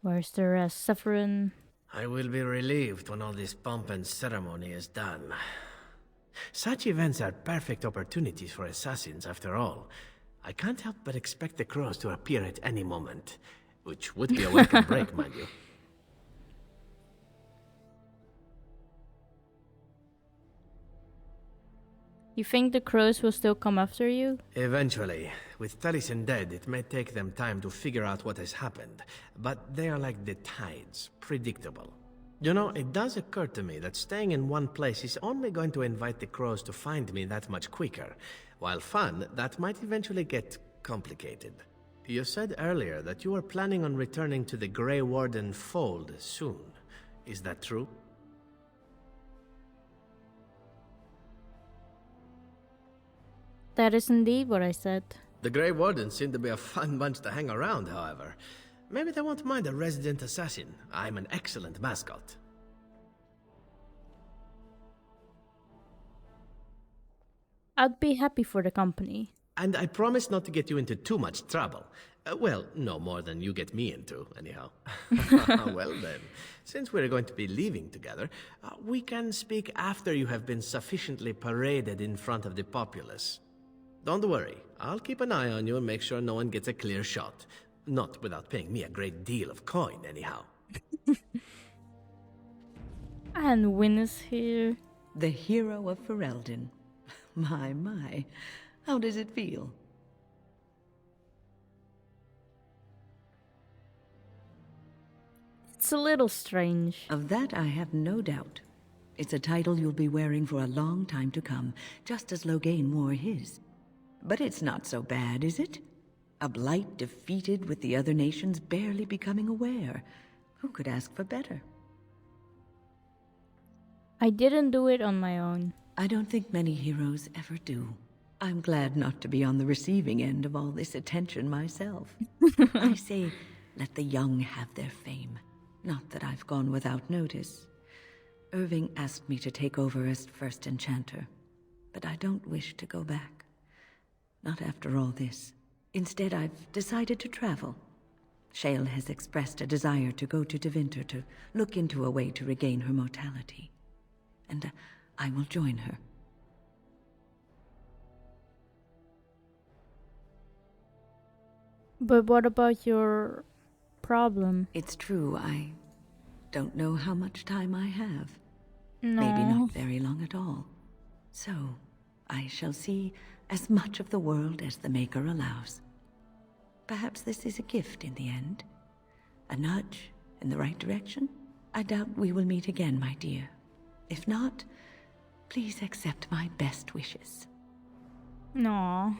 [SPEAKER 1] Where's the rest? Saffron.
[SPEAKER 4] I will be relieved when all this pomp and ceremony is done. Such events are perfect opportunities for assassins, after all. I can't help but expect the crows to appear at any moment, which would be a welcome break, mind you.
[SPEAKER 1] You think the crows will still come after you?
[SPEAKER 4] Eventually. With Taliesin dead, it may take them time to figure out what has happened, but they are like the tides, predictable. You know, it does occur to me that staying in one place is only going to invite the crows to find me that much quicker. While fun, that might eventually get complicated. You said earlier that you were planning on returning to the Grey Warden fold soon. Is that true?
[SPEAKER 1] That is indeed what I said.
[SPEAKER 4] The Grey Wardens seem to be a fun bunch to hang around, however. Maybe they won't mind a resident assassin. I'm an excellent mascot.
[SPEAKER 1] I'd be happy for the company.
[SPEAKER 4] And I promise not to get you into too much trouble. Well, no more than you get me into, anyhow. Well then, since we're going to be leaving together, we can speak after you have been sufficiently paraded in front of the populace. Don't worry, I'll keep an eye on you and make sure no one gets a clear shot. Not without paying me a great deal of coin, anyhow.
[SPEAKER 1] And Win is here.
[SPEAKER 18] The hero of Ferelden. My. How does it feel?
[SPEAKER 1] It's a little strange.
[SPEAKER 18] Of that I have no doubt. It's a title you'll be wearing for a long time to come, just as Loghain wore his. But it's not so bad, is it? A blight defeated with the other nations barely becoming aware. Who could ask for better?
[SPEAKER 1] I didn't do it on my own.
[SPEAKER 18] I don't think many heroes ever do. I'm glad not to be on the receiving end of all this attention myself. I say, let the young have their fame. Not that I've gone without notice. Irving asked me to take over as first enchanter, but I don't wish to go back. Not after all this. Instead, I've decided to travel. Shale has expressed a desire to go to Devinter to look into a way to regain her mortality. And I will join her.
[SPEAKER 1] But what about your problem?
[SPEAKER 18] It's true, I don't know how much time I have.
[SPEAKER 1] No.
[SPEAKER 18] Maybe not very long at all. So, I shall see as much of the world as the Maker allows. Perhaps this is a gift in the end. A nudge in the right direction? I doubt we will meet again, my dear. If not, please accept my best wishes.
[SPEAKER 1] No.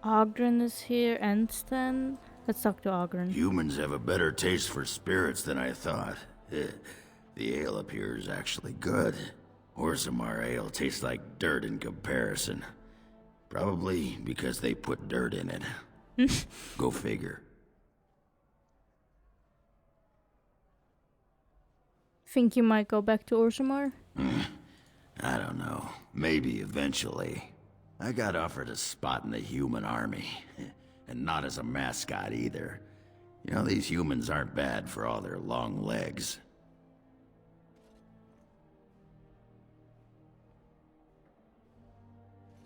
[SPEAKER 1] Ogren is here and Stan. Let's talk to Ogren.
[SPEAKER 13] Humans have a better taste for spirits than I thought. The ale up here is actually good. Orzammar ale tastes like dirt in comparison. Probably because they put dirt in it. Go figure.
[SPEAKER 1] Think you might go back to Orzammar?
[SPEAKER 13] I don't know. Maybe eventually. I got offered a spot in the human army. And not as a mascot either. You know, these humans aren't bad for all their long legs.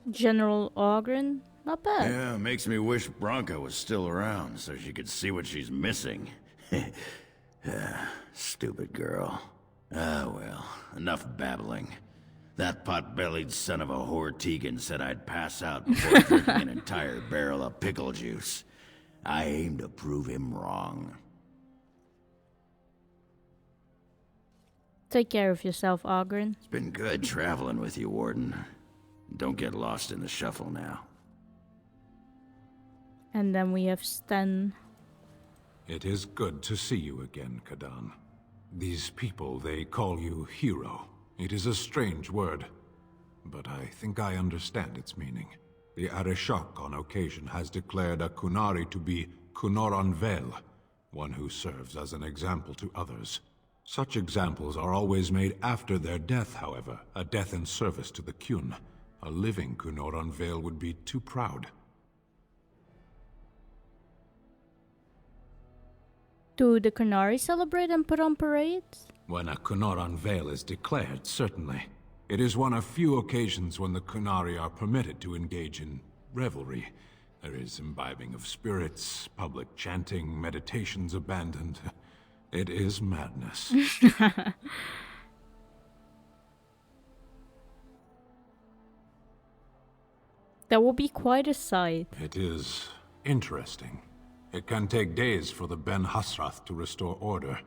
[SPEAKER 1] General Ogren? Not bad.
[SPEAKER 13] Yeah, makes me wish Bronca was still around so she could see what she's missing. Stupid girl. Ah, well, enough babbling. That pot-bellied son of a whore Tegan said I'd pass out before drinking an entire barrel of pickle juice. I aim to prove him wrong.
[SPEAKER 1] Take care of yourself, Ogren.
[SPEAKER 13] It's been good traveling with you, Warden. Don't get lost in the shuffle now.
[SPEAKER 1] And then we have Sten.
[SPEAKER 22] It is good to see you again, Kadan. These people, they call you hero. It is a strange word, but I think I understand its meaning.
[SPEAKER 6] The Arishok on occasion has declared a Kunari to be Kunoran Vel, one who serves as an example to others. Such examples are always made after their death, however, a death in service to the Kyun. A living Kunoran Vel would be too proud.
[SPEAKER 1] Do the Kunari celebrate and put on parades?
[SPEAKER 6] When a Kunoran Vel is declared, certainly. It is one of few occasions when the Kunari are permitted to engage in revelry. There is imbibing of spirits, public chanting, meditations abandoned. It is madness.
[SPEAKER 1] That will be quite a sight.
[SPEAKER 6] It is interesting. It can take days for the Ben Hasrath to restore order.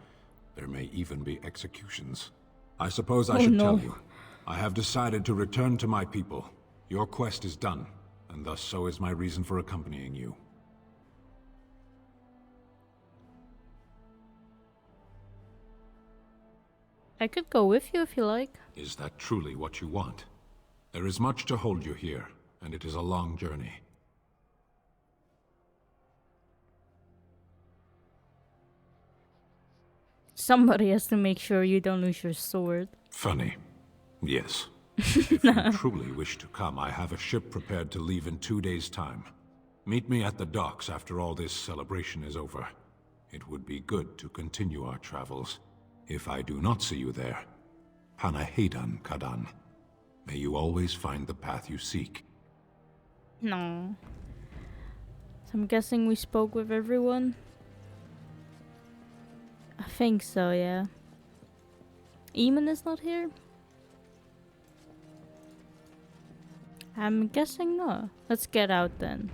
[SPEAKER 6] There may even be executions. I suppose I should tell you. I have decided to return to my people. Your quest is done, and thus so is my reason for accompanying you.
[SPEAKER 1] I could go with you if you like.
[SPEAKER 6] Is that truly what you want? There is much to hold you here, and it is a long journey.
[SPEAKER 1] Somebody has to make sure you don't lose your sword.
[SPEAKER 6] Funny. Yes. If you truly wish to come, I have a ship prepared to leave in 2 days' time. Meet me at the docks after all this celebration is over. It would be good to continue our travels. If I do not see you there, Panahedan Kadan. May you always find the path you seek.
[SPEAKER 1] No. So I'm guessing we spoke with everyone? I think so, yeah. Eamon is not here? I'm guessing no. Let's get out then.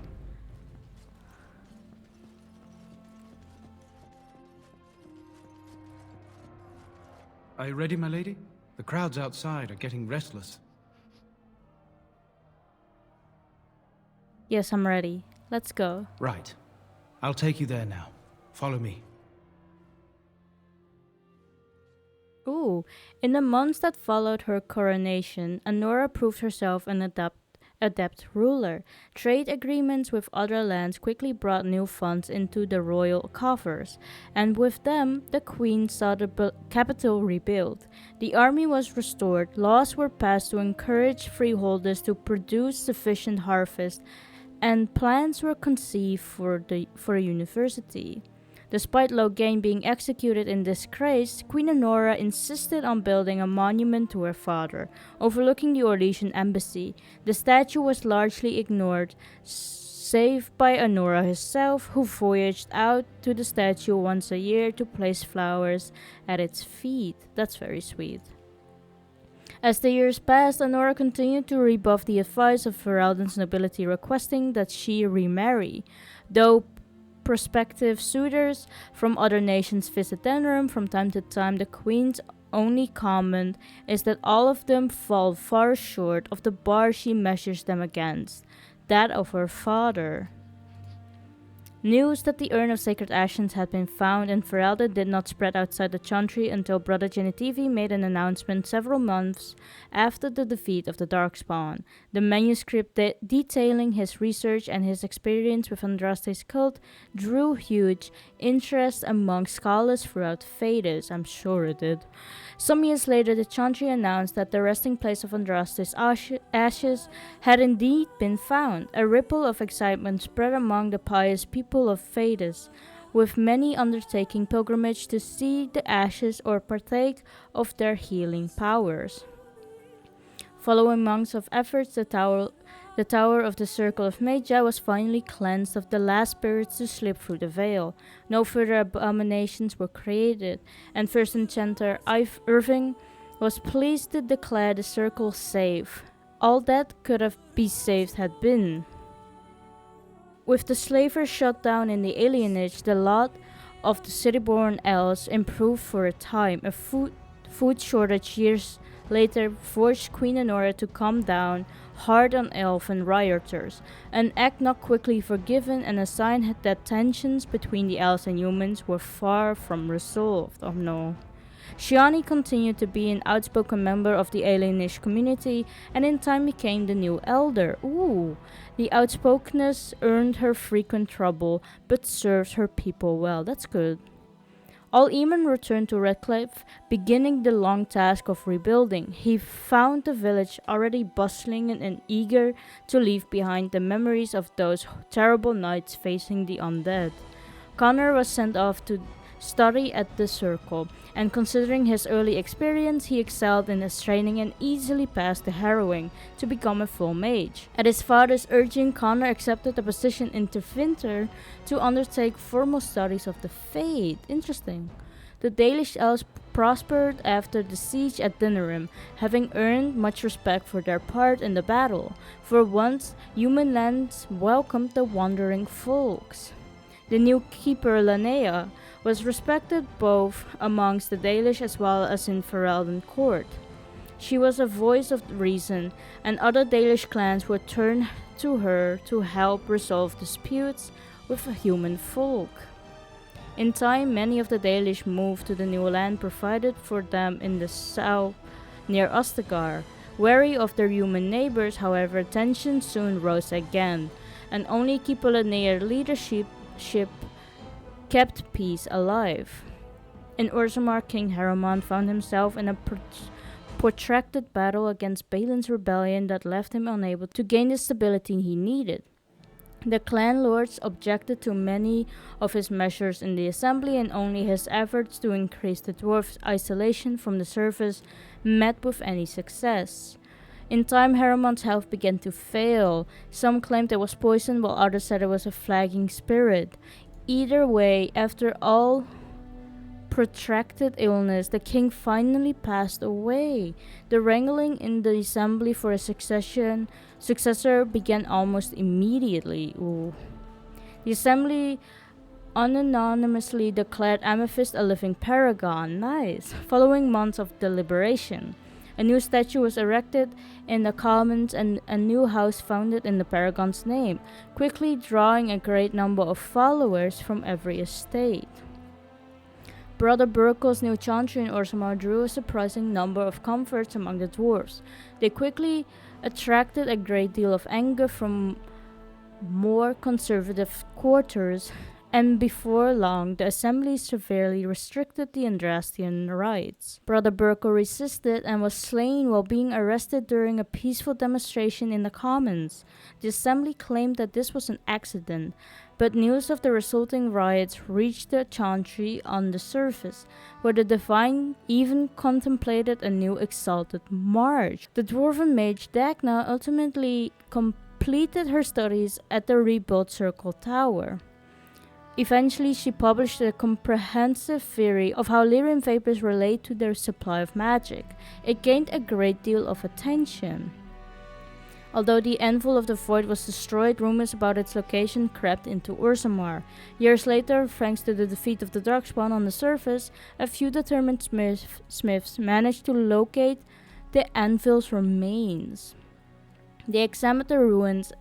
[SPEAKER 10] Are you ready, my lady? The crowds outside are getting restless.
[SPEAKER 1] Yes, I'm ready. Let's go.
[SPEAKER 10] Right. I'll take you there now. Follow me.
[SPEAKER 1] Ooh, in the months that followed her coronation, Anora proved herself an adept ruler. Trade agreements with other lands quickly brought new funds into the royal coffers, and with them, the queen saw the capital rebuilt. The army was restored, laws were passed to encourage freeholders to produce sufficient harvest, and plans were conceived for a university. Despite Loghain being executed in disgrace, Queen Anora insisted on building a monument to her father, overlooking the Orlesian embassy. The statue was largely ignored, save by Anora herself, who voyaged out to the statue once a year to place flowers at its feet. That's very sweet. As the years passed, Anora continued to rebuff the advice of Ferelden's nobility, requesting that she remarry. Though prospective suitors from other nations visit Denerim from time to time, the queen's only comment is that all of them fall far short of the bar she measures them against, that of her father. News that the urn of sacred ashes had been found in Ferelden did not spread outside the Chantry until Brother Genitivi made an announcement several months after the defeat of the Darkspawn. The manuscript detailing his research and his experience with Andraste's cult drew huge interest among scholars throughout Thedas. I'm sure it did. Some years later, the Chantry announced that the resting place of Andraste's ashes had indeed been found. A ripple of excitement spread among the pious people of Thedas, with many undertaking pilgrimage to see the ashes or partake of their healing powers. Following months of efforts, the tower of the Circle of Magia was finally cleansed of the last spirits to slip through the veil. No further abominations were created, and First Enchanter Irving was pleased to declare the circle safe. All that could have been saved had been. With the slavers shut down in the alienage, the lot of the city-born elves improved for a time. A food shortage years later forced Queen Anora to come down hard on elven rioters, an act not quickly forgiven and a sign that tensions between the elves and humans were far from resolved. Oh no. Shiani continued to be an outspoken member of the alienish community and in time became the new elder. Ooh, the outspokenness earned her frequent trouble but served her people well. That's good. Al-Eman returned to Redcliffe, beginning the long task of rebuilding. He found the village already bustling and eager to leave behind the memories of those terrible nights facing the undead. Connor was sent off to study at the Circle, and considering his early experience, he excelled in his training and easily passed the harrowing to become a full mage. At his father's urging, Connor accepted a position in Tevinter to undertake formal studies of the Fade. Interesting. The Dalish elves prospered after the siege at Dinnerim, having earned much respect for their part in the battle. For once, human lands welcomed the wandering folks. The new keeper, Lanea, was respected both amongst the Dalish as well as in Ferelden court. She was a voice of reason, and other Dalish clans would turn to her to help resolve disputes with human folk. In time, many of the Dalish moved to the new land provided for them in the south near Ostagar. Wary of their human neighbors, however, tensions soon rose again, and only Keeper Lanea leadership kept peace alive. In Orzammar, King Harriman found himself in a protracted battle against Balin's rebellion that left him unable to gain the stability he needed. The clan lords objected to many of his measures in the assembly, and only his efforts to increase the dwarf's isolation from the surface met with any success. In time, Harriman's health began to fail. Some claimed it was poison, while others said it was a flagging spirit. Either way, after all protracted illness, the king finally passed away. The wrangling in the assembly for a successor began almost immediately. Ooh. The assembly unanimously declared Amethyst a living paragon. Nice. Following months of deliberation, a new statue was erected in the Commons and a new house founded in the Paragon's name, quickly drawing a great number of followers from every estate. Brother Burkel's new chantry in Orzammar drew a surprising number of converts among the dwarves. They quickly attracted a great deal of anger from more conservative quarters, and before long the assembly severely restricted the Andrastian rights. Brother Burkel resisted and was slain while being arrested during a peaceful demonstration in the Commons. The assembly claimed that this was an accident, but news of the resulting riots reached the chantry on the surface, where the divine even contemplated a new exalted march. The dwarven mage Dagna ultimately completed her studies at the rebuilt Circle Tower. Eventually, she published a comprehensive theory of how lyrium vapors relate to their supply of magic. It gained a great deal of attention. Although the Anvil of the Void was destroyed, rumors about its location crept into Orzammar. Years later, thanks to the defeat of the Darkspawn on the surface, a few determined smiths managed to locate the Anvil's remains. They examined the ruins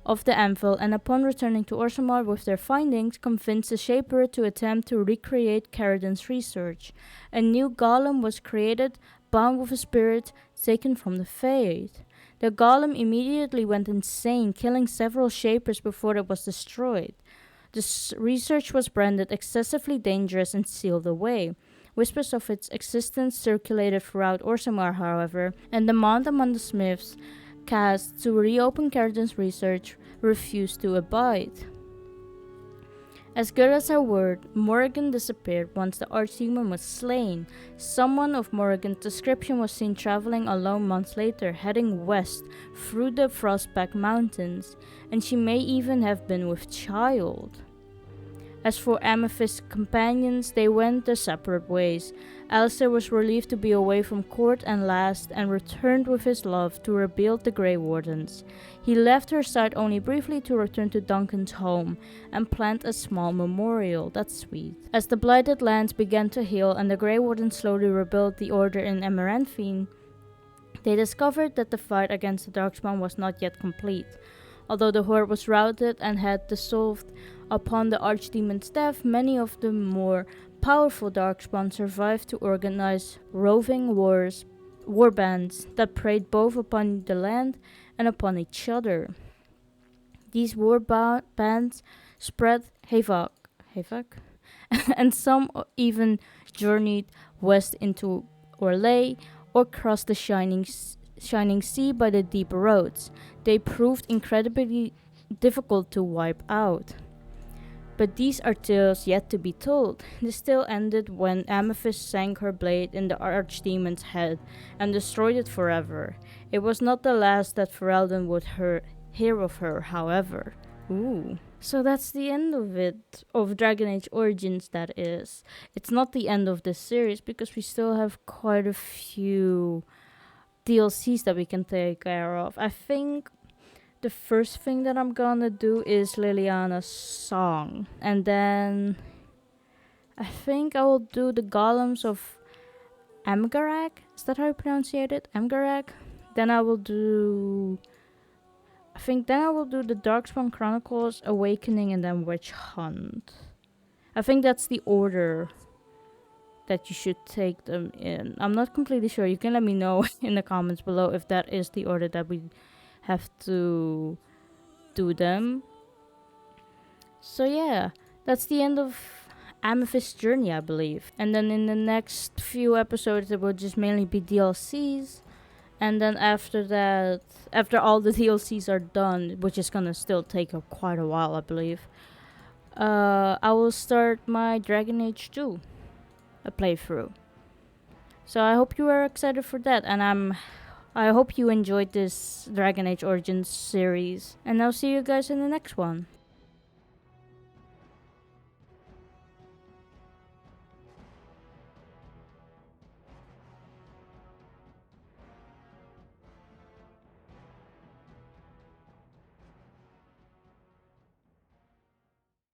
[SPEAKER 1] of the Anvil, and upon returning to Orzammar with their findings, convinced the Shaper to attempt to recreate Caridon's research. A new golem was created, bound with a spirit taken from the Fade. The golem immediately went insane, killing several Shapers before it was destroyed. The research was branded excessively dangerous and sealed away. Whispers of its existence circulated throughout Orzammar, however, and demand among the smiths cast to reopen Caridon's research refused to abide. As good as her word, Morrigan disappeared once the Archdemon was slain. Someone of Morrigan's description was seen traveling alone months later, heading west through the Frostback Mountains, and she may even have been with child. As for Amethyst's companions, they went their separate ways. Alistair was relieved to be away from court and last, and returned with his love to rebuild the Grey Wardens. He left her side only briefly to return to Duncan's home and plant a small memorial. That's sweet. As the blighted lands began to heal and the Grey Wardens slowly rebuilt the order in Amaranthine, they discovered that the fight against the Darkspawn was not yet complete. Although the Horde was routed and had dissolved upon the Archdemon's death, many of the more powerful Darkspawn survived to organize roving war bands that preyed both upon the land and upon each other. These bands spread havoc, and some even journeyed west into Orlais or crossed the shining sea by the deep roads. They proved incredibly difficult to wipe out. But these are tales yet to be told. This tale ended when Amethyst sank her blade in the Archdemon's head and destroyed it forever. It was not the last that Ferelden would hear of her, however. Ooh. So that's the end of it, of Dragon Age Origins, that is. It's not the end of this series because we still have quite a few DLCs that we can take care of. I think the first thing that I'm gonna do is Liliana's song. And then I think I will do the Golems of Amgarak. Is that how you pronounce it? Amgarak? Then I will do the Darkspawn Chronicles, Awakening, and then Witch Hunt. I think that's the order that you should take them in. I'm not completely sure. You can let me know in the comments below if that is the order that we have to do them. So yeah, that's the end of Amethyst's journey, I believe. And then in the next few episodes, it will just mainly be DLCs. And then after that, after all the DLCs are done, which is gonna still take quite a while, I believe, I will start my Dragon Age 2 playthrough. So I hope you are excited for that, and I hope you enjoyed this Dragon Age Origins series, and I'll see you guys in the next one.